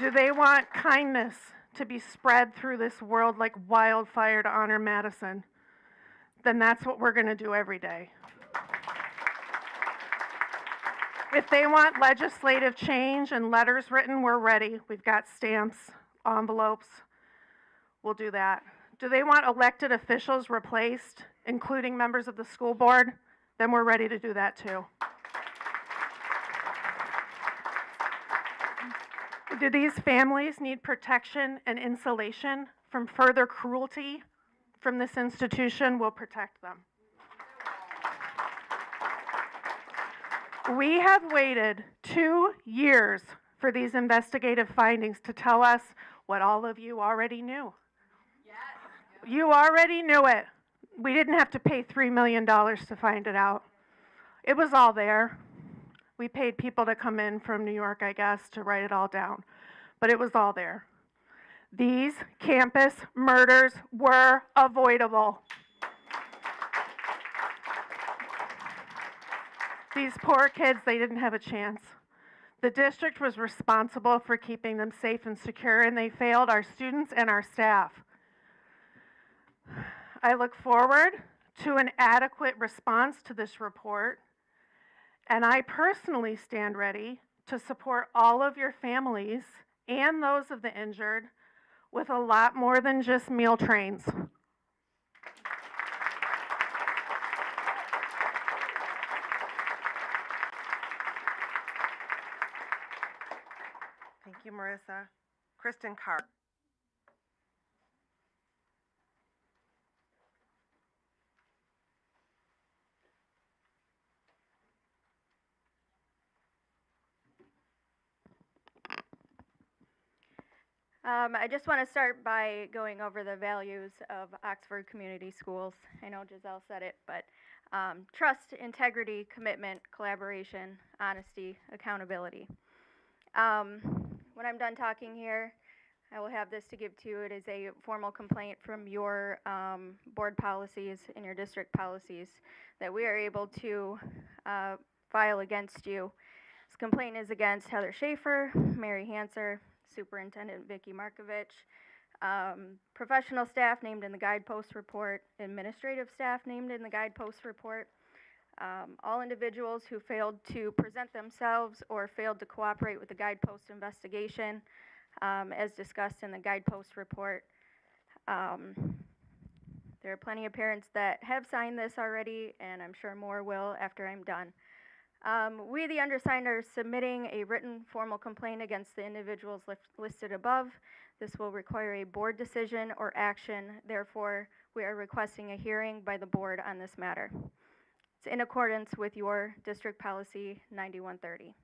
Do they want kindness to be spread through this world like wildfire to honor Madison? Then that's what we're going to do every day. If they want legislative change and letters written, we're ready. We've got stamps, envelopes. We'll do that. Do they want elected officials replaced, including members of the school board? Then we're ready to do that too. Do these families need protection and insulation from further cruelty from this institution? We'll protect them. We have waited 2 years for these investigative findings to tell us what all of you already knew. You already knew it. We didn't have to pay $3 million to find it out. It was all there. We paid people to come in from New York, I guess, to write it all down. But it was all there. These campus murders were avoidable. These poor kids, they didn't have a chance. The district was responsible for keeping them safe and secure, and they failed our students and our staff. I look forward to an adequate response to this report And I personally stand ready to support all of your families and those of the injured with a lot more than just meal trains. Thank you, Marissa. Kristen Carr. I just want to start by going over the values of Oxford Community Schools. I know Giselle said it, but trust, integrity, commitment, collaboration, honesty, accountability. When I'm done talking here, I will have this to give to you. It is a formal complaint from your board policies and your district policies that we are able to file against you. This complaint is against Heather Schaefer, Mary Hanser, Superintendent Vicki Markovich, professional staff named in the guidepost report, administrative staff named in the guidepost report, all individuals who failed to present themselves or failed to cooperate with the guidepost investigation, as discussed in the guidepost report. There are plenty of parents that have signed this already, and I'm sure more will after I'm done. We, the undersigned, are submitting a written formal complaint against the individuals listed above. This will require a board decision or action. Therefore, we are requesting a hearing by the board on this matter. It's in accordance with your district policy 9130.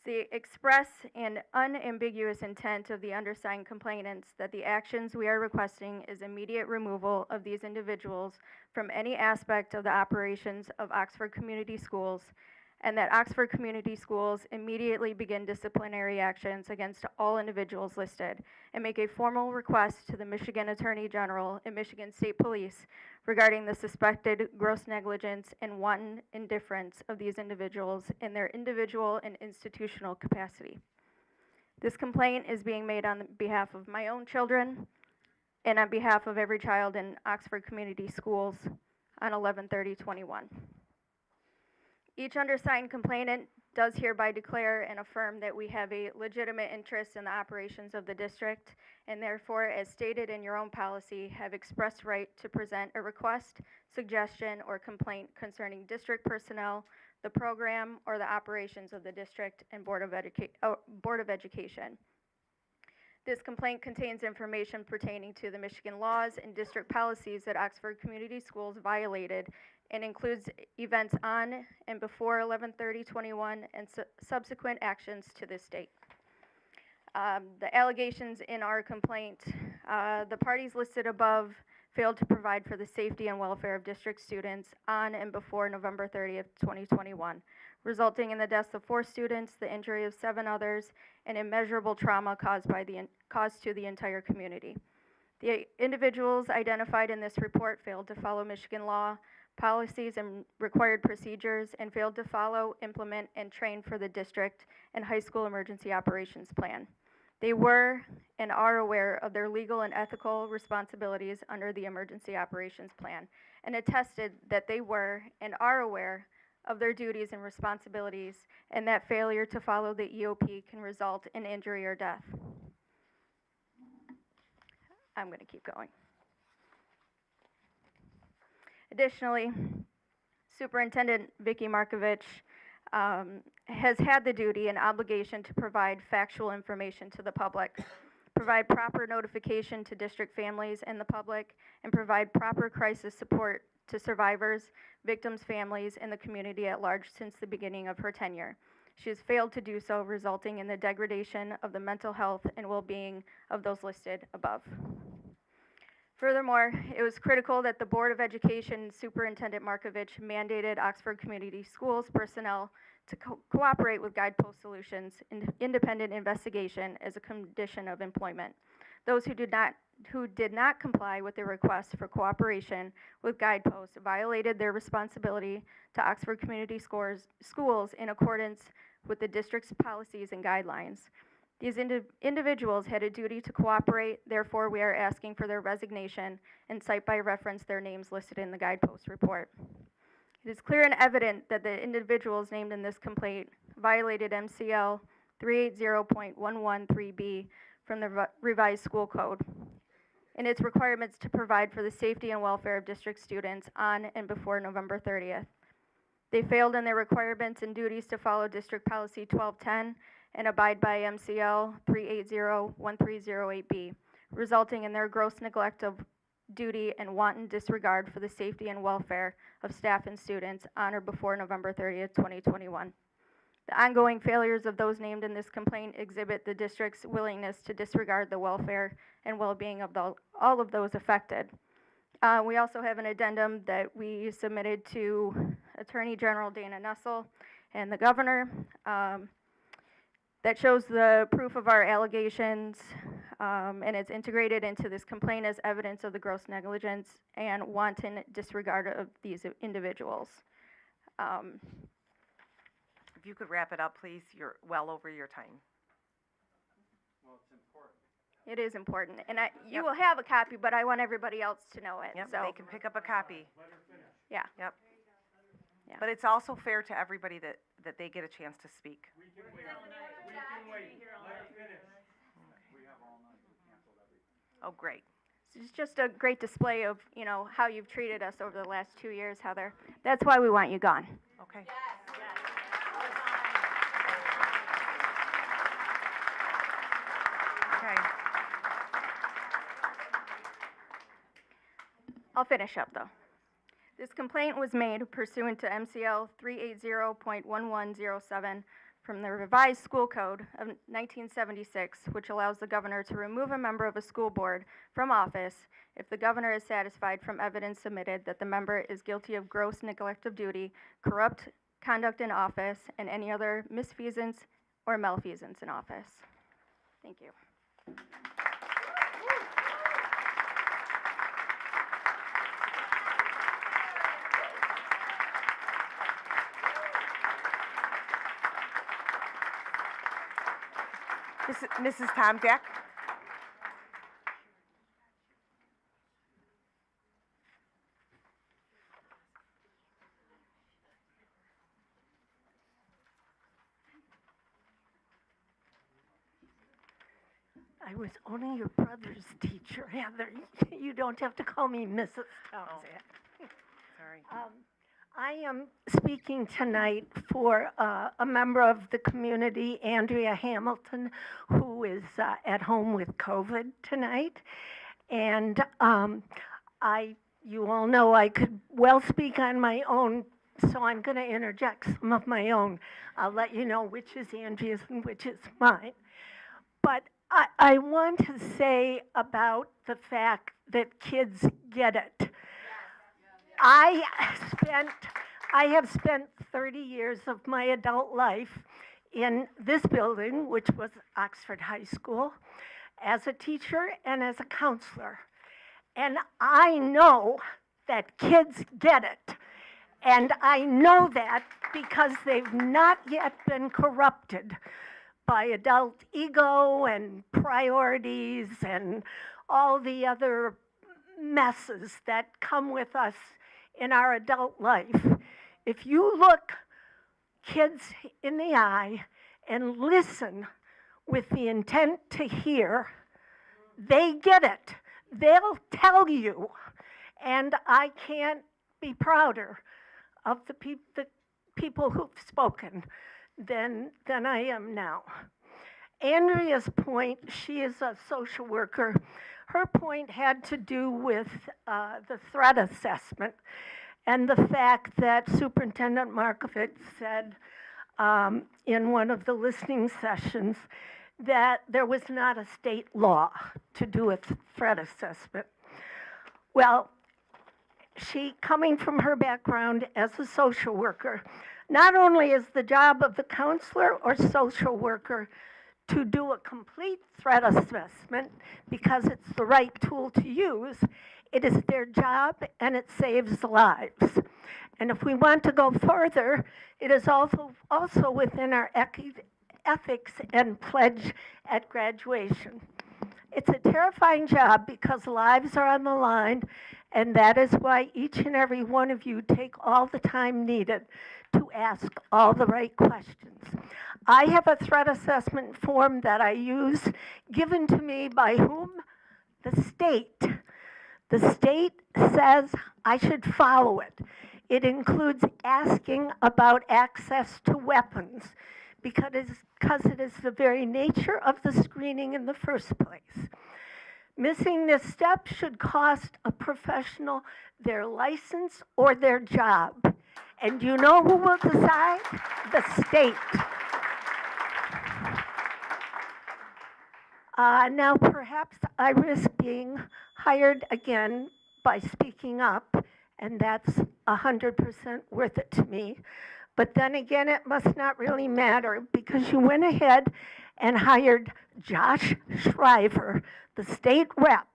The express and unambiguous intent of the undersigned complainants that the actions we are requesting is immediate removal of these individuals from any aspect of the operations of Oxford Community Schools, and that Oxford Community Schools immediately begin disciplinary actions against all individuals listed, and make a formal request to the Michigan Attorney General and Michigan State Police regarding the suspected gross negligence and wanton indifference of these individuals in their individual and institutional capacity. This complaint is being made on behalf of my own children and on behalf of every child in Oxford Community Schools on 11/30/21. Each undersigned complainant does hereby declare and affirm that we have a legitimate interest in the operations of the district, and therefore, as stated in your own policy, have express right to present a request, suggestion, or complaint concerning district personnel, the program, or the operations of the district and Board of Education. This complaint contains information pertaining to the Michigan laws and district policies that Oxford Community Schools violated, and includes events on and before 11/30/21 and subsequent actions to this date. The allegations in our complaint, the parties listed above failed to provide for the safety and welfare of district students on and before November 30th, 2021, resulting in the deaths of 4 students, the injury of 7 others, and immeasurable trauma caused to the entire community. The individuals identified in this report failed to follow Michigan law, policies, and required procedures, and failed to follow, implement, and train for the district and high school emergency operations plan. They were and are aware of their legal and ethical responsibilities under the emergency operations plan, and attested that they were and are aware of their duties and responsibilities, and that failure to follow the EOP can result in injury or death. I'm going to keep going. Additionally, Superintendent Vicki Markovich has had the duty and obligation to provide factual information to the public, provide proper notification to district families and the public, and provide proper crisis support to survivors, victims' families, and the community at large since the beginning of her tenure. She has failed to do so, resulting in the degradation of the mental health and well-being of those listed above. Furthermore, it was critical that the Board of Education Superintendent Markovich mandated Oxford Community Schools personnel to cooperate with Guidepost Solutions in independent investigation as a condition of employment. Those who did not comply with the request for cooperation with Guidepost violated their responsibility to Oxford Community Schools in accordance with the district's policies and guidelines. These individuals had a duty to cooperate, therefore we are asking for their resignation and cite by reference their names listed in the guidepost report. It is clear and evident that the individuals named in this complaint violated MCL 380.113B from the revised school code and its requirements to provide for the safety and welfare of district students on and before November 30th. They failed in their requirements and duties to follow District Policy 1210 and abide by MCL 380.1308B, resulting in their gross neglect of duty and wanton disregard for the safety and welfare of staff and students on or before November 30th, 2021. The ongoing failures of those named in this complaint exhibit the district's willingness to disregard the welfare and well-being of all of those affected. We also have an addendum that we submitted to Attorney General Dana Nessel and the governor that shows the proof of our allegations, and it's integrated into this complaint as evidence of the gross negligence and wanton disregard of these individuals. If you could wrap it up, please, you're well over your time. Well, it's important. It is important, and you will have a copy, but I want everybody else to know it. Yep, So they can pick up a copy. yeah. Yep. Yeah. But it's also fair to everybody that they get a chance to speak. We can wait. We can wait. Let her finish. We have all night. We canceled everything. Oh, great. It's just a great display of, how you've treated us over the last 2 years, Heather. That's why we want you gone. Okay. Okay. I'll finish up though. This complaint was made pursuant to MCL 380.1107 from the revised school code of 1976, which allows the governor to remove a member of a school board from office if the governor is satisfied from evidence submitted that the member is guilty of gross neglect of duty, corrupt conduct in office, and any other misfeasance or malfeasance in office. Thank you. Mrs. Tomczak? I was only your brother's teacher, Heather. You don't have to call me Mrs. Tomczak. Sorry. I am speaking tonight for a member of the community, Andrea Hamilton, who is at home with COVID tonight. And you all know I could well speak on my own, so I'm going to interject some of my own. I'll let you know which is Andrea's and which is mine. But I want to say about the fact that kids get it. I have spent 30 years of my adult life in this building, which was Oxford High School, as a teacher and as a counselor. And I know that kids get it. And I know that because they've not yet been corrupted by adult ego and priorities and all the other messes that come with us in our adult life. If you look kids in the eye and listen with the intent to hear, they get it. They'll tell you. And I can't be prouder of the people who've spoken than I am now. Andrea's point, she is a social worker. Her point had to do with the threat assessment and the fact that Superintendent Markovich said in one of the listening sessions that there was not a state law to do a threat assessment. Well, she, coming from her background as a social worker, not only is the job of the counselor or social worker to do a complete threat assessment because it's the right tool to use, it is their job and it saves lives. And if we want to go further, it is also within our ethics and pledge at graduation. It's a terrifying job because lives are on the line, and that is why each and every one of you take all the time needed to ask all the right questions. I have a threat assessment form that I use, given to me by whom? The state. The state says I should follow it. It includes asking about access to weapons because it is the very nature of the screening in the first place. Missing this step should cost a professional their license or their job. And you know who will decide? The state. Now, perhaps I risk being hired again by speaking up, and that's 100% worth it to me. But then again, it must not really matter because you went ahead and hired Josh Shriver, the state rep,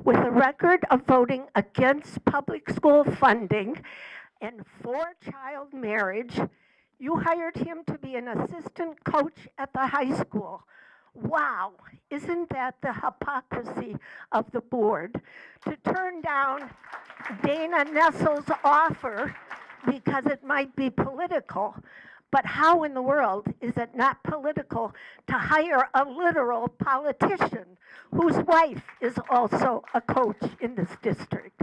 with a record of voting against public school funding and for child marriage. You hired him to be an assistant coach at the high school. Wow, isn't that the hypocrisy of the board? To turn down Dana Nessel's offer because it might be political, but how in the world is it not political to hire a literal politician whose wife is also a coach in this district?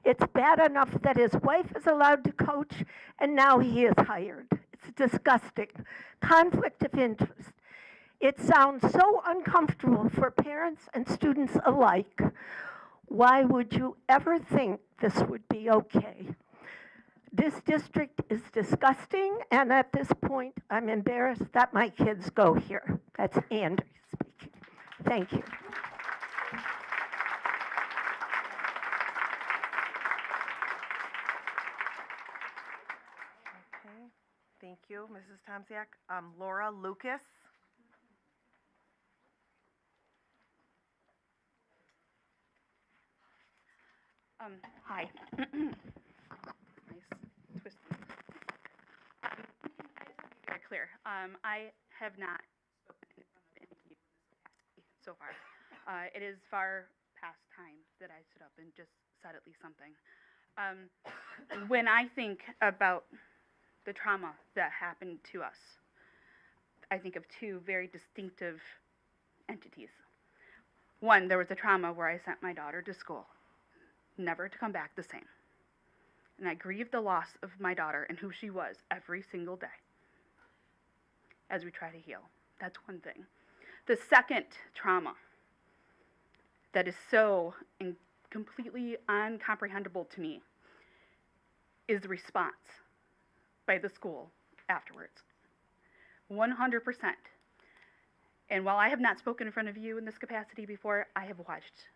It's bad enough that his wife is allowed to coach, and now he is hired. It's disgusting. Conflict of interest. It sounds so uncomfortable for parents and students alike. Why would you ever think this would be okay? This district is disgusting, and at this point, I'm embarrassed that my kids go here. That's Andrea speaking. Thank you. Okay, thank you, Mrs. Tomsiak. Laura Lucas. Hi. Nice twist. Very clear. I have not spoken in front of any of you in this capacity so far. It is far past time that I stood up and just said at least something. When I think about the trauma that happened to us, I think of two very distinctive entities. One, there was a trauma where I sent my daughter to school, never to come back the same. And I grieved the loss of my daughter and who she was every single day as we try to heal. That's one thing. The second trauma that is so completely incomprehensible to me is the response by the school afterwards. 100%. And while I have not spoken in front of you in this capacity before, I have watched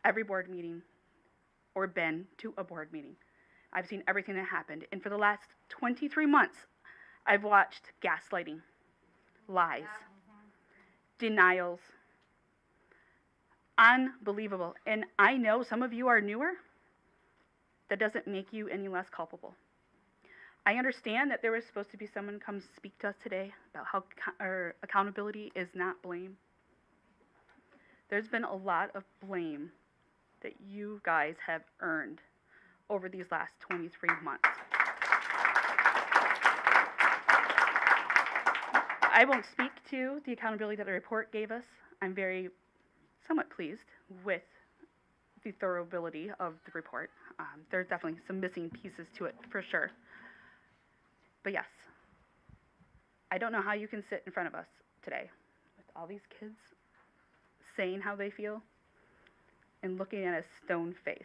every board meeting or been to a board meeting. I've seen everything that happened. And for the last 23 months, I've watched gaslighting, lies, denials. Unbelievable. And I know some of you are newer. That doesn't make you any less culpable. I understand that there was supposed to be someone come speak to us today about how accountability is not blame. There's been a lot of blame that you guys have earned over these last 23 months. I won't speak to the accountability that the report gave us. I'm very somewhat pleased with the thoroughability of the report. There's definitely some missing pieces to it for sure. But yes, I don't know how you can sit in front of us today with all these kids saying how they feel and looking at a stone face.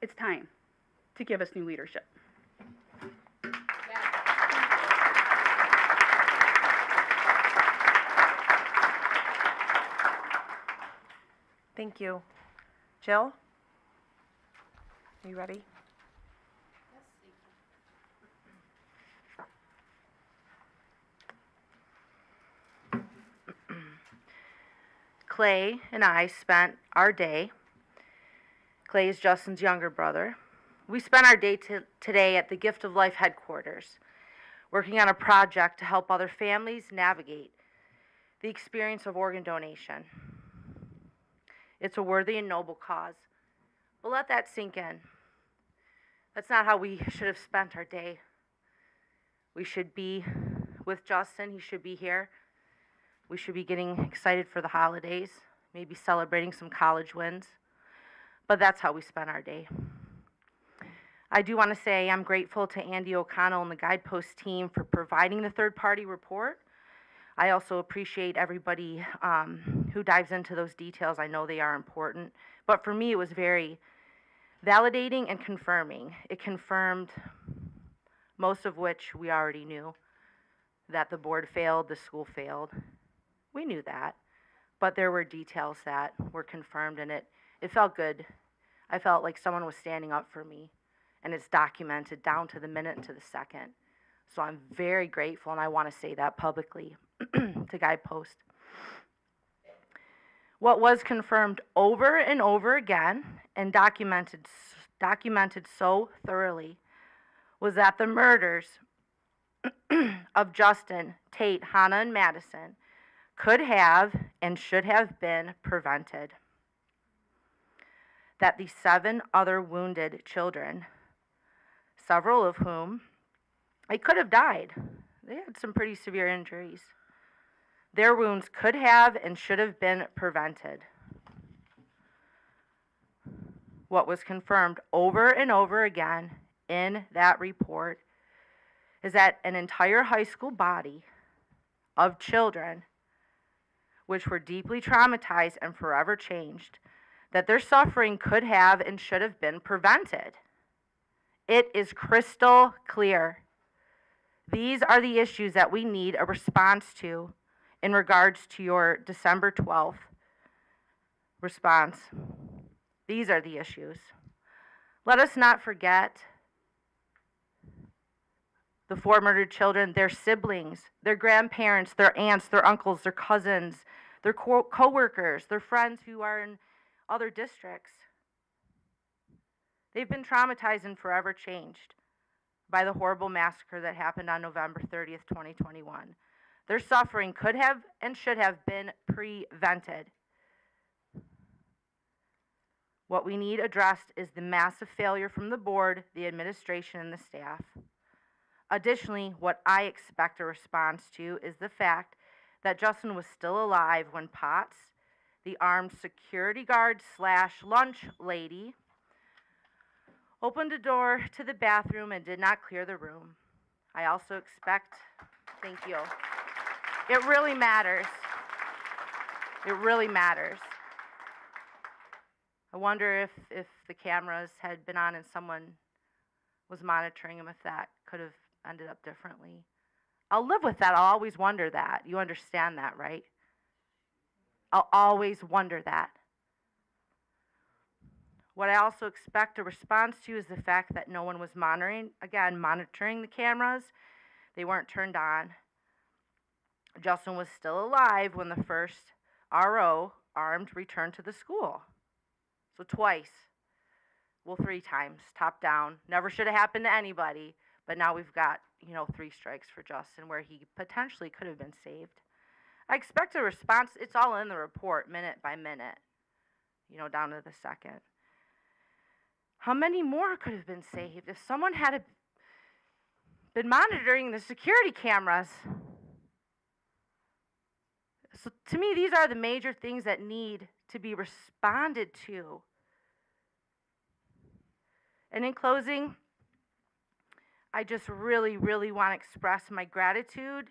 It's time to give us new leadership. Thank you. Jill? Are you ready? Clay and I spent our day, Clay is Justin's younger brother, we spent our day today at the Gift of Life headquarters, working on a project to help other families navigate the experience of organ donation. It's a worthy and noble cause, but let that sink in. That's not how we should have spent our day. We should be with Justin. He should be here. We should be getting excited for the holidays, maybe celebrating some college wins. But that's how we spent our day. I do want to say I'm grateful to Andy O'Connell and the Guidepost team for providing the third-party report. I also appreciate everybody who dives into those details. I know they are important. But for me, it was very validating and confirming. It confirmed most of which we already knew, that the board failed, the school failed. We knew that. But there were details that were confirmed, and it felt good. I felt like someone was standing up for me, and it's documented down to the minute and to the second. So I'm very grateful, and I want to say that publicly to Guidepost. What was confirmed over and over again and documented so thoroughly was that the murders of Justin, Tate, Hannah, and Madison could have and should have been prevented. That the 7 other wounded children, several of whom they could have died. They had some pretty severe injuries. Their wounds could have and should have been prevented. What was confirmed over and over again in that report is that an entire high school body of children, which were deeply traumatized and forever changed, that their suffering could have and should have been prevented. It is crystal clear. These are the issues that we need a response to in regards to your December 12th response. These are the issues. Let us not forget the 4 murdered children, their siblings, their grandparents, their aunts, their uncles, their cousins, their co-workers, their friends who are in other districts. They've been traumatized and forever changed by the horrible massacre that happened on November 30th, 2021. Their suffering could have and should have been prevented. What we need addressed is the massive failure from the board, the administration, and the staff. Additionally, what I expect a response to is the fact that Justin was still alive when Potts, the armed security guard / lunch lady, opened a door to the bathroom and did not clear the room. I also expect, thank you. It really matters. It really matters. I wonder if the cameras had been on and someone was monitoring him, if that could have ended up differently. I'll live with that. I'll always wonder that. You understand that, right? I'll always wonder that. What I also expect a response to is the fact that no one was monitoring the cameras. They weren't turned on. Justin was still alive when the first RO, armed, returned to the school. So twice. Well, 3 times, top down. Never should have happened to anybody, but now we've got, 3 strikes for Justin where he potentially could have been saved. I expect a response. It's all in the report, minute by minute, down to the second. How many more could have been saved if someone had been monitoring the security cameras? So to me, these are the major things that need to be responded to. And in closing, I just really, really want to express my gratitude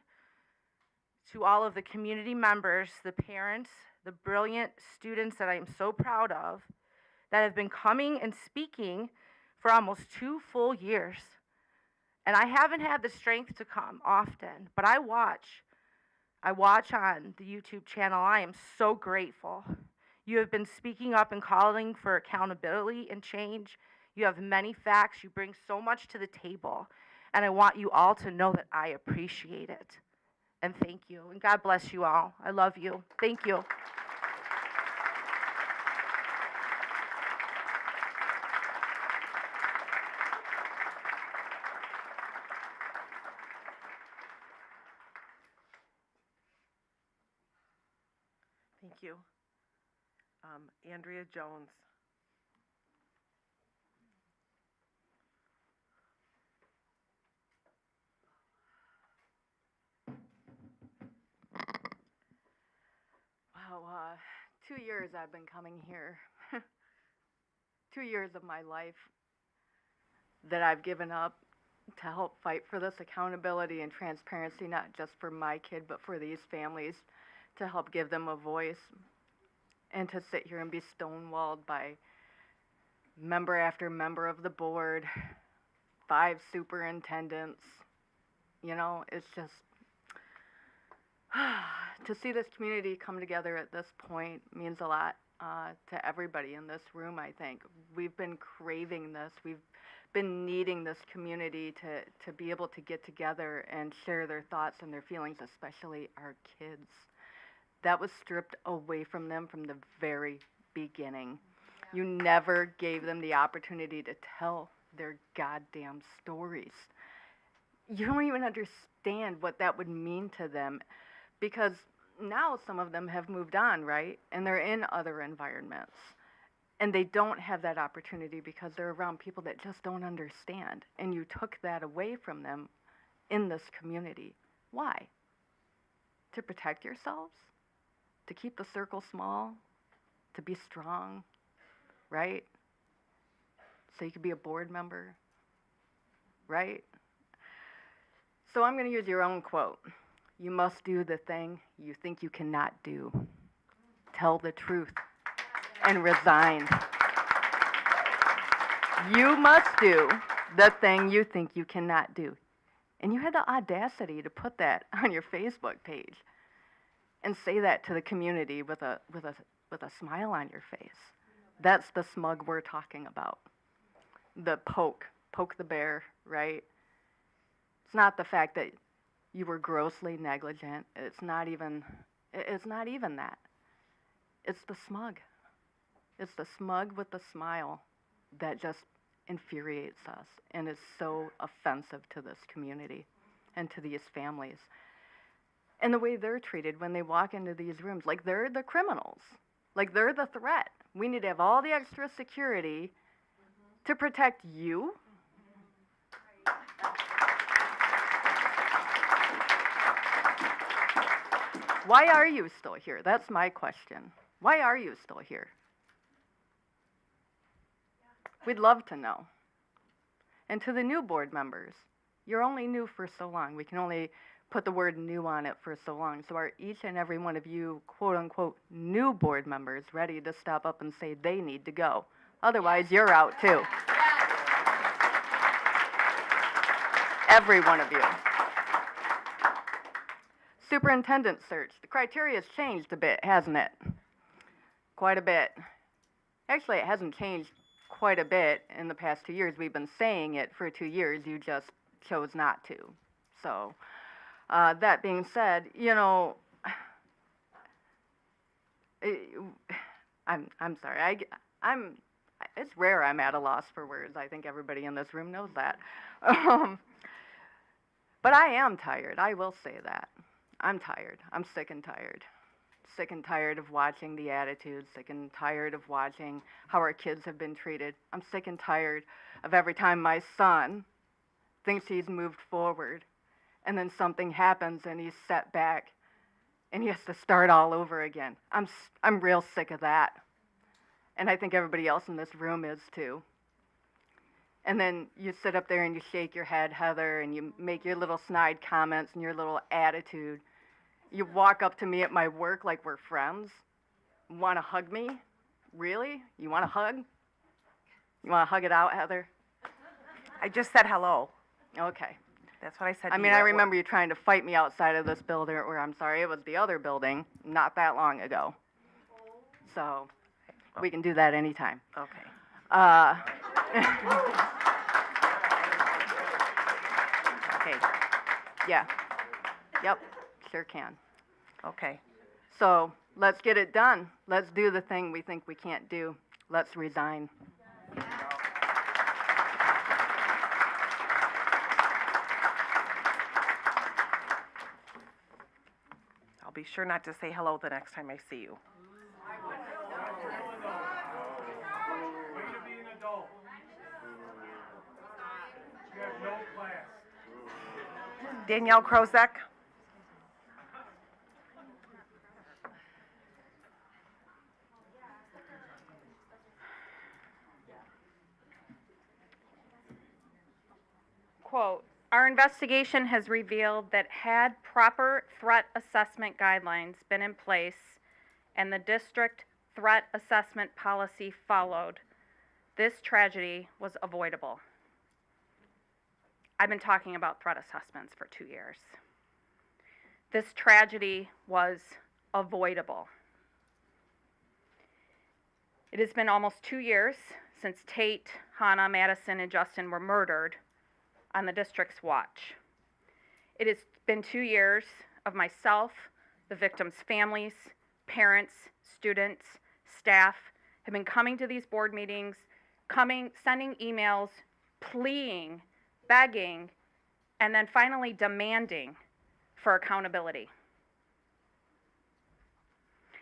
to all of the community members, the parents, the brilliant students that I am so proud of, that have been coming and speaking for almost 2 full years. And I haven't had the strength to come often, but I watch on the YouTube channel. I am so grateful. You have been speaking up and calling for accountability and change. You have many facts. You bring so much to the table. And I want you all to know that I appreciate it. And thank you. And God bless you all. I love you. Thank you. Thank you. Andrea Jones. Wow, 2 years I've been coming here. 2 years of my life that I've given up to help fight for this accountability and transparency, not just for my kid, but for these families, to help give them a voice. And to sit here and be stonewalled by member after member of the board, 5 superintendents, you know, it's just, to see this community come together at this point means a lot to everybody in this room, I think. We've been craving this. We've been needing this community to be able to get together and share their thoughts and their feelings, especially our kids. That was stripped away from them from the very beginning. You never gave them the opportunity to tell their goddamn stories. You don't even understand what that would mean to them, because now some of them have moved on, right? And they're in other environments. And they don't have that opportunity because they're around people that just don't understand. And you took that away from them in this community. Why? To protect yourselves? To keep the circle small? To be strong? Right? So you could be a board member? Right? So I'm going to use your own quote. You must do the thing you think you cannot do. Tell the truth and resign. You must do the thing you think you cannot do. And you had the audacity to put that on your Facebook page and say that to the community with a smile on your face. That's the smug we're talking about. The poke the bear, right? It's not the fact that you were grossly negligent. It's not even that. It's the smug. It's the smug with the smile that just infuriates us and is so offensive to this community and to these families. And the way they're treated when they walk into these rooms, like they're the criminals, like they're the threat. We need to have all the extra security to protect you. Why are you still here? That's my question. Why are you still here? We'd love to know. And to the new board members, you're only new for so long. We can only put the word new on it for so long. So are each and every one of you, quote unquote, new board members ready to step up and say they need to go? Otherwise, you're out too. Every one of you. Superintendent search. The criteria's changed a bit, hasn't it? Quite a bit. Actually, it hasn't changed quite a bit in the past 2 years. We've been saying it for 2 years. You just chose not to. So, that being said, you know, I'm sorry. It's rare I'm at a loss for words. I think everybody in this room knows that. But I am tired. I will say that. I'm tired. I'm sick and tired. Sick and tired of watching the attitudes, sick and tired of watching how our kids have been treated. I'm sick and tired of every time my son thinks he's moved forward and then something happens and he's set back and he has to start all over again. I'm real sick of that. And I think everybody else in this room is too. And then you sit up there and you shake your head, Heather, and you make your little snide comments and your little attitude. You walk up to me at my work like we're friends. Want to hug me? Really? You want to hug? You want to hug it out, Heather? I just said hello. Okay. That's what I said. I mean, I remember you trying to fight me outside of this building, or I'm sorry, it was the other building, not that long ago. So, we can do that anytime. Okay. Okay. Yeah. Yep. Sure can. Okay. So, let's get it done. Let's do the thing we think we can't do. Let's resign. I'll be sure not to say hello the next time I see you. Danielle Krozek. Quote, our investigation has revealed that had proper threat assessment guidelines been in place and the district threat assessment policy followed, this tragedy was avoidable. I've been talking about threat assessments for 2 years. This tragedy was avoidable. It has been almost 2 years since Tate, Hannah, Madison, and Justin were murdered on the district's watch. It has been 2 years of myself, the victims' families, parents, students, staff have been coming to these board meetings, sending emails, pleading, begging, and then finally demanding for accountability.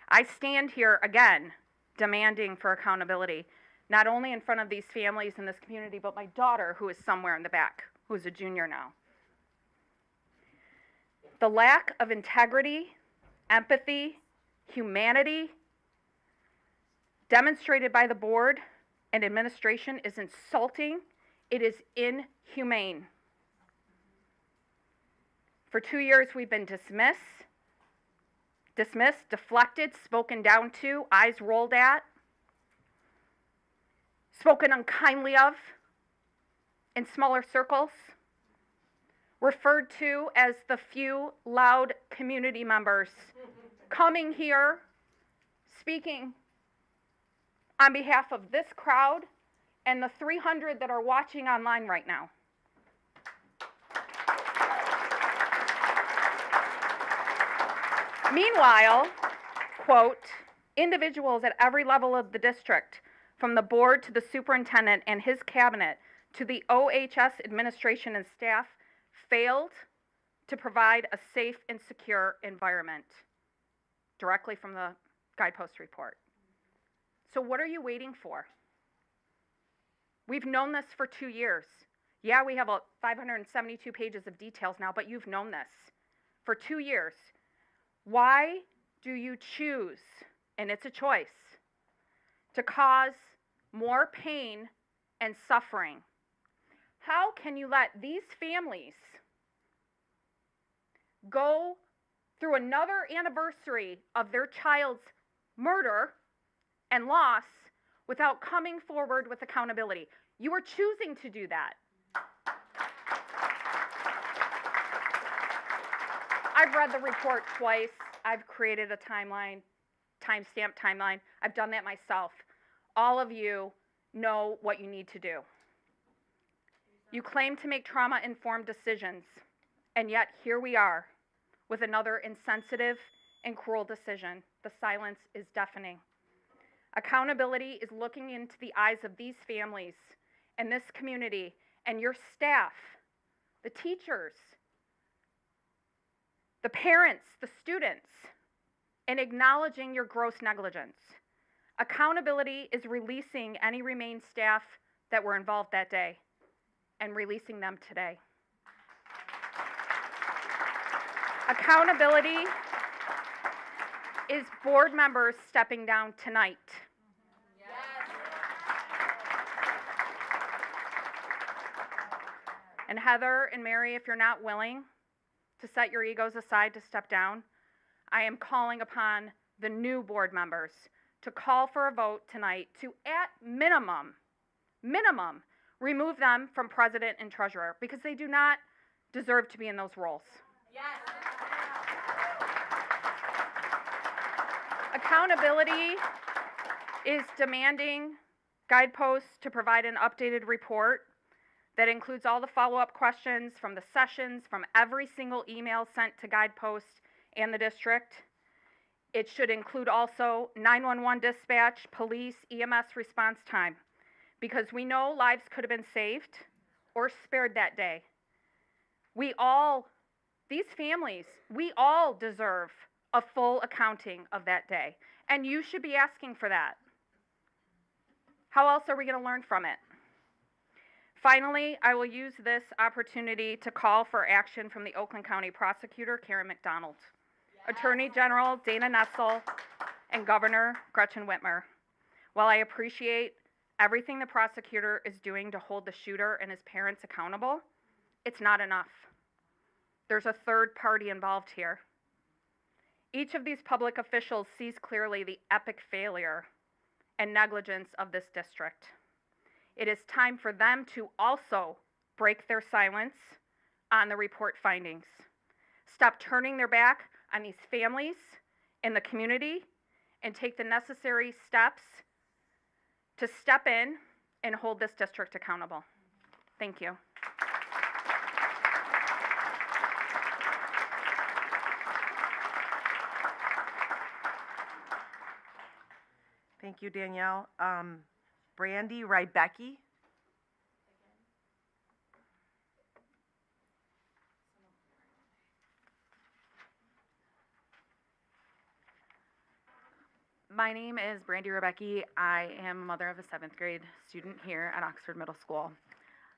I stand here again demanding for accountability, not only in front of these families in this community, but my daughter, who is somewhere in the back, who is a junior now. The lack of integrity, empathy, humanity demonstrated by the board and administration is insulting. It is inhumane. For 2 years, we've been dismissed, deflected, spoken down to, eyes rolled at, spoken unkindly of in smaller circles, referred to as the few loud community members coming here, speaking on behalf of this crowd and the 300 that are watching online right now. Meanwhile, quote, individuals at every level of the district, from the board to the superintendent and his cabinet to the OHS administration and staff, failed to provide a safe and secure environment, directly from the Guidepost report. So what are you waiting for? We've known this for 2 years. Yeah, we have 572 pages of details now, but you've known this for 2 years. Why do you choose, and it's a choice, to cause more pain and suffering? How can you let these families go through another anniversary of their child's murder and loss without coming forward with accountability? You are choosing to do that. I've read the report twice. I've created a timeline, timestamp timeline. I've done that myself. All of you know what you need to do. You claim to make trauma-informed decisions, and yet here we are with another insensitive and cruel decision. The silence is deafening. Accountability is looking into the eyes of these families and this community and your staff, the teachers, the parents, the students, and acknowledging your gross negligence. Accountability is releasing any remained staff that were involved that day and releasing them today. Accountability is board members stepping down tonight. And Heather and Mary, if you're not willing to set your egos aside to step down, I am calling upon the new board members to call for a vote tonight to, at minimum, remove them from president and treasurer because they do not deserve to be in those roles. Yes. Accountability is demanding Guideposts to provide an updated report that includes all the follow-up questions from the sessions, from every single email sent to Guidepost and the district. It should include also 911 dispatch, police, EMS response time, because we know lives could have been saved or spared that day. These families, we all deserve a full accounting of that day, and you should be asking for that. How else are we going to learn from it? Finally, I will use this opportunity to call for action from the Oakland County Prosecutor, Karen McDonald, Attorney General Dana Nessel, and Governor Gretchen Whitmer. While I appreciate everything the prosecutor is doing to hold the shooter and his parents accountable, it's not enough. There's a third party involved here. Each of these public officials sees clearly the epic failure and negligence of this district. It is time for them to also break their silence on the report findings. Stop turning their back on these families and the community and take the necessary steps to step in and hold this district accountable. Thank you. Thank you, Danielle. Brandy Rybecki. My name is Brandy Rebecki. I am a mother of a 7th grade student here at Oxford Middle School.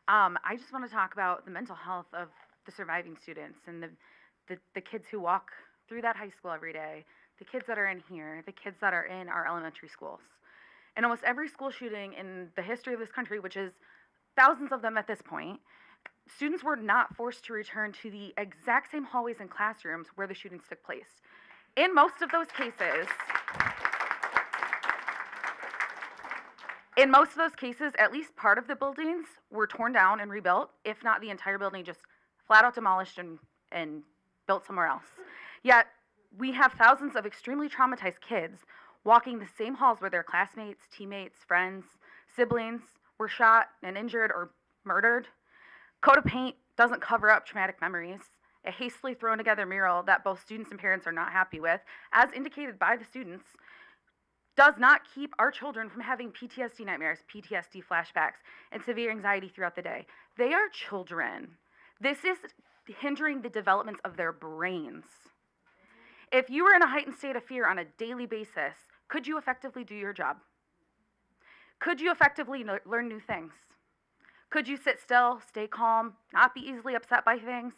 I just want to talk about the mental health of the surviving students and the kids who walk through that high school every day, the kids that are in here, the kids that are in our elementary schools. In almost every school shooting in the history of this country, which is thousands of them at this point, students were not forced to return to the exact same hallways and classrooms where the shootings took place. In most of those cases, at least part of the buildings were torn down and rebuilt, if not the entire building just flat out demolished and built somewhere else. Yet, we have thousands of extremely traumatized kids walking the same halls where their classmates, teammates, friends, siblings were shot and injured or murdered. Coat of paint doesn't cover up traumatic memories. A hastily thrown together mural that both students and parents are not happy with, as indicated by the students, does not keep our children from having PTSD nightmares, PTSD flashbacks, and severe anxiety throughout the day. They are children. This is hindering the development of their brains. If you were in a heightened state of fear on a daily basis, could you effectively do your job? Could you effectively learn new things? Could you sit still, stay calm, not be easily upset by things?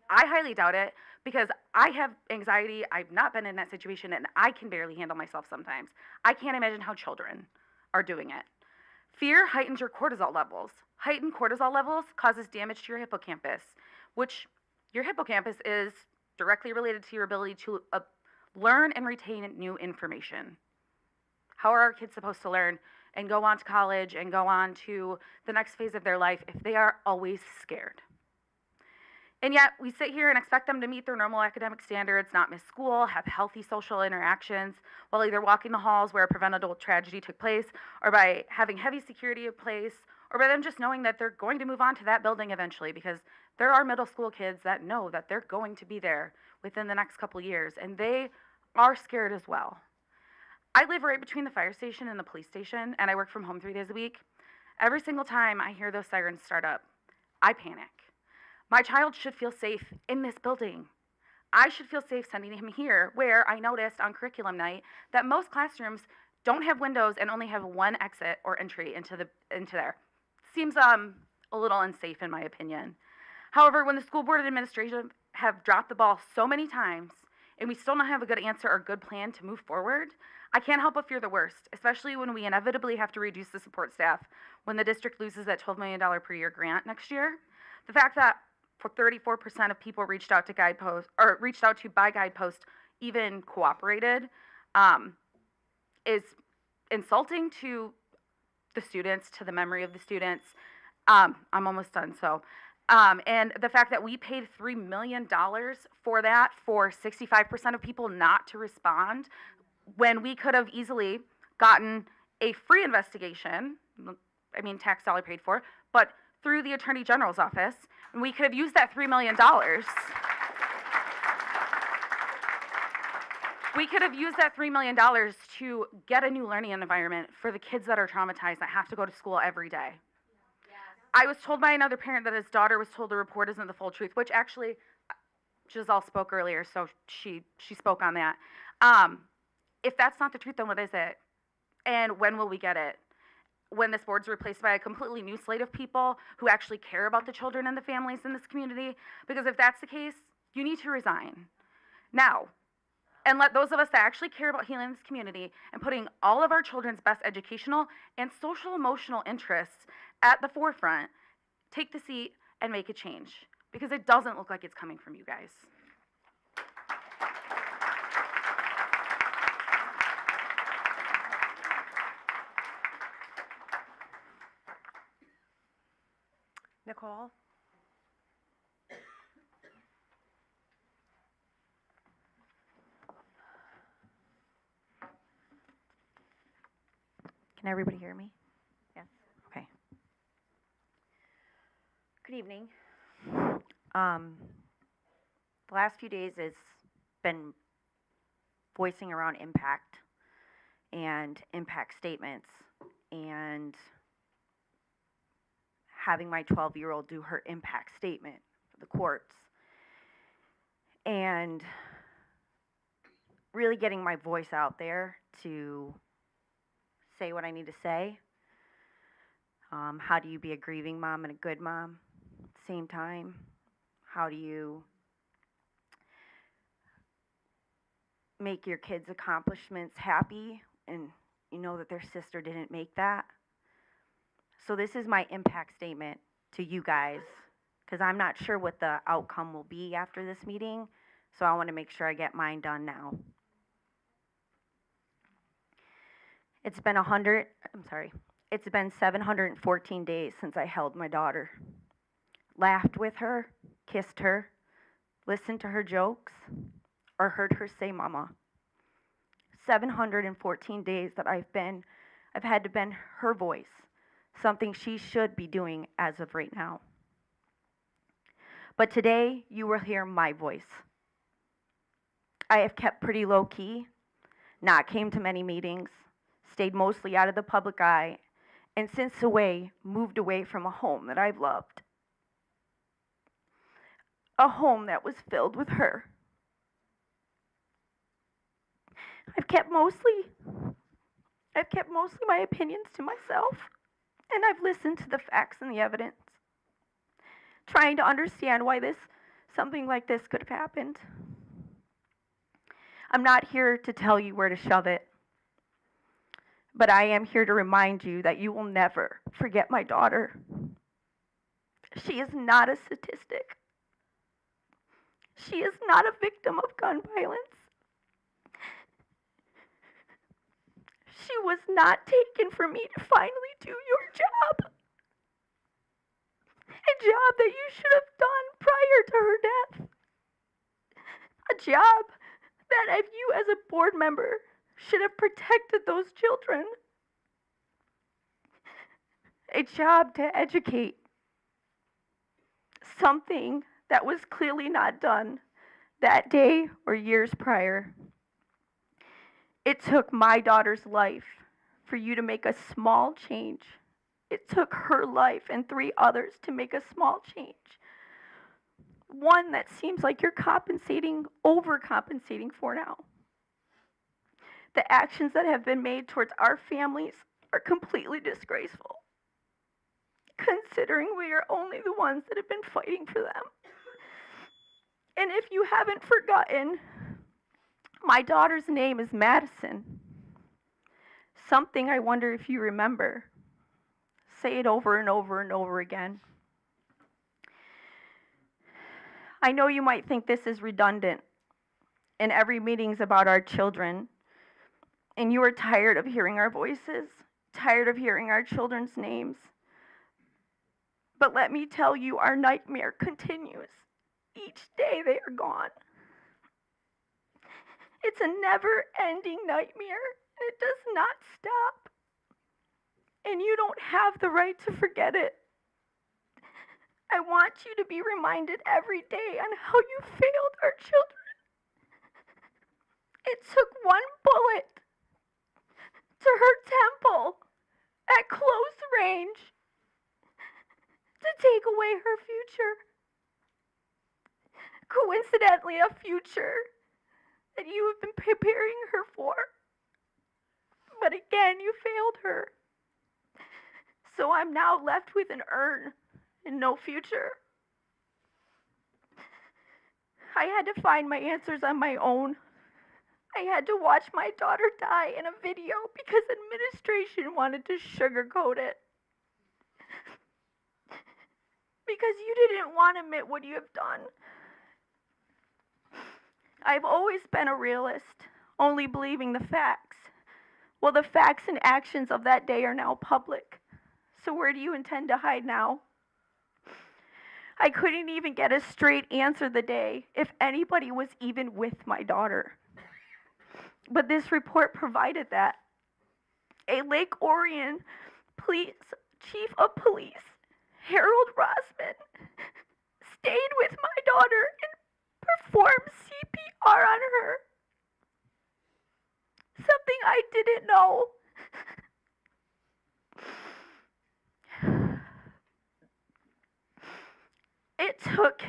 I highly doubt it, because I have anxiety. I've not been in that situation, and I can barely handle myself sometimes. I can't imagine how children are doing it. Fear heightens your cortisol levels. Heightened cortisol levels causes damage to your hippocampus, which your hippocampus is directly related to your ability to learn and retain new information. How are our kids supposed to learn and go on to college and go on to the next phase of their life if they are always scared? And yet, we sit here and expect them to meet their normal academic standards, not miss school, have healthy social interactions, while either walking the halls where a preventable tragedy took place, or by having heavy security in place, or by them just knowing that they're going to move on to that building eventually, because there are middle school kids that know that they're going to be there within the next couple years, and they are scared as well. I live right between the fire station and the police station, and I work from home 3 days a week. Every single time I hear those sirens start up, I panic. My child should feel safe in this building. I should feel safe sending him here, where I noticed on curriculum night that most classrooms don't have windows and only have one exit or entry into there. Seems a little unsafe in my opinion. However, when the school board and administration have dropped the ball so many times and we still don't have a good answer or good plan to move forward, I can't help but fear the worst, especially when we inevitably have to reduce the support staff when the district loses that $12 million per year grant next year. The fact that for 34% of people reached out to by Guidepost even cooperated is insulting to the students, to the memory of the students. I'm almost done, so. And the fact that we paid $3 million for that, for 65% of people not to respond, when we could have easily gotten a free investigation, I mean, tax dollar paid for, but through the Attorney General's office, and we could have used that $3 million. We could have used that $3 million to get a new learning environment for the kids that are traumatized, that have to go to school every day. I was told by another parent that his daughter was told the report isn't the full truth, which actually, Giselle spoke earlier, so she spoke on that. If that's not the truth, then what is it? And when will we get it? when this board's replaced by a completely new slate of people who actually care about the children and the families in this community. Because if that's the case, you need to resign now. And let those of us that actually care about healing this community and putting all of our children's best educational and social emotional interests at the forefront take the seat and make a change. Because it doesn't look like it's coming from you guys. Nicole? Can everybody hear me? Yes. Okay. Good evening. The last few days has been voicing around impact and impact statements and having my 12-year-old do her impact statement for the courts and really getting my voice out there to say what I need to say. How do you be a grieving mom and a good mom at the same time? How do you make your kids' accomplishments happy and you know that their sister didn't make that? So this is my impact statement to you guys, because I'm not sure what the outcome will be after this meeting, so I want to make sure I get mine done now. It's been 714 days since I held my daughter, laughed with her, kissed her, listened to her jokes, or heard her say mama. 714 days that I've had to bend her voice, something she should be doing as of right now. But today, you will hear my voice. I have kept pretty low key, not came to many meetings, stayed mostly out of the public eye, and since moved away from a home that I've loved. A home that was filled with her. I've kept mostly my opinions to myself, and I've listened to the facts and the evidence, trying to understand why something like this could have happened. I'm not here to tell you where to shove it, but I am here to remind you that you will never forget my daughter. She is not a statistic. She is not a victim of gun violence. She was not taken for me to finally do your job. A job that you should have done prior to her death. A job that if you as a board member should have protected those children. A job to educate. Something that was clearly not done that day or years prior. It took my daughter's life for you to make a small change. It took her life and 3 others to make a small change. One that seems like you're overcompensating for now. The actions that have been made towards our families are completely disgraceful, considering we are only the ones that have been fighting for them. And if you haven't forgotten, my daughter's name is Madison. Something I wonder if you remember. Say it over and over and over again. I know you might think this is redundant, and every meeting's about our children, and you are tired of hearing our voices, tired of hearing our children's names. But let me tell you, our nightmare continues. Each day they are gone. It's a never-ending nightmare, and it does not stop. And you don't have the right to forget it. I want you to be reminded every day on how you failed our children. It took one bullet to her temple at close range to take away her future. Coincidentally, a future that you have been preparing her for. But again, you failed her. So I'm now left with an urn and no future. I had to find my answers on my own. I had to watch my daughter die in a video because administration wanted to sugarcoat it. Because you didn't want to admit what you have done. I've always been a realist, only believing the facts. Well, the facts and actions of that day are now public. So where do you intend to hide now? I couldn't even get a straight answer the day if anybody was even with my daughter. But this report provided that. A Lake Orion chief of police, Harold Rossman, stayed with my daughter and performed CPR on her. Something I didn't know. It took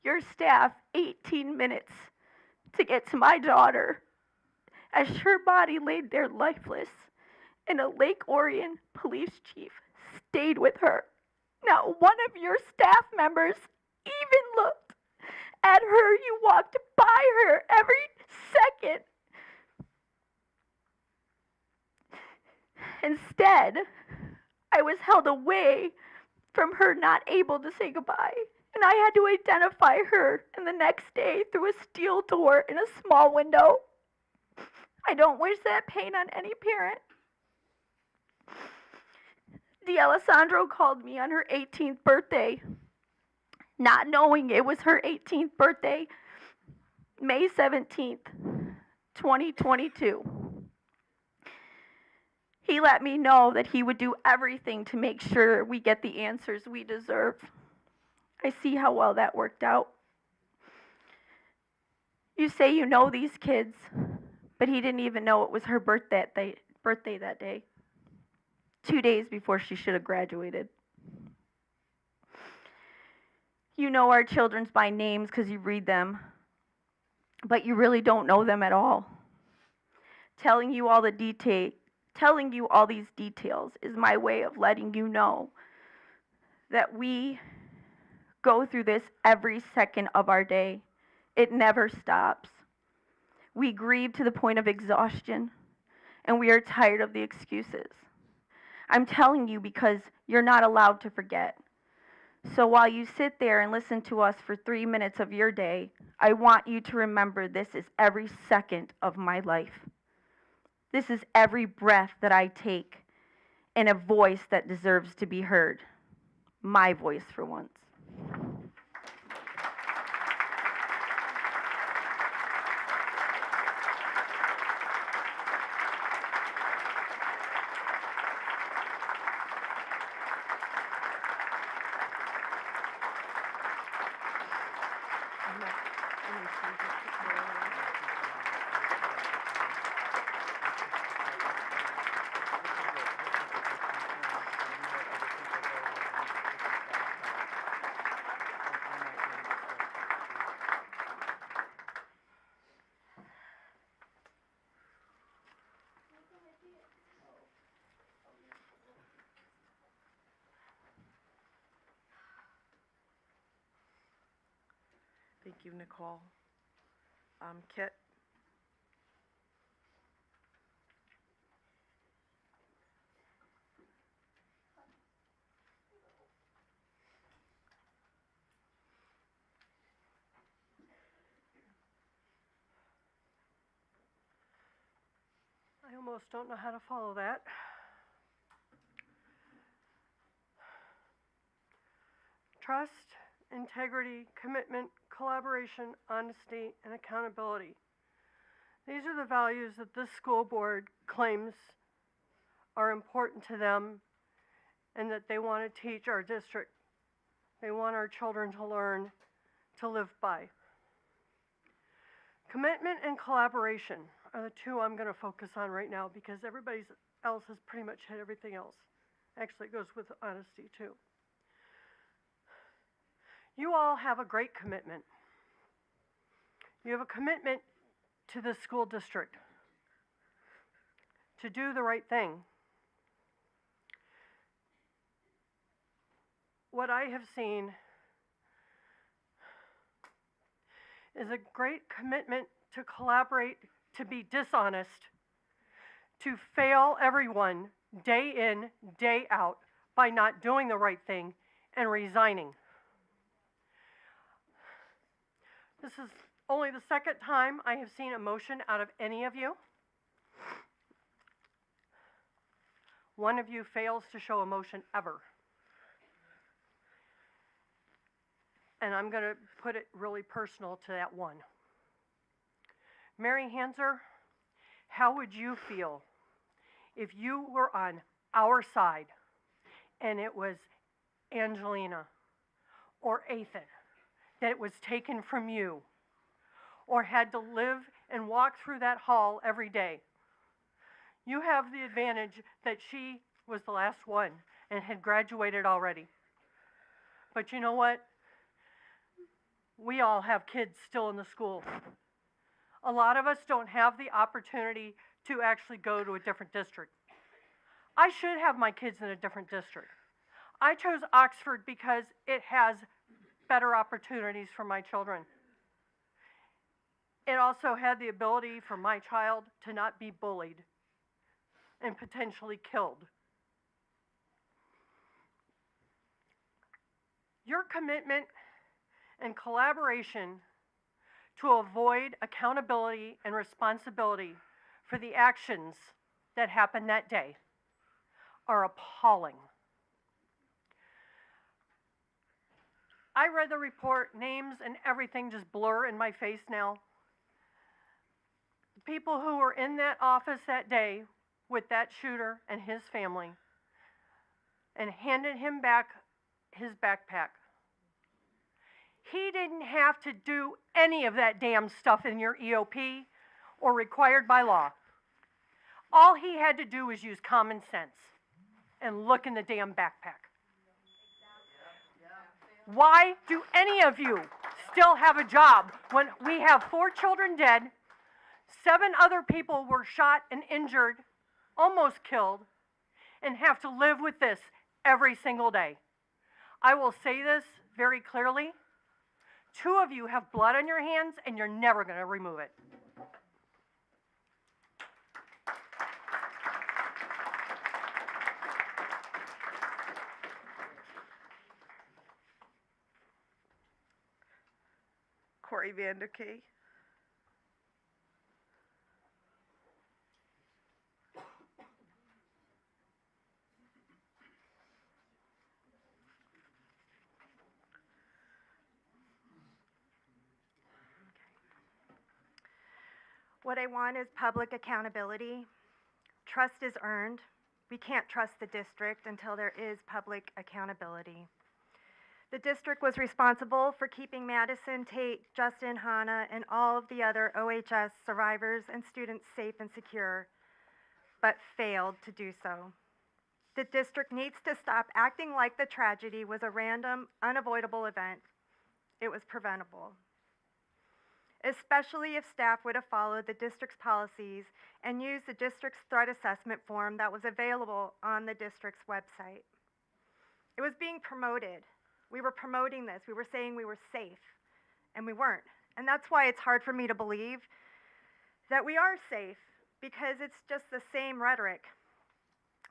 your staff 18 minutes to get to my daughter as her body laid there lifeless, and a Lake Orion police chief stayed with her. Not one of your staff members even looked at her. You walked by her every second. Instead, I was held away from her, not able to say goodbye. And I had to identify her, and the next day through a steel door in a small window. I don't wish that pain on any parent. D'Alessandro called me on her 18th birthday, not knowing it was her 18th birthday, May 17th, 2022. He let me know that he would do everything to make sure we get the answers we deserve. I see how well that worked out. You say you know these kids, but he didn't even know it was her birthday that day, 2 days before she should have graduated. You know our children's by names because you read them, but you really don't know them at all. Telling you all these details is my way of letting you know that we go through this every second of our day. It never stops. We grieve to the point of exhaustion, and we are tired of the excuses. I'm telling you because you're not allowed to forget. So while you sit there and listen to us for 3 minutes of your day, I want you to remember this is every second of my life. This is every breath that I take, and a voice that deserves to be heard. My voice for once. Thank you, Nicole. Kit? I almost don't know how to follow that. Trust, integrity, commitment, collaboration, honesty, and accountability. These are the values that this school board claims are important to them and that they want to teach our district. They want our children to learn to live by. Commitment and collaboration are the two I'm going to focus on right now because everybody else has pretty much hit everything else. Actually, it goes with honesty too. You all have a great commitment. You have a commitment to the school district to do the right thing. what I have seen is a great commitment to collaborate, to be dishonest, to fail everyone day in, day out by not doing the right thing and resigning. This is only the second time I have seen emotion out of any of you. One of you fails to show emotion ever. And I'm going to put it really personal to that one. Mary Hanser, how would you feel if you were on our side and it was Angelina or Ethan that was taken from you or had to live and walk through that hall every day? You have the advantage that she was the last one and had graduated already. But you know what? We all have kids still in the school. A lot of us don't have the opportunity to actually go to a different district. I should have my kids in a different district. I chose Oxford because it has better opportunities for my children. It also had the ability for my child to not be bullied and potentially killed. Your commitment and collaboration to avoid accountability and responsibility for the actions that happened that day are appalling. I read the report, names and everything just blur in my face now. The people who were in that office that day with that shooter and his family and handed him back his backpack. He didn't have to do any of that damn stuff in your EOP or required by law. All he had to do was use common sense and look in the damn backpack. Why do any of you still have a job when we have 4 children dead, 7 other people were shot and injured, almost killed, and have to live with this every single day? I will say this very clearly. 2 of you have blood on your hands and you're never going to remove it. Corey Vanderkay. What I want is public accountability. Trust is earned. We can't trust the district until there is public accountability. The district was responsible for keeping Madison, Tate, Justin, Hannah, and all of the other OHS survivors and students safe and secure, but failed to do so. The district needs to stop acting like the tragedy was a random, unavoidable event. It was preventable. Especially if staff would have followed the district's policies and used the district's threat assessment form that was available on the district's website. It was being promoted. We were promoting this. We were saying we were safe, and we weren't. And that's why it's hard for me to believe that we are safe, because it's just the same rhetoric.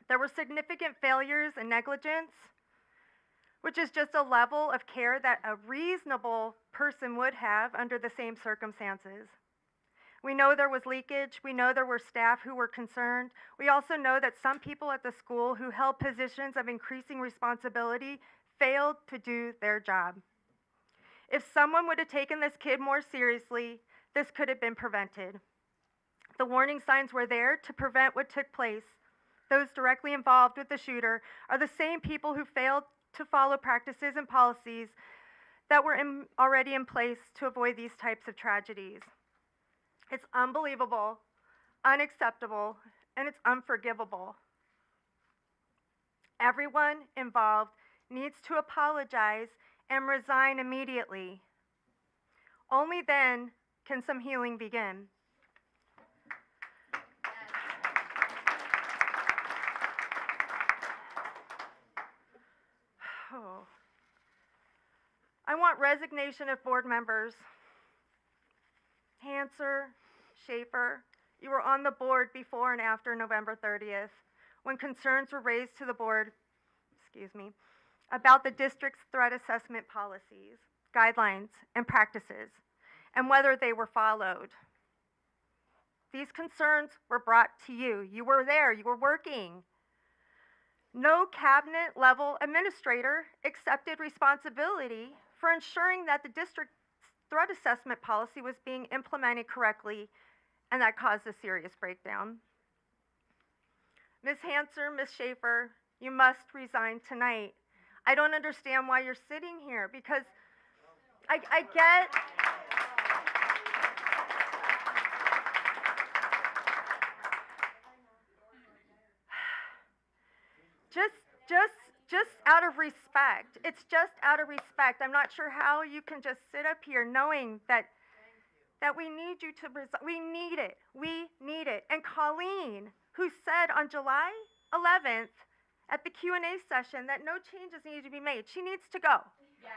There were significant failures and negligence, which is just a level of care that a reasonable person would have under the same circumstances. We know there was leakage. We know there were staff who were concerned. We also know that some people at the school who held positions of increasing responsibility failed to do their job. If someone would have taken this kid more seriously, this could have been prevented. The warning signs were there to prevent what took place. Those directly involved with the shooter are the same people who failed to follow practices and policies that were already in place to avoid these types of tragedies. It's unbelievable, unacceptable, and it's unforgivable. Everyone involved needs to apologize and resign immediately. Only then can some healing begin. Oh, I want resignation of board members. Hanser, Schaefer, you were on the board before and after November 30th when concerns were raised to the board, about the district's threat assessment policies, guidelines, and practices, and whether they were followed. These concerns were brought to you. You were there, you were working. No cabinet level administrator accepted responsibility for ensuring that the district's threat assessment policy was being implemented correctly, and that caused a serious breakdown. Ms. Hanser, Ms. Schaefer, you must resign tonight. I don't understand why you're sitting here, because I get, just out of respect. It's just out of respect. I'm not sure how you can just sit up here knowing that we need you to resign. We need it. We need it. And Colleen, who said on July 11th at the Q&A session that no changes need to be made, she needs to go. Yes.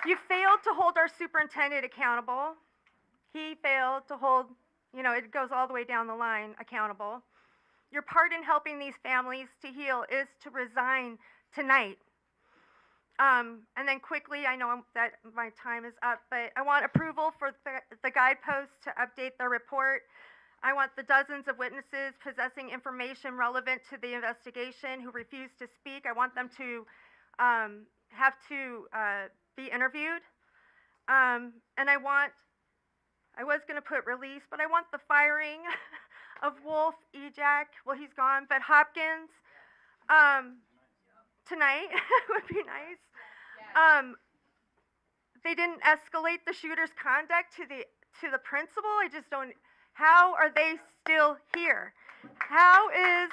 You failed to hold our superintendent accountable. He failed to hold, it goes all the way down the line, accountable. Your part in helping these families to heal is to resign tonight. And then quickly, I know that my time is up, but I want approval for the guideposts to update their report. I want the dozens of witnesses possessing information relevant to the investigation who refuse to speak. I want them to have to be interviewed. And I was going to put release, but I want the firing of Wolf, Ejak, well, he's gone, but Hopkins, tonight would be nice. They didn't escalate the shooter's conduct to the principal. I just don't, how are they still here? How is,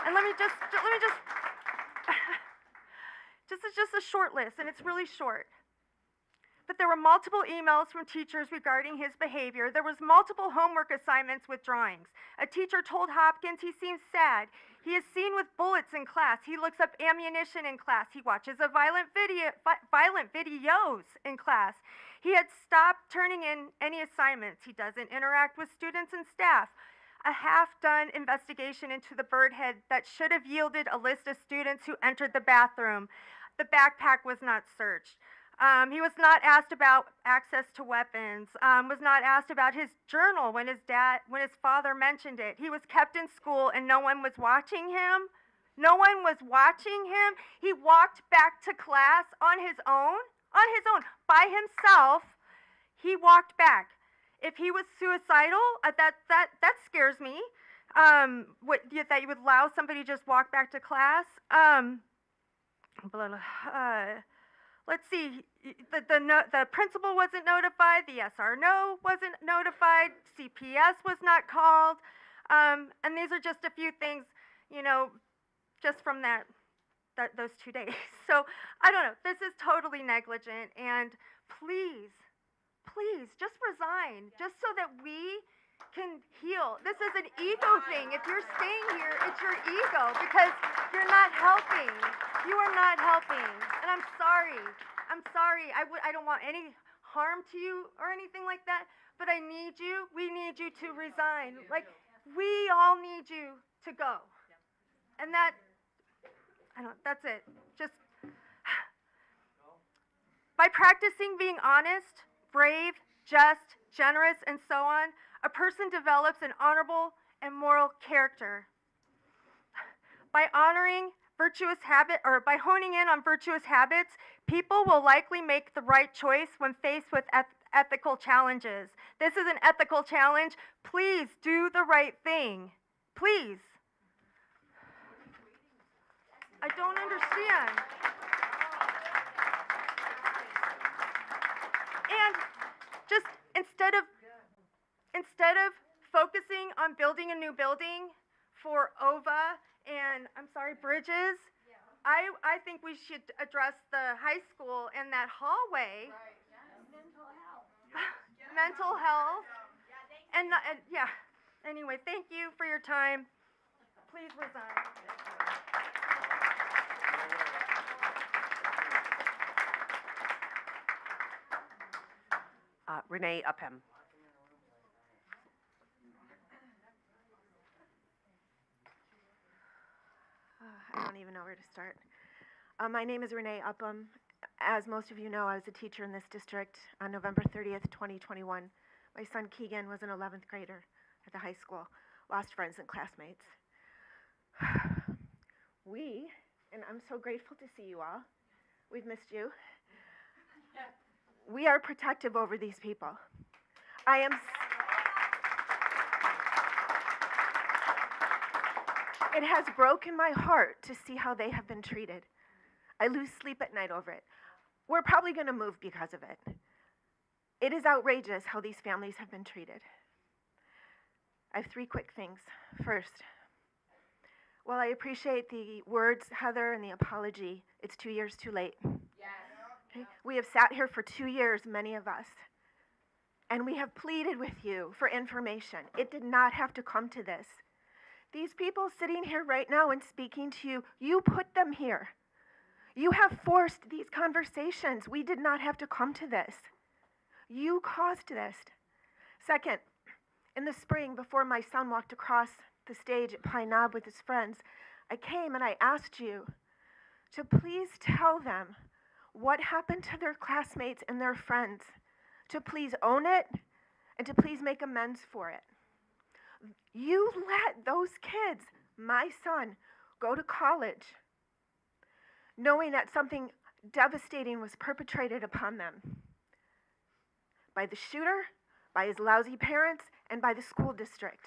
and let me just, this is just a short list, and it's really short. But there were multiple emails from teachers regarding his behavior. There was multiple homework assignments with drawings. A teacher told Hopkins he seems sad. He is seen with bullets in class. He looks up ammunition in class. He watches violent videos in class. He had stopped turning in any assignments. He doesn't interact with students and staff. A half-done investigation into the bird head that should have yielded a list of students who entered the bathroom. The backpack was not searched. He was not asked about access to weapons, was not asked about his journal when his father mentioned it. He was kept in school and no one was watching him. No one was watching him. He walked back to class on his own, by himself. He walked back. If he was suicidal, that scares me, that you would allow somebody to just walk back to class. Let's see, the principal wasn't notified, the SRO wasn't notified, CPS was not called, and these are just a few things, just from those 2 days. So, I don't know, this is totally negligent, and please, just resign, just so that we can heal. This is an ego thing. If you're staying here, it's your ego, because you're not helping. You are not helping, and I'm sorry. I don't want any harm to you or anything like that, but we need you to resign. Like, we all need you to go. And that's it. Just, by practicing being honest, brave, just, generous, and so on, a person develops an honorable and moral character. By honoring by honing in on virtuous habits, people will likely make the right choice when faced with ethical challenges. This is an ethical challenge. Please do the right thing. Please. I don't understand. And just instead of focusing on building a new building for OVA and, bridges, I think we should address the high school and that hallway. Right. Yes. Mental health. And yeah. Anyway, thank you for your time. please resign. Renee Upham. I don't even know where to start. My name is Renee Upham. As most of you know, I was a teacher in this district on November 30th, 2021. My son Keegan was an 11th grader at the high school, lost friends and classmates. And I'm so grateful to see you all. We've missed you. We are protective over these people. It has broken my heart to see how they have been treated. I lose sleep at night over it. We're probably going to move because of it. It is outrageous how these families have been treated. I have 3 quick things. First, while I appreciate the words, Heather, and the apology, it's 2 years too late. Okay? We have sat here for 2 years, many of us, and we have pleaded with you for information. It did not have to come to this. These people sitting here right now and speaking to you, you put them here. You have forced these conversations. We did not have to come to this. You caused this. Second, in the spring, before my son walked across the stage at Pine Knob with his friends, I came and I asked you to please tell them what happened to their classmates and their friends, to please own it and to please make amends for it. You let those kids, my son, go to college knowing that something devastating was perpetrated upon them by the shooter, by his lousy parents, and by the school district.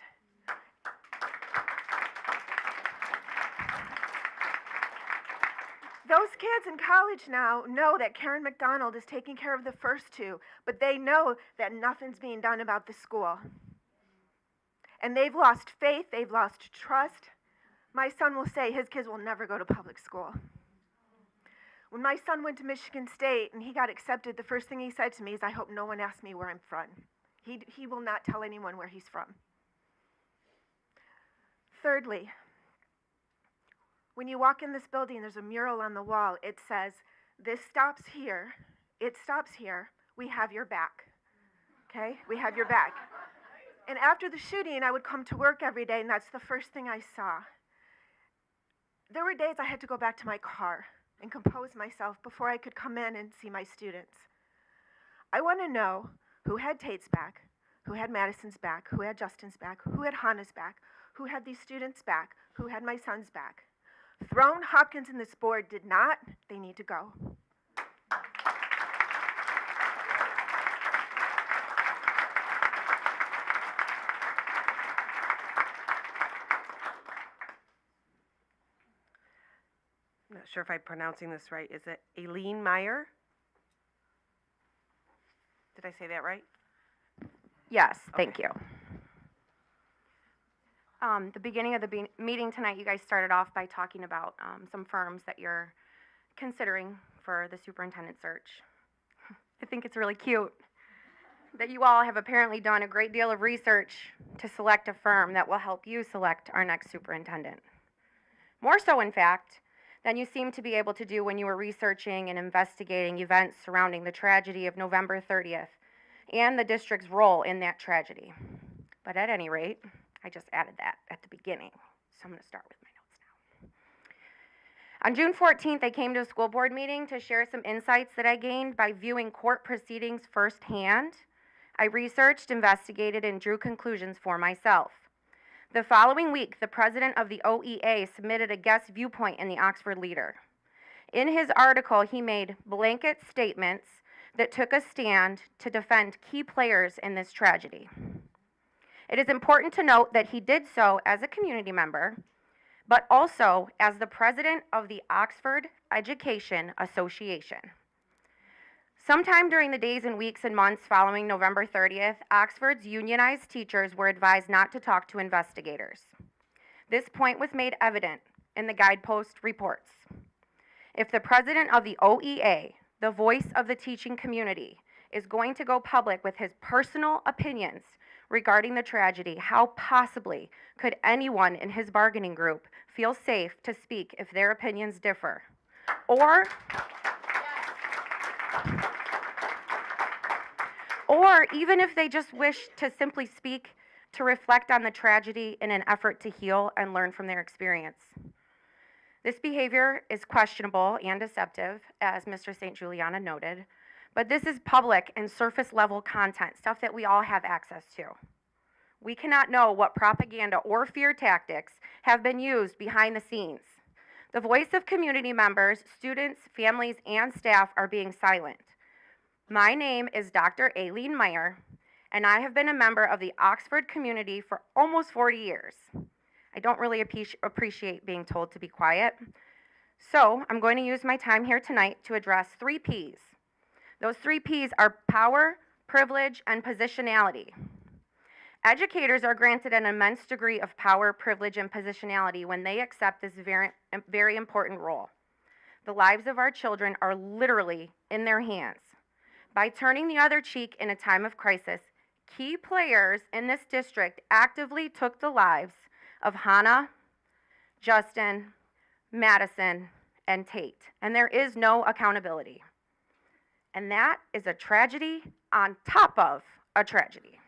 Those kids in college now know that Karen McDonald is taking care of the first 2, but they know that nothing's being done about the school. And they've lost faith, they've lost trust. My son will say his kids will never go to public school. When my son went to Michigan State and he got accepted, the first thing he said to me is, I hope no one asks me where I'm from. He will not tell anyone where he's from. Thirdly, when you walk in this building, there's a mural on the wall. It says, this stops here, it stops here, we have your back. Okay? We have your back. And after the shooting, I would come to work every day, and that's the first thing I saw. There were days I had to go back to my car and compose myself before I could come in and see my students. I want to know who had Tate's back, who had Madison's back, who had Justin's back, who had Hannah's back, who had these students' back, who had my son's back. Throne, Hopkins, and this board did not. They need to go. I'm not sure if I'm pronouncing this right. Is it Aileen Meyer? Did I say that right? Yes, thank you. The beginning of the meeting tonight, you guys started off by talking about some firms that you're considering for the superintendent search. I think it's really cute that you all have apparently done a great deal of research to select a firm that will help you select our next superintendent. More so, in fact, than you seem to be able to do when you were researching and investigating events surrounding the tragedy of November 30th and the district's role in that tragedy. But at any rate, I just added that at the beginning, so I'm going to start with my notes now. On June 14th, I came to a school board meeting to share some insights that I gained by viewing court proceedings firsthand. I researched, investigated, and drew conclusions for myself. The following week, the president of the OEA submitted a guest viewpoint in the Oxford Leader. In his article, he made blanket statements that took a stand to defend key players in this tragedy. It is important to note that he did so as a community member, but also as the president of the Oxford Education Association. Sometime during the days and weeks and months following November 30th, Oxford's unionized teachers were advised not to talk to investigators. This point was made evident in the guidepost reports. If the president of the OEA, the voice of the teaching community, is going to go public with his personal opinions regarding the tragedy, how possibly could anyone in his bargaining group feel safe to speak if their opinions differ? Or even if they just wish to simply speak to reflect on the tragedy in an effort to heal and learn from their experience. This behavior is questionable and deceptive, as Mr. St. Juliana noted, but this is public and surface level content, stuff that we all have access to. We cannot know what propaganda or fear tactics have been used behind the scenes. The voice of community members, students, families, and staff are being silent. My name is Dr. Aileen Meyer, and I have been a member of the Oxford community for almost 40 years. I don't really appreciate being told to be quiet. So I'm going to use my time here tonight to address 3 Ps. Those 3 Ps are power, privilege, and positionality. Educators are granted an immense degree of power, privilege, and positionality when they accept this very important role. The lives of our children are literally in their hands. By turning the other cheek in a time of crisis, key players in this district actively took the lives of Hannah, Justin, Madison, and Tate, and there is no accountability. And that is a tragedy on top of a tragedy.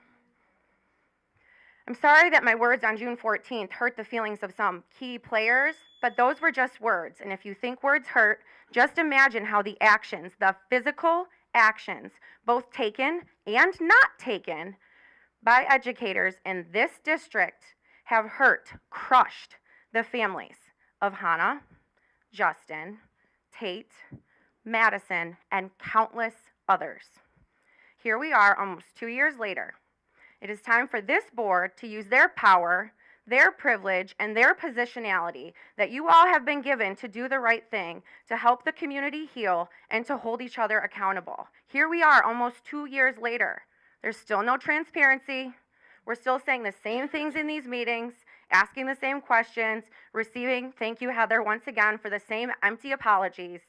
I'm sorry that my words on June 14th hurt the feelings of some key players, but those were just words. And if you think words hurt, just imagine how the actions, the physical actions, both taken and not taken by educators in this district have hurt, crushed the families of Hannah, Justin, Tate, Madison, and countless others. Here we are almost 2 years later. It is time for this board to use their power, their privilege, and their positionality that you all have been given to do the right thing, to help the community heal, and to hold each other accountable. Here we are almost 2 years later. There's still no transparency. We're still saying the same things in these meetings, asking the same questions, receiving, thank you, Heather, once again, for the same empty apologies.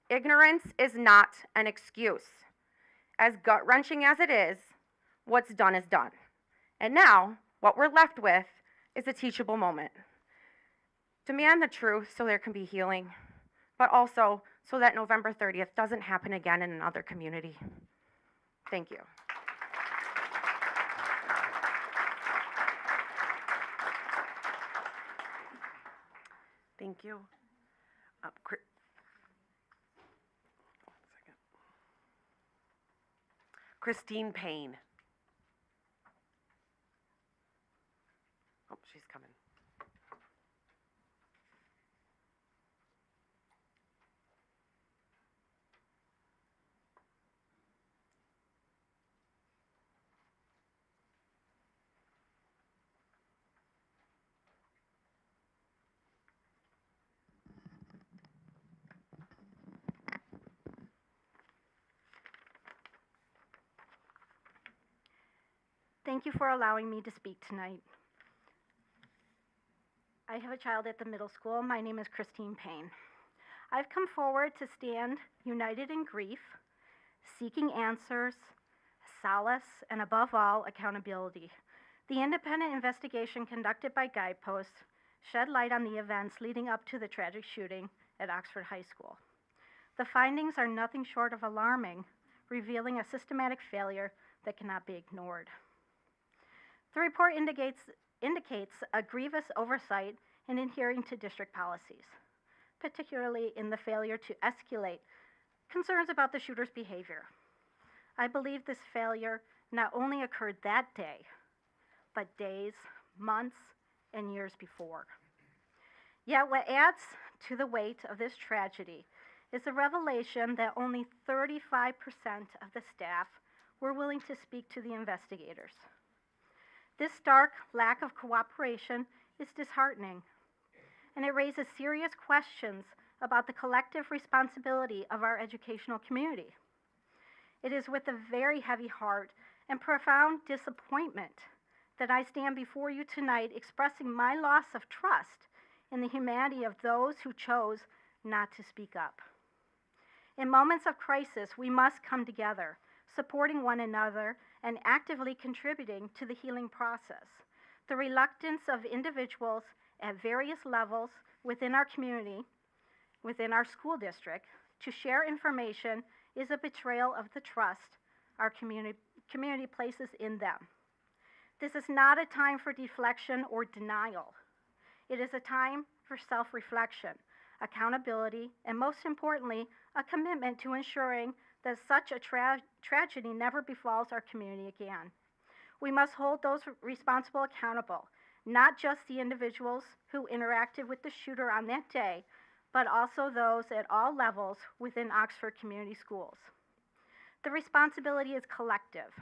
Ignorance is not an excuse. As gut-wrenching as it is, what's done is done. And now, what we're left with is a teachable moment. Demand the truth so there can be healing, but also so that November 30th doesn't happen again in another community. Thank you. Thank you. Christine Payne. Oh, she's coming. Thank you for allowing me to speak tonight. I have a child at the middle school. My name is Christine Payne. I've come forward to stand united in grief, seeking answers, solace, and above all, accountability. The independent investigation conducted by Guidepost shed light on the events leading up to the tragic shooting at Oxford High School. The findings are nothing short of alarming, revealing a systematic failure that cannot be ignored. The report indicates a grievous oversight in adhering to district policies, particularly in the failure to escalate concerns about the shooter's behavior. I believe this failure not only occurred that day, but days, months, and years before. Yet what adds to the weight of this tragedy is the revelation that only 35% of the staff were willing to speak to the investigators. This stark lack of cooperation is disheartening, and it raises serious questions about the collective responsibility of our educational community. It is with a very heavy heart and profound disappointment that I stand before you tonight expressing my loss of trust in the humanity of those who chose not to speak up. In moments of crisis, we must come together, supporting one another and actively contributing to the healing process. The reluctance of individuals at various levels within our community, within our school district, to share information is a betrayal of the trust our community places in them. This is not a time for deflection or denial. It is a time for self-reflection, accountability, and most importantly, a commitment to ensuring that such a tragedy never befalls our community again. We must hold those responsible accountable, not just the individuals who interacted with the shooter on that day, but also those at all levels within Oxford Community Schools. The responsibility is collective,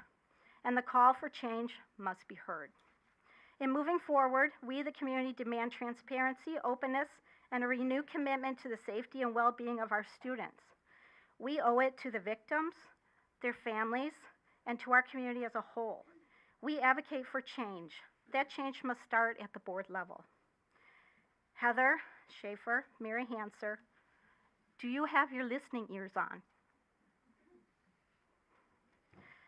and the call for change must be heard. In moving forward, we, the community, demand transparency, openness, and a renewed commitment to the safety and well-being of our students. We owe it to the victims, their families, and to our community as a whole. We advocate for change. That change must start at the board level. Heather Schaefer, Mary Hanser, do you have your listening ears on?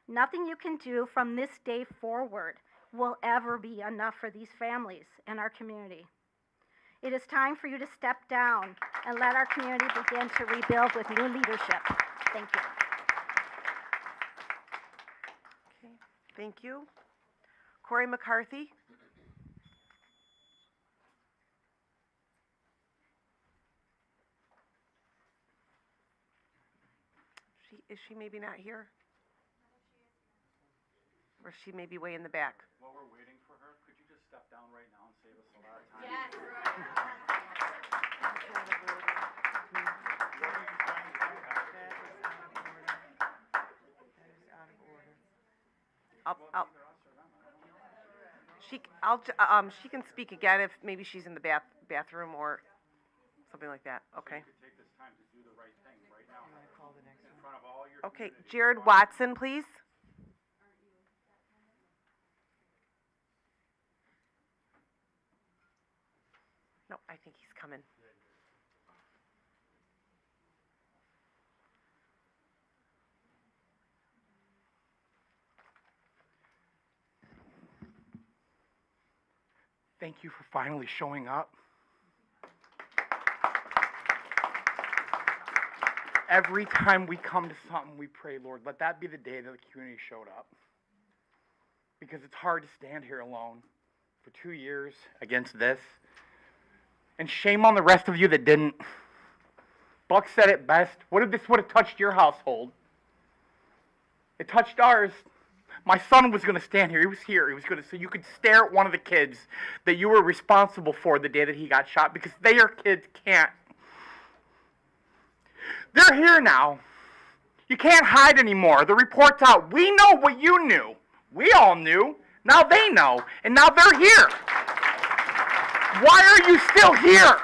Nothing you can do from this day forward will ever be enough for these families and our community. It is time for you to step down and let our community begin to rebuild with new leadership. Thank you. Okay, thank you. Corey McCarthy. Is she maybe not here? Or she may be way in the back. While we're waiting for her, could you just step down right now and save us a lot of time? She can speak again if maybe she's in the bathroom or something like that. Okay. Take this time to do the right thing right now. In front of all your Okay, Jared Watson, please. No, I think he's coming. Thank you for finally showing up. Every time we come to something, we pray, Lord, let that be the day that the community showed up. Because it's hard to stand here alone for 2 years against this. And shame on the rest of you that didn't. Buck said it best. What if this would have touched your household? It touched ours. My son was going to stand here. He was here. He was going to, so you could stare at one of the kids that you were responsible for the day that he got shot, because their kids can't. They're here now. You can't hide anymore. The report's out. We know what you knew. We all knew. Now they know. And now they're here. Why are you still here?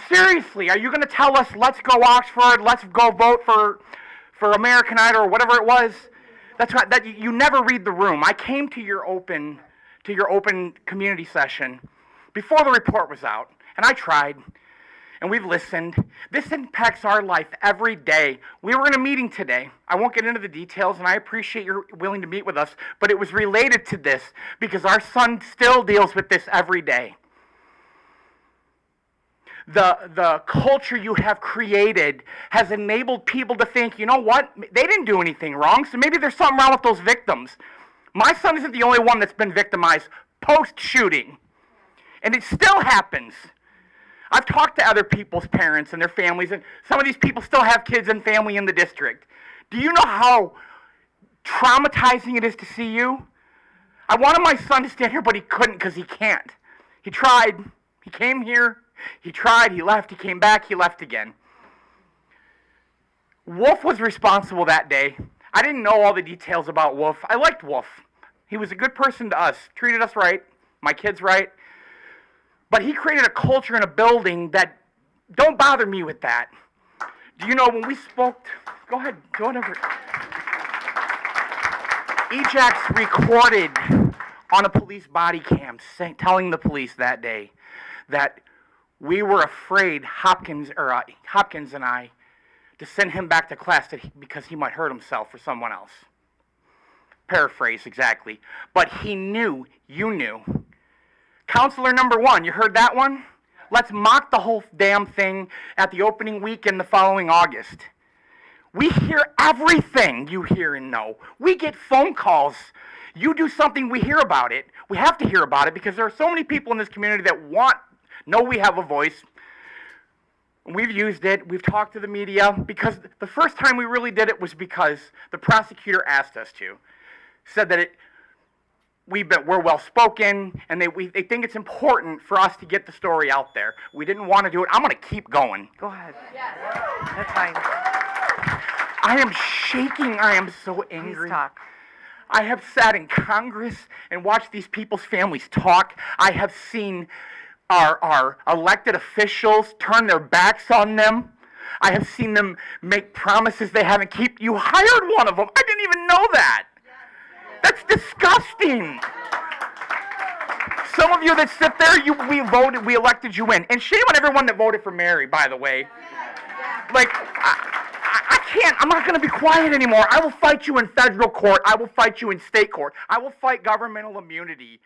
Seriously, are you going to tell us, let's go Oxford, let's go vote for American Idol or whatever it was? That's right. That you never read the room. I came to your open community session before the report was out, and I tried, and we've listened. This impacts our life every day. We were in a meeting today. I won't get into the details, and I appreciate you're willing to meet with us, but it was related to this because our son still deals with this every day. The culture you have created has enabled people to think, you know what, they didn't do anything wrong, so maybe there's something wrong with those victims. My son isn't the only one that's been victimized post-shooting, and it still happens. I've talked to other people's parents and their families, and some of these people still have kids and family in the district. Do you know how traumatizing it is to see you? I wanted my son to stand here, but he couldn't because he can't. He tried. He came here. He tried. He left. He came back. He left again. Wolf was responsible that day. I didn't know all the details about Wolf. I liked Wolf. He was a good person to us, treated us right, my kids right. But he created a culture in a building that, don't bother me with that. Do you know when we spoke, go ahead, go over. Ejax recorded on a police body cam telling the police that day that we were afraid, Hopkins and I, to send him back to class because he might hurt himself or someone else. Paraphrase exactly. But he knew, you knew. Counselor number 1, you heard that one? Let's mock the whole damn thing at the opening weekend the following August. We hear everything you hear and know. We get phone calls. You do something, we hear about it. We have to hear about it because there are so many people in this community that know we have a voice. We've used it. We've talked to the media because the first time we really did it was because the prosecutor asked us to. Said that we're well spoken and they think it's important for us to get the story out there. We didn't want to do it. I'm going to keep going. Go ahead. That's fine. I am shaking. I am so angry. Please talk. I have sat in Congress and watched these people's families talk. I have seen our elected officials turn their backs on them. I have seen them make promises they haven't kept. You hired one of them. I didn't even know that. That's disgusting. Some of you that sit there, we elected you in. And shame on everyone that voted for Mary, by the way. Like, I can't, I'm not going to be quiet anymore. I will fight you in federal court. I will fight you in state court. I will fight governmental immunity.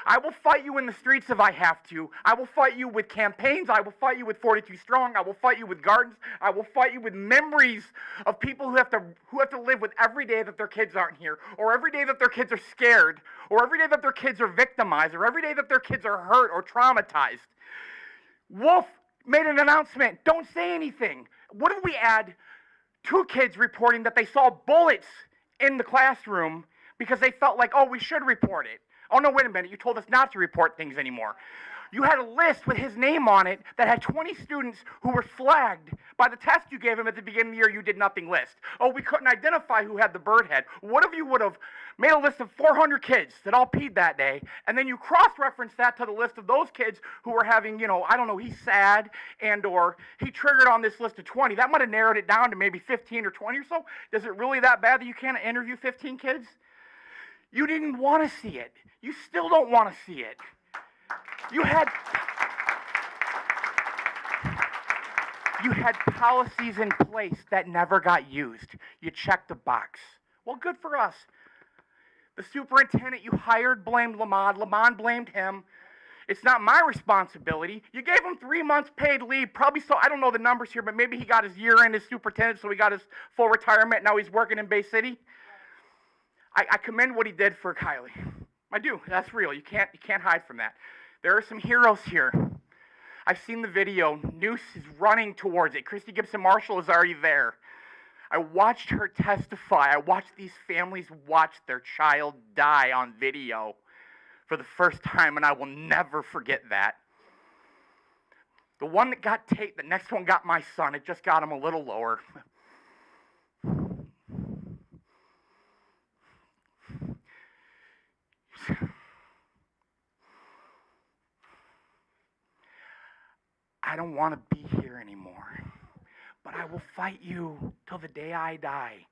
I will fight you in the streets if I have to. I will fight you with campaigns. I will fight you with 42 Strong. I will fight you with gardens. I will fight you with memories of people who have to live with every day that their kids aren't here, or every day that their kids are scared, or every day that their kids are victimized, or every day that their kids are hurt or traumatized. Wolf made an announcement. Don't say anything. What if we add 2 kids reporting that they saw bullets in the classroom because they felt like, oh, we should report it. Oh, no, wait a minute. You told us not to report things anymore. You had a list with his name on it that had 20 students who were flagged by the test you gave him at the beginning of the year you did nothing list. Oh, we couldn't identify who had the bird head. What if you would have made a list of 400 kids that all peed that day, and then you cross-reference that to the list of those kids who were having, I don't know, he's sad, and or he triggered on this list of 20. That might have narrowed it down to maybe 15 or 20 or so. Is it really that bad that you can't interview 15 kids? You didn't want to see it. You still don't want to see it. You had policies in place that never got used. You checked the box. Well, good for us. The superintendent you hired blamed Lamont. Lamont blamed him. It's not my responsibility. You gave him 3 months paid leave. Probably so, I don't know the numbers here, but maybe he got his year in as superintendent, so he got his full retirement. Now he's working in Bay City. I commend what he did for Kylie. I do. That's real. You can't hide from that. There are some heroes here. I've seen the video. Noose is running towards it. Christy Gibson Marshall is already there. I watched her testify. I watched these families watch their child die on video for the first time, and I will never forget that. The one that got taped, the next one got my son. It just got him a little lower. I don't want to be here anymore, but I will fight you till the day I die.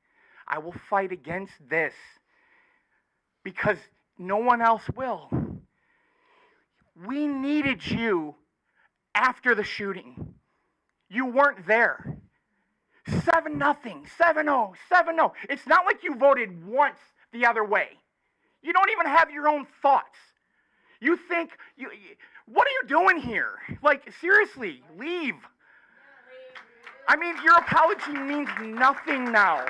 I will fight against this because no one else will. We needed you after the shooting. You weren't there. 7-0, 7-0, 7-0. It's not like you voted once the other way. You don't even have your own thoughts. You think, what are you doing here? Like, seriously, leave. I mean, your apology means nothing now.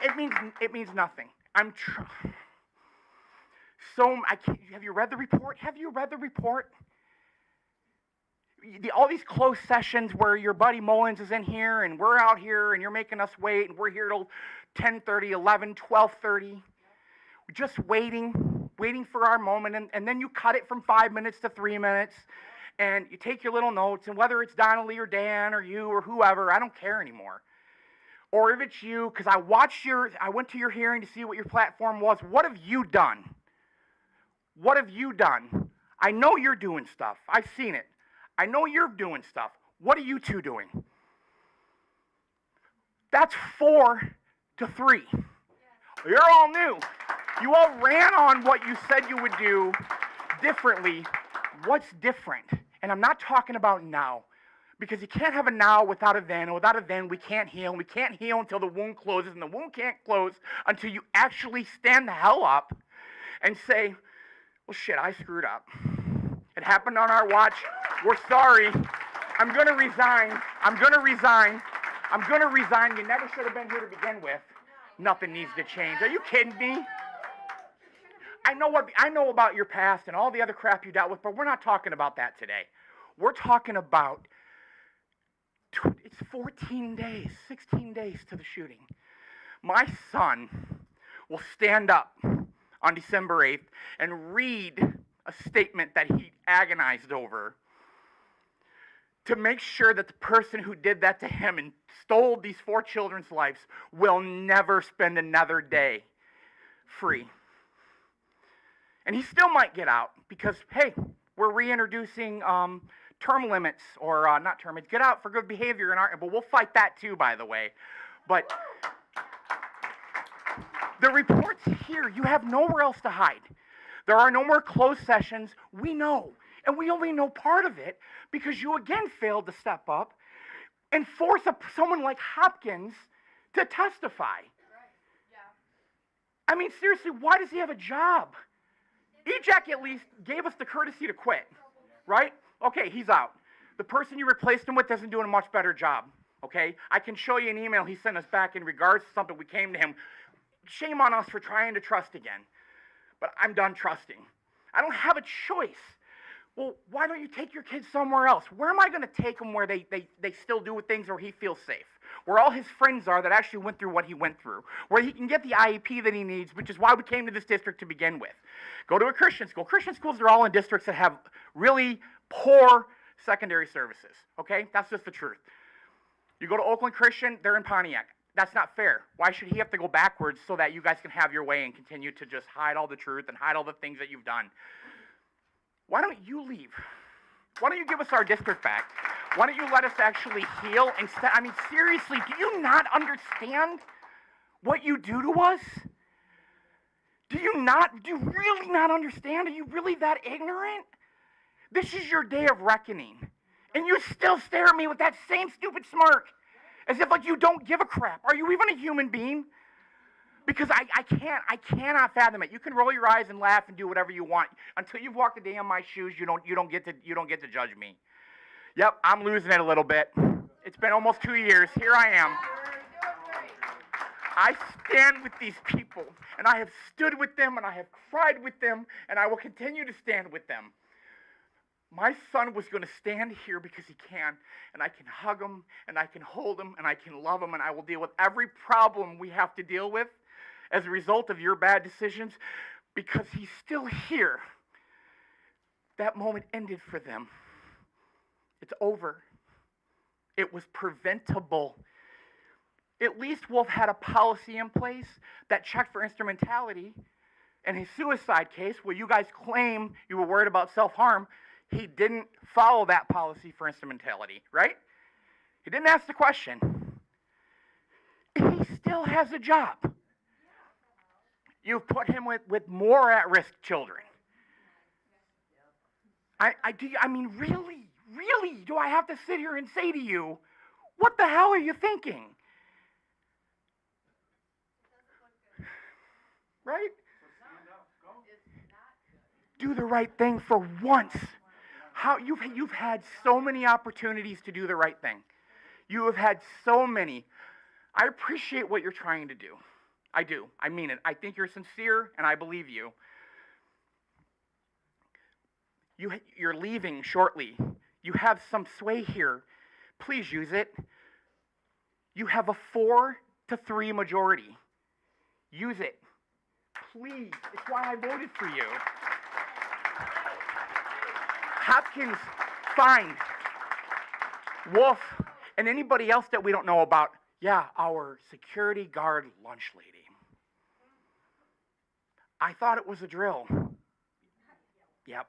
It means nothing. Have you read the report? Have you read the report? All these closed sessions where your buddy Mullins is in here and we're out here and you're making us wait and we're here till 10:30, 11, 12:30. Just waiting for our moment, and then you cut it from 5 minutes to 3 minutes, and you take your little notes, and whether it's Donnelly or Dan or you or whoever, I don't care anymore. Or if it's you, because I went to your hearing to see what your platform was. What have you done? What have you done? I know you're doing stuff. I've seen it. I know you're doing stuff. What are you two doing? That's 4-3. You're all new. You all ran on what you said you would do differently. What's different? And I'm not talking about now, Because you can't have a now without a then, and without a then we can't heal, and we can't heal until the wound closes, and the wound can't close until you actually stand the hell up and say, well shit, I screwed up. It happened on our watch. We're sorry. I'm gonna resign. I'm gonna resign. I'm gonna resign. You never should have been here to begin with. Nothing needs to change. Are you kidding me? I know about your past and all the other crap you dealt with, but we're not talking about that today. We're talking about, it's 14 days, 16 days to the shooting. My son will stand up on December 8th and read a statement that he agonized over to make sure that the person who did that to him and stole these 4 children's lives will never spend another day free. And he still might get out because, hey, we're reintroducing term limits, or not term limits, get out for good behavior in our, but we'll fight that too, by the way. But the report's here. You have nowhere else to hide. There are no more closed sessions. We know. And we only know part of it because you again failed to step up and force someone like Hopkins to testify. I mean, seriously, why does he have a job? EJAC at least gave us the courtesy to quit, right? Okay, he's out. The person you replaced him with isn't doing a much better job, okay? I can show you an email he sent us back in regards to something we came to him. Shame on us for trying to trust again. But I'm done trusting. I don't have a choice. Well, why don't you take your kids somewhere else? Where am I going to take them where they still do things where he feels safe? Where all his friends are that actually went through what he went through. Where he can get the IEP that he needs, which is why we came to this district to begin with. Go to a Christian school. Christian schools are all in districts that have really poor secondary services, okay? That's just the truth. You go to Oakland Christian, they're in Pontiac. That's not fair. Why should he have to go backwards so that you guys can have your way and continue to just hide all the truth and hide all the things that you've done? Why don't you leave? Why don't you give us our district back? Why don't you let us actually heal instead? I mean, seriously, do you not understand what you do to us? Do you really not understand? Are you really that ignorant? This is your day of reckoning. And you still stare at me with that same stupid smirk. As if like you don't give a crap. Are you even a human being? Because I cannot fathom it. You can roll your eyes and laugh and do whatever you want. Until you've walked a day in my shoes, you don't get to judge me. Yep, I'm losing it a little bit. It's been almost 2 years. Here I am. I stand with these people, and I have stood with them, and I have cried with them, and I will continue to stand with them. My son was going to stand here because he can, and I can hug him, and I can hold him, and I can love him, and I will deal with every problem we have to deal with as a result of your bad decisions because he's still here. That moment ended for them. It's over. It was preventable. At least Wolf had a policy in place that checked for instrumentality. In his suicide case, where you guys claim you were worried about self-harm, he didn't follow that policy for instrumentality, right? He didn't ask the question. He still has a job. You've put him with more at-risk children. I mean, really, do I have to sit here and say to you, what the hell are you thinking? Right? Do the right thing for once. You've had so many opportunities to do the right thing. You have had so many. I appreciate what you're trying to do. I do. I mean it. I think you're sincere, and I believe you. You're leaving shortly. You have some sway here. Please use it. You have a 4-3 majority. Use it. Please. It's why I voted for you. Hopkins, fine. Wolf, and anybody else that we don't know about. Yeah, our security guard lunch lady. I thought it was a drill. Yep.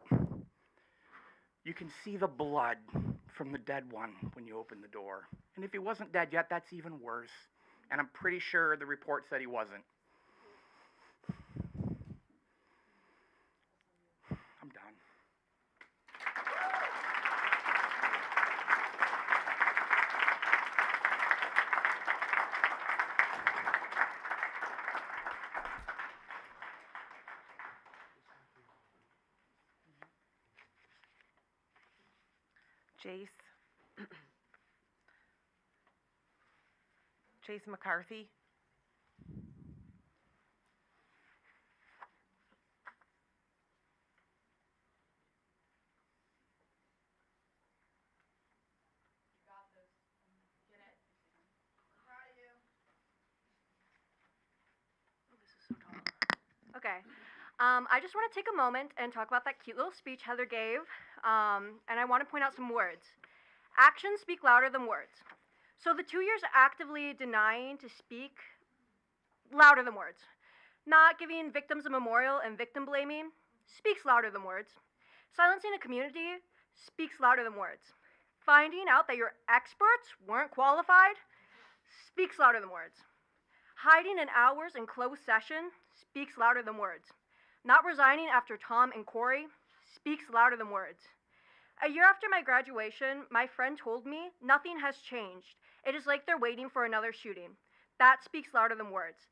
You can see the blood from the dead one when you open the door. And if he wasn't dead yet, that's even worse. And I'm pretty sure the report said he wasn't. I'm done. Jace. Jace McCarthy. Okay. I just want to take a moment and talk about that cute little speech Heather gave, and I want to point out some words. Actions speak louder than words. So the 2 years actively denying to speak louder than words. Not giving victims a memorial and victim blaming speaks louder than words. Silencing a community speaks louder than words. Finding out that your experts weren't qualified speaks louder than words. Hiding in hours in closed session speaks louder than words. Not resigning after Tom and Corey speaks louder than words. A year after my graduation, my friend told me nothing has changed. It is like they're waiting for another shooting. That speaks louder than words.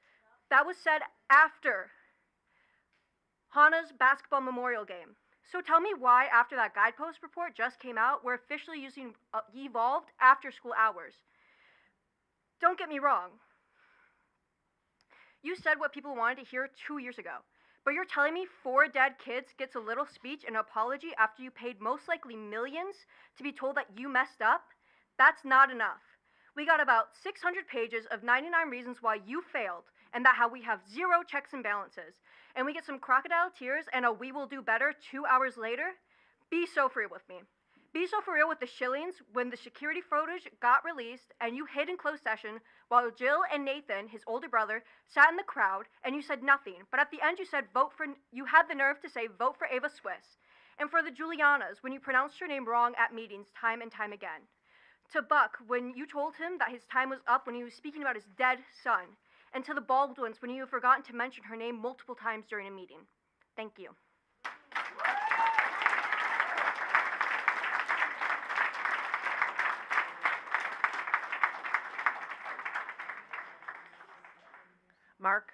That was said after Hannah's basketball memorial game. So tell me why, after that guidepost report just came out, we're officially using evolved after school hours. Don't get me wrong. You said what people wanted to hear 2 years ago. But you're telling me 4 dead kids gets a little speech and apology after you paid most likely millions to be told that you messed up? That's not enough. We got about 600 pages of 99 reasons why you failed, and that how we have 0 checks and balances. And we get some crocodile tears and a we will do better 2 hours later? Be so for real with me. Be so for real with the shillings when the security footage got released and you hid in closed session while Jill and Nathan, his older brother, sat in the crowd and you said nothing. But at the end you said you had the nerve to say vote for Ava Swiss. And for the Julianas when you pronounced her name wrong at meetings time and time again. To Buck when you told him that his time was up when he was speaking about his dead son. And to the Baldwins when you have forgotten to mention her name multiple times during a meeting. Thank you. Mark?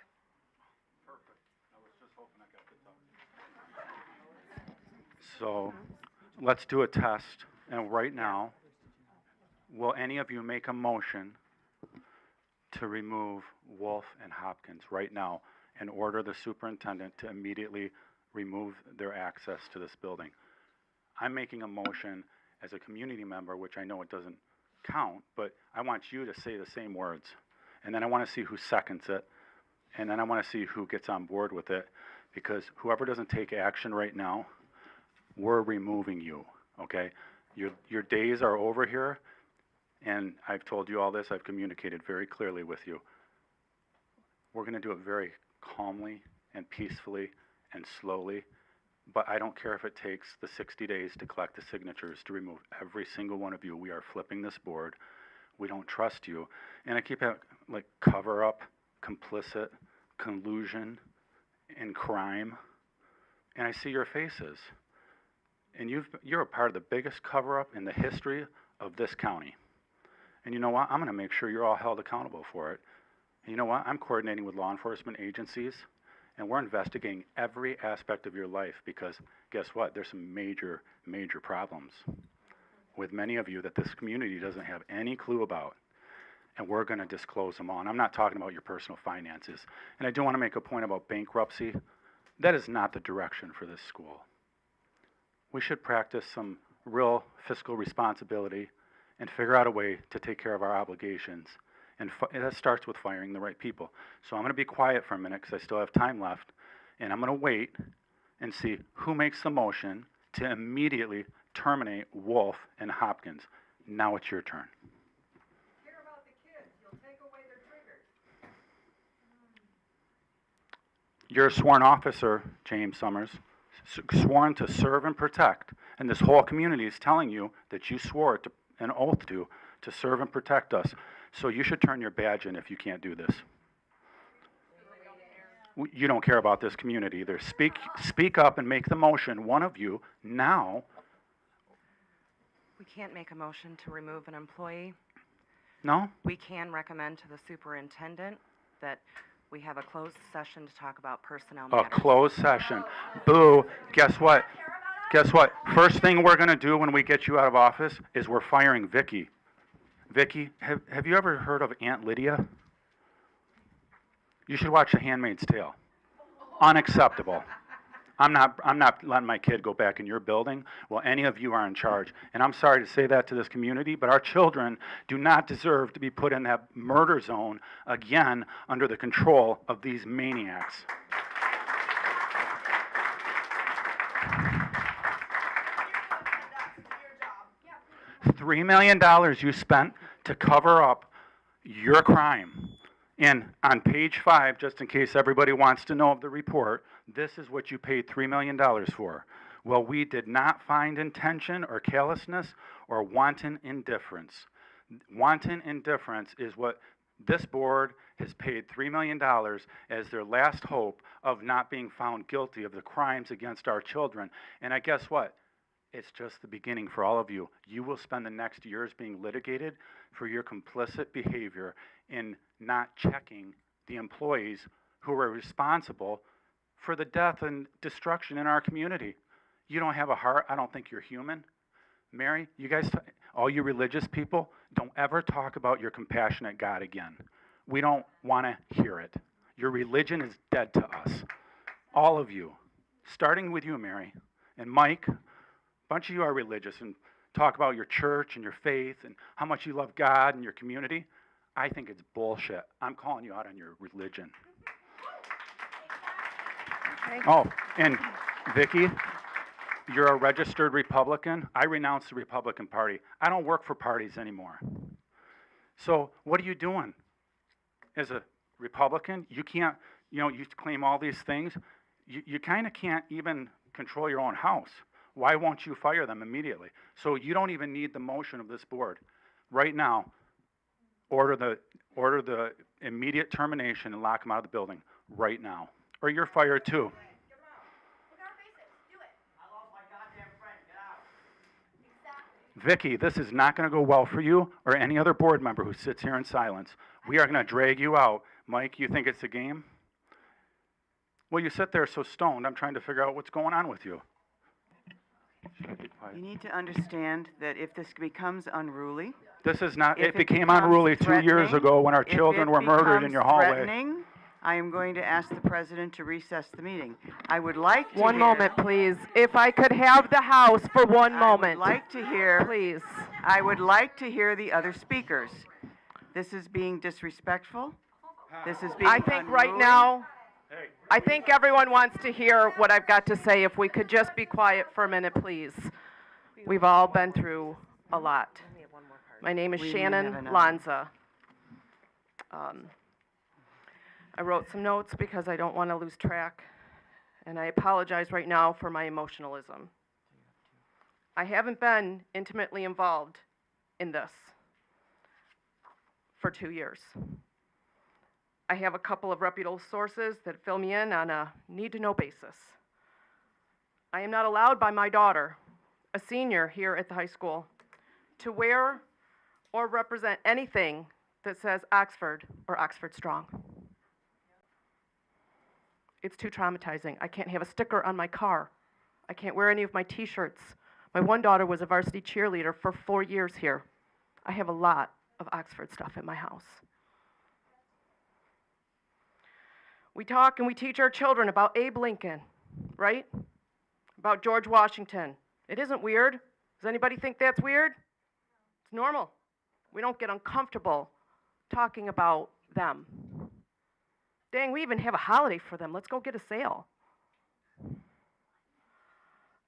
So let's do a test. And right now, will any of you make a motion to remove Wolf and Hopkins right now and order the superintendent to immediately remove their access to this building? I'm making a motion as a community member, which I know it doesn't count, but I want you to say the same words. And then I want to see who seconds it. And then I want to see who gets on board with it, because whoever doesn't take action right now, we're removing you, okay? Your days are over here, and I've told you all this. I've communicated very clearly with you. We're going to do it very calmly and peacefully and slowly, but I don't care if it takes the 60 days to collect the signatures to remove every single one of you. We are flipping this board. We don't trust you. And I keep having, like, cover up, complicit, collusion, and crime, and I see your faces. And you're a part of the biggest cover-up in the history of this county. And you know what? I'm going to make sure you're all held accountable for it. And you know what? I'm coordinating with law enforcement agencies, and we're investigating every aspect of your life, because guess what? There's some major, major problems with many of you that this community doesn't have any clue about. And we're going to disclose them all. And I'm not talking about your personal finances. And I do want to make a point about bankruptcy. That is not the direction for this school. We should practice some real fiscal responsibility and figure out a way to take care of our obligations. And that starts with firing the right people. So I'm going to be quiet for a minute because I still have time left. And I'm going to wait and see who makes the motion to immediately terminate Wolf and Hopkins. Now it's your turn. You're a sworn officer, James Summers, sworn to serve and protect. And this whole community is telling you that you swore an oath to serve and protect us. So you should turn your badge in if you can't do this. You don't care about this community either. Speak up and make the motion, one of you, now. We can't make a motion to remove an employee. No? We can recommend to the superintendent that we have a closed session to talk about personnel A matters. closed session. Boo. Guess what? Guess what? First thing we're gonna do when we get you out of office is we're firing Vicky. Vicky, have you ever heard of Aunt Lydia? You should watch The Handmaid's Tale. Unacceptable. I'm not letting my kid go back in your building while any of you are in charge. And I'm sorry to say that to this community, but our children do not deserve to be put in that murder zone again under the control of these maniacs. $3 million you spent to cover up your crime. And on page 5, just in case everybody wants to know of the report, this is what you paid $3 million for. Well, we did not find intention or callousness or wanton indifference. Wanton indifference is what this board has paid $3 million as their last hope of not being found guilty of the crimes against our children. And I guess what? It's just the beginning for all of you. You will spend the next years being litigated for your complicit behavior in not checking the employees who are responsible for the death and destruction in our community. You don't have a heart. I don't think you're human. Mary, you guys, all you religious people, don't ever talk about your compassionate God again. We don't want to hear it. Your religion is dead to us. All of you, starting with you, Mary, and Mike. A bunch of you are religious and talk about your church and your faith and how much you love God and your community. I think it's bullshit. I'm calling you out on your religion. Oh, and Vicki, you're a registered Republican. I renounced the Republican Party. I don't work for parties anymore. So what are you doing? As a Republican, you can't, you claim all these things. You kind of can't even control your own house. Why won't you fire them immediately? So you don't even need the motion of this board. Right now, order the immediate termination and lock them out of the building right now. Or you're fired too. Vicky, this is not going to go well for you or any other board member who sits here in silence. We are going to drag you out. Mike, you think it's a game? Well, you sit there so stoned, I'm trying to figure out what's going on with you. You need to understand that if this becomes unruly. This is not, if it became unruly 2 years ago when our children were murdered in your hallway. I am going to ask the president to recess the meeting. I would like to One hear, moment, please. If I could have the House for one moment. I would like to hear, please. I would like to hear the other speakers. This is being disrespectful. This is being I think right now, I think everyone wants to hear what I've got to say. If we could just be quiet for a minute, please. We've all been through a lot. My name is Shannon Lanza. I wrote some notes because I don't want to lose track, and I apologize right now for my emotionalism. I haven't been intimately involved in this for 2 years. I have a couple of reputable sources that fill me in on a need-to-know basis. I am not allowed by my daughter, a senior here at the high school, to wear or represent anything that says Oxford or Oxford Strong. It's too traumatizing. I can't have a sticker on my car. I can't wear any of my t-shirts. My one daughter was a varsity cheerleader for 4 years here. I have a lot of Oxford stuff in my house. We talk and we teach our children about Abe Lincoln, right? About George Washington. It isn't weird. Does anybody think that's weird? It's normal. We don't get uncomfortable talking about them. Dang, we even have a holiday for them. Let's go get a sale.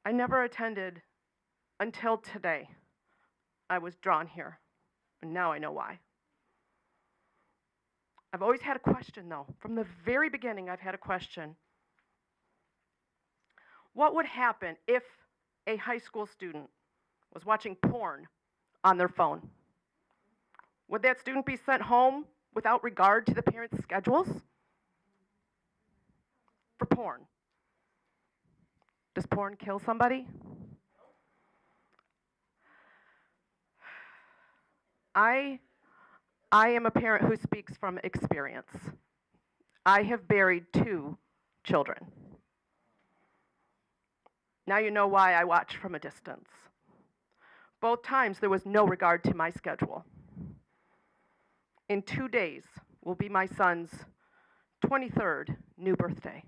I never attended until today. I was drawn here, and now I know why. I've always had a question, though. From the very beginning, I've had a question. What would happen if a high school student was watching porn on their phone? Would that student be sent home without regard to the parents' schedules? For porn. Does porn kill somebody? I am a parent who speaks from experience. I have buried 2 children. Now you know why I watched from a distance. Both times there was no regard to my schedule. In 2 days will be my son's 23rd new birthday.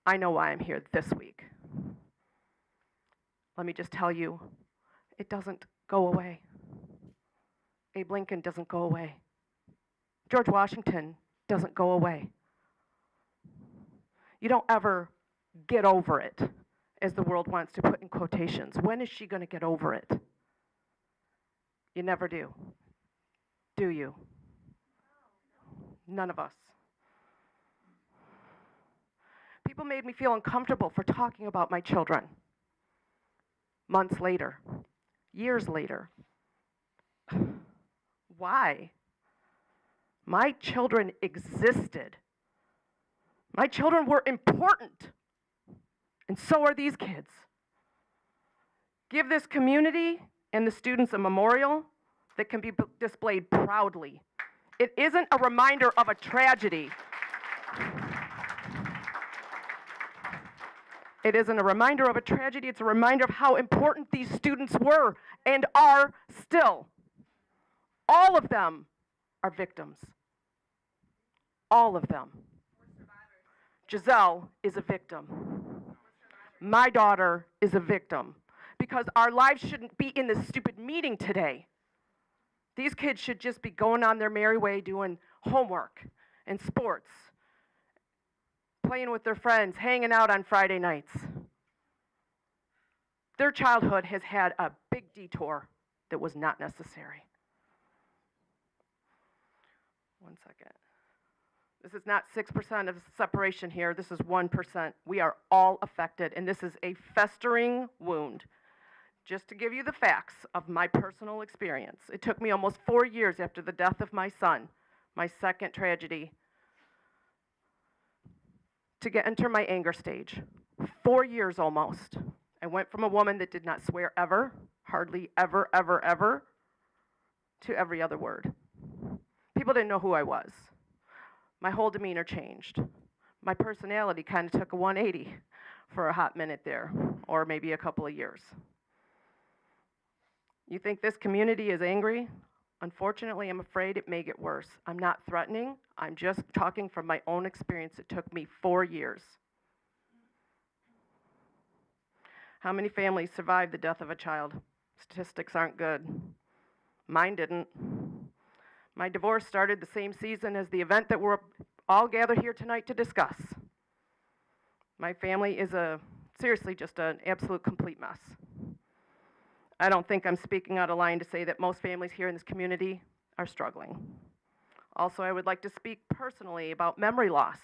I know why I'm here this week. Let me just tell you, it doesn't go away. Abe Lincoln doesn't go away. George Washington doesn't go away. You don't ever get over it, as the world wants to put in quotations. When is she going to get over it? You never do. Do you? None of us. People made me feel uncomfortable for talking about my children. Months later, years later. Why? My children existed. My children were important. And so are these kids. Give this community and the students a memorial that can be displayed proudly. It isn't a reminder of a tragedy. It isn't a reminder of a tragedy, it's a reminder of how important these students were and are still. All of them are victims. All of them. Giselle is a victim. My daughter is a victim. Because our lives shouldn't be in this stupid meeting today. These kids should just be going on their merry way doing homework and sports, playing with their friends, hanging out on Friday nights. Their childhood has had a big detour that was not necessary. One second. This is not 6% of separation here. This is 1%. We are all affected, and this is a festering wound. Just to give you the facts of my personal experience, it took me almost 4 years after the death of my son, my second tragedy, to enter my anger stage. 4 years almost. I went from a woman that did not swear ever, hardly ever, ever, ever, to every other word. People didn't know who I was. My whole demeanor changed. My personality kind of took a 180 for a hot minute there, or maybe a couple of years. You think this community is angry? Unfortunately, I'm afraid it may get worse. I'm not threatening. I'm just talking from my own experience. It took me 4 years. How many families survived the death of a child? Statistics aren't good. Mine didn't. My divorce started the same season as the event that we're all gathered here tonight to discuss. My family is seriously just an absolute complete mess. I don't think I'm speaking out of line to say that most families here in this community are struggling. Also, I would like to speak personally about memory loss.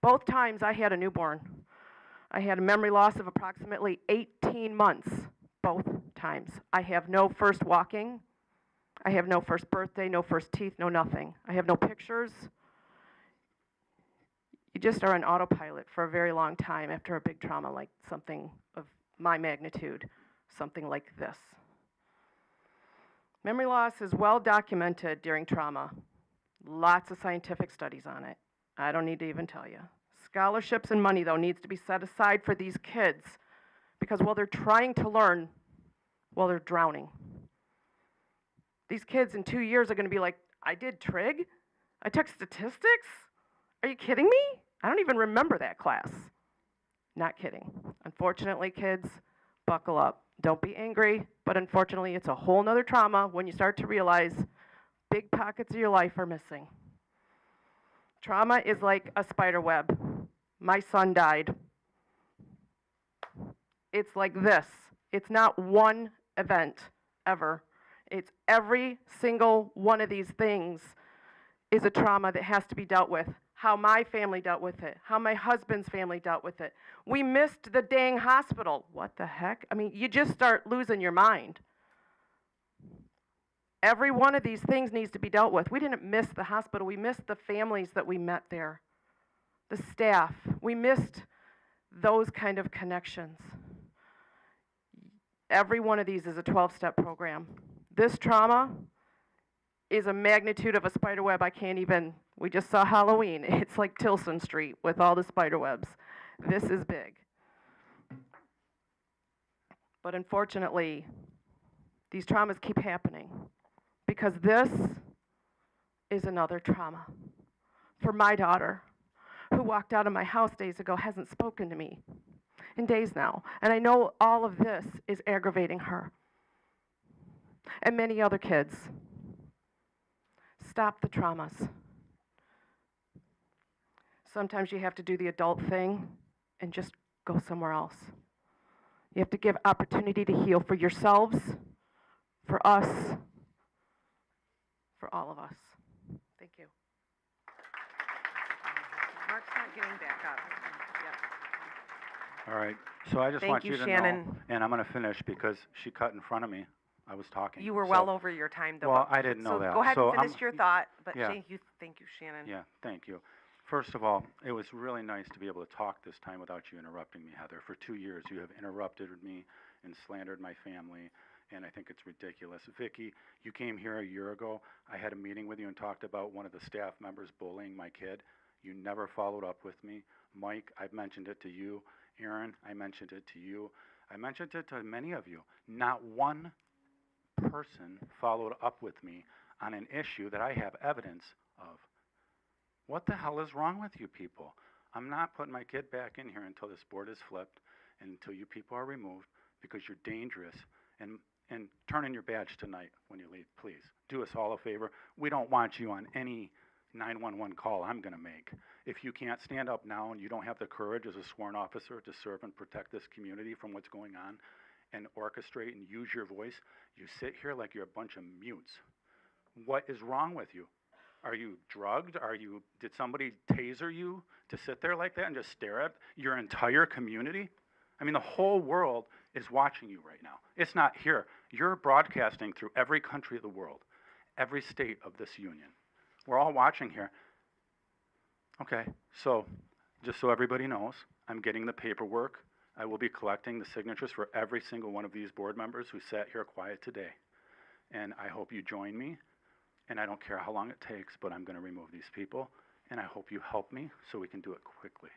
Both times I had a newborn. I had a memory loss of approximately 18 months, both times. I have no first walking. I have no first birthday, no first teeth, no nothing. I have no pictures. You just are on autopilot for a very long time after a big trauma like something of my magnitude. Something like this. Memory loss is well documented during trauma. Lots of scientific studies on it. I don't need to even tell you. Scholarships and money, though, needs to be set aside for these kids because while they're trying to learn, while they're drowning. These kids in 2 years are going to be like, I did trig? I took statistics? Are you kidding me? I don't even remember that class. Not kidding. Unfortunately, kids, buckle up. Don't be angry, but unfortunately, it's a whole nother trauma when you start to realize big pockets of your life are missing. Trauma is like a spider web. My son died. It's like this. It's not one event ever. It's every single one of these things is a trauma that has to be dealt with. How my family dealt with it, how my husband's family dealt with it. We missed the dang hospital. What the heck? I mean, you just start losing your mind. Every one of these things needs to be dealt with. We didn't miss the hospital. We missed the families that we met there, the staff. We missed those kind of connections. Every one of these is a 12-step program. This trauma is a magnitude of a spider web I can't even, we just saw Halloween. It's like Tilson Street with all the spider webs. This is big. But unfortunately, these traumas keep happening because this is another trauma. For my daughter, who walked out of my house days ago, hasn't spoken to me in days now. And I know all of this is aggravating her. And many other kids. Stop the traumas. Sometimes you have to do the adult thing and just go somewhere else. You have to give opportunity to heal for yourselves, for us, for all of us. Thank you. Mark's not getting back up. All right, so I just Thank want you, you to Shannon. know, and I'm gonna finish because she cut in front of me. I was talking. You were So- well over your time, though. Well, but- I didn't know so that. go ahead So and finish I'm- your thought, but Yeah. thank you, Shannon. Yeah, thank you. First of all, it was really nice to be able to talk this time without you interrupting me, Heather. For 2 years, you have interrupted me and slandered my family, and I think it's ridiculous. Vicky, you came here a year ago. I had a meeting with you and talked about one of the staff members bullying my kid. You never followed up with me. Mike, I've mentioned it to you. Aaron, I mentioned it to you. I mentioned it to many of you. Not one person followed up with me on an issue that I have evidence of. What the hell is wrong with you people? I'm not putting my kid back in here until this board is flipped and until you people are removed because you're dangerous. And turn in your badge tonight when you leave, please. Do us all a favor. We don't want you on any 911 call I'm going to make. If you can't stand up now and you don't have the courage as a sworn officer to serve and protect this community from what's going on and orchestrate and use your voice, you sit here like you're a bunch of mutes. What is wrong with you? Are you drugged? Did somebody taser you to sit there like that and just stare at your entire community? I mean, the whole world is watching you right now. It's not here. You're broadcasting through every country of the world, every state of this union. We're all watching here. Okay, so just so everybody knows, I'm getting the paperwork. I will be collecting the signatures for every single one of these board members who sat here quiet today. And I hope you join me. And I don't care how long it takes, but I'm going to remove these people. And I hope you help me so we can do it quickly.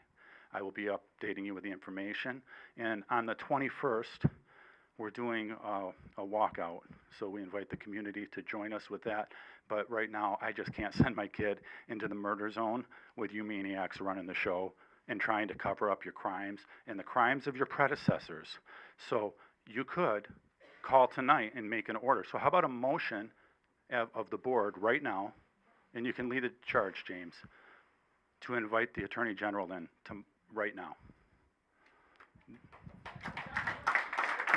I will be updating you with the information. And on the 21st, we're doing a walkout. So we invite the community to join us with that. But right now, I just can't send my kid into the murder zone with you maniacs running the show and trying to cover up your crimes and the crimes of your predecessors. So you could call tonight and make an order. So how about a motion of the board right now, and you can lead the charge, James, to invite the Attorney General in to right now.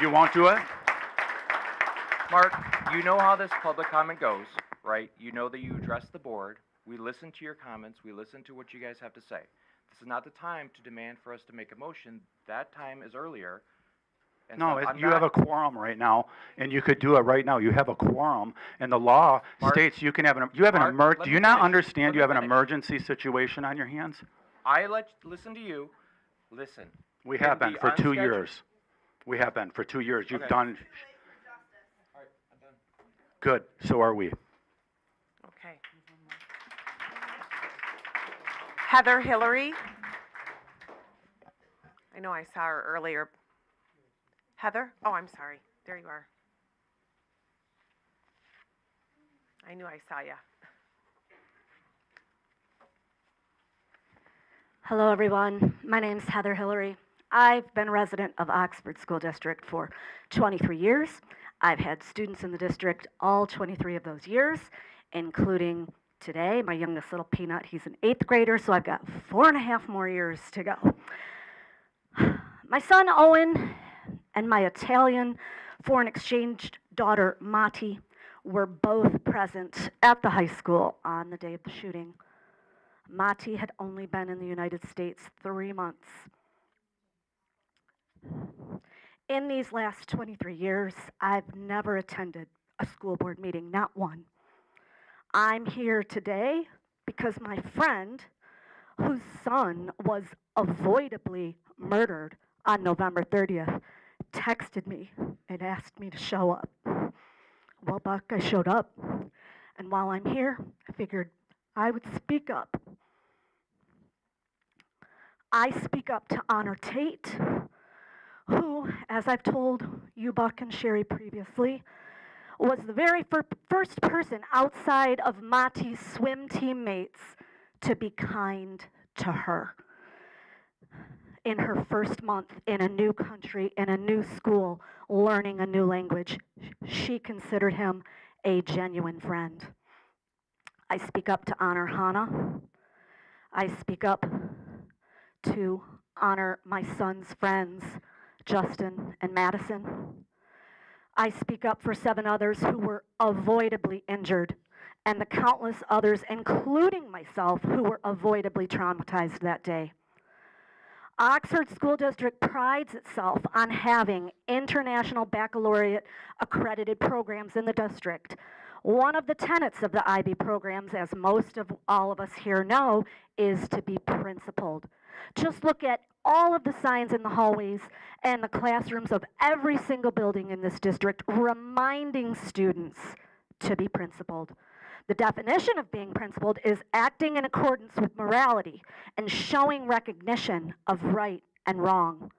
You won't do it? Mark, you know how this public comment goes, right? You know that you address the board. We listen to your comments. We listen to what you guys have to say. This is not the time to demand for us to make a motion. That time is earlier. And No, so I'm you have a not- quorum right now, and you could do it right now. You have a quorum, and the law Mark, states you can have Mark, do let you me not finish. understand Let you me have an finish. emergency situation on your hands? listen to you. Listen. We In have been the for 2 unscheduled- years. We have been for 2 years. You've Okay. done, All right, I'm done. good, so are we. Okay. Heather Hillary. I know I saw her earlier. Heather? Oh, I'm sorry. There you are. I knew I saw you. Hello, everyone. My name's Heather Hillary. I've been a resident of Oxford School District for 23 years. I've had students in the district all 23 of those years, including today, my youngest little peanut. He's an 8th grader, so I've got 4.5 more years to go. My son, Owen, and my Italian foreign exchange daughter, Mati, were both present at the high school on the day of the shooting. Mati had only been in the United States 3 months. In these last 23 years, I've never attended a school board meeting, not one. I'm here today because my friend, whose son was avoidably murdered on November 30th, texted me and asked me to show up. Well, Buck, I showed up. And while I'm here, I figured I would speak up. I speak up to honor Tate, who also, as I've told you, Buck and Sherry previously, was the very first person outside of Mati's swim teammates to be kind to her. In her first month in a new country, in a new school, learning a new language, she considered him a genuine friend. I speak up to honor Hannah. I speak up to honor my son's friends, Justin and Madison. I speak up for 7 others who were avoidably injured, and the countless others, including myself, who were avoidably traumatized that day. Oxford School District prides itself on having international baccalaureate accredited programs in the district. One of the tenets of the IB programs, as most of all of us here know, is to be principled. Just look at all of the signs in the hallways and the classrooms of every single building in this district reminding students to be principled. The definition of being principled is acting in accordance with morality and showing recognition of right and wrong.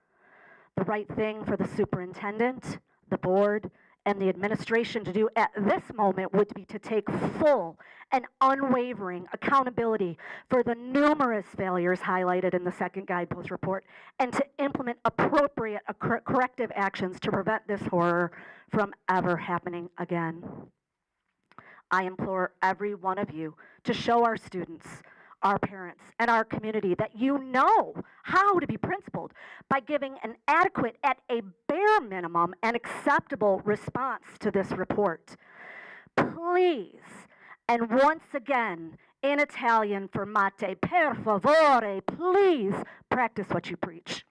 The right thing for the superintendent, the board, and the administration to do at this moment would be to take full and unwavering accountability for the numerous failures highlighted in the second guidepost report and to implement appropriate corrective actions to prevent this horror from ever happening again. I implore every one of you to show our students, our parents, and our community that you know how to be principled by giving an adequate, at a bare minimum, and acceptable response to this report. Please, and once again, in Italian for Mate, per favore, please practice what you preach.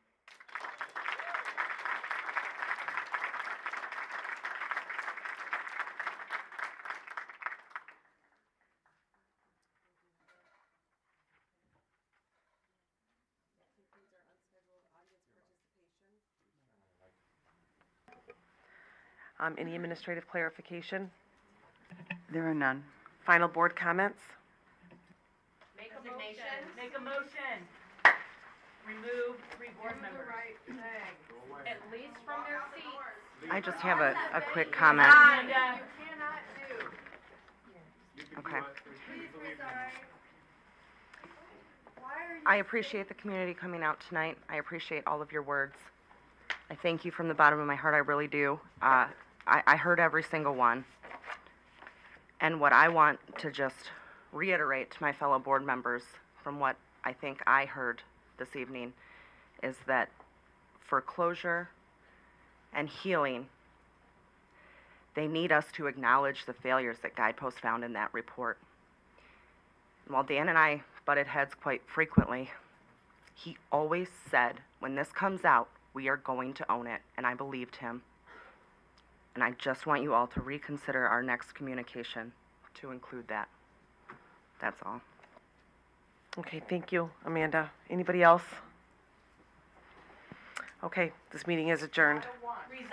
Any administrative clarification? There are none. Final board comments? Make a motion. Make a motion. Remove 3 board members. At least from their seats. I just have a quick comment. Okay. I appreciate the community coming out tonight. I appreciate all of your words. I thank you from the bottom of my heart, I really do. I heard every single one. And what I want to just reiterate to my fellow board members from what I think I heard this evening is that for closure and healing, they need us to acknowledge the failures that Guidepost found in that report. And while Dan and I butted heads quite frequently, he always said, when this comes out, we are going to own it, and I believed him. And I just want you all to reconsider our next communication to include that. That's all. Okay, thank you, Amanda. Anybody else? Okay, this meeting is adjourned. Resign.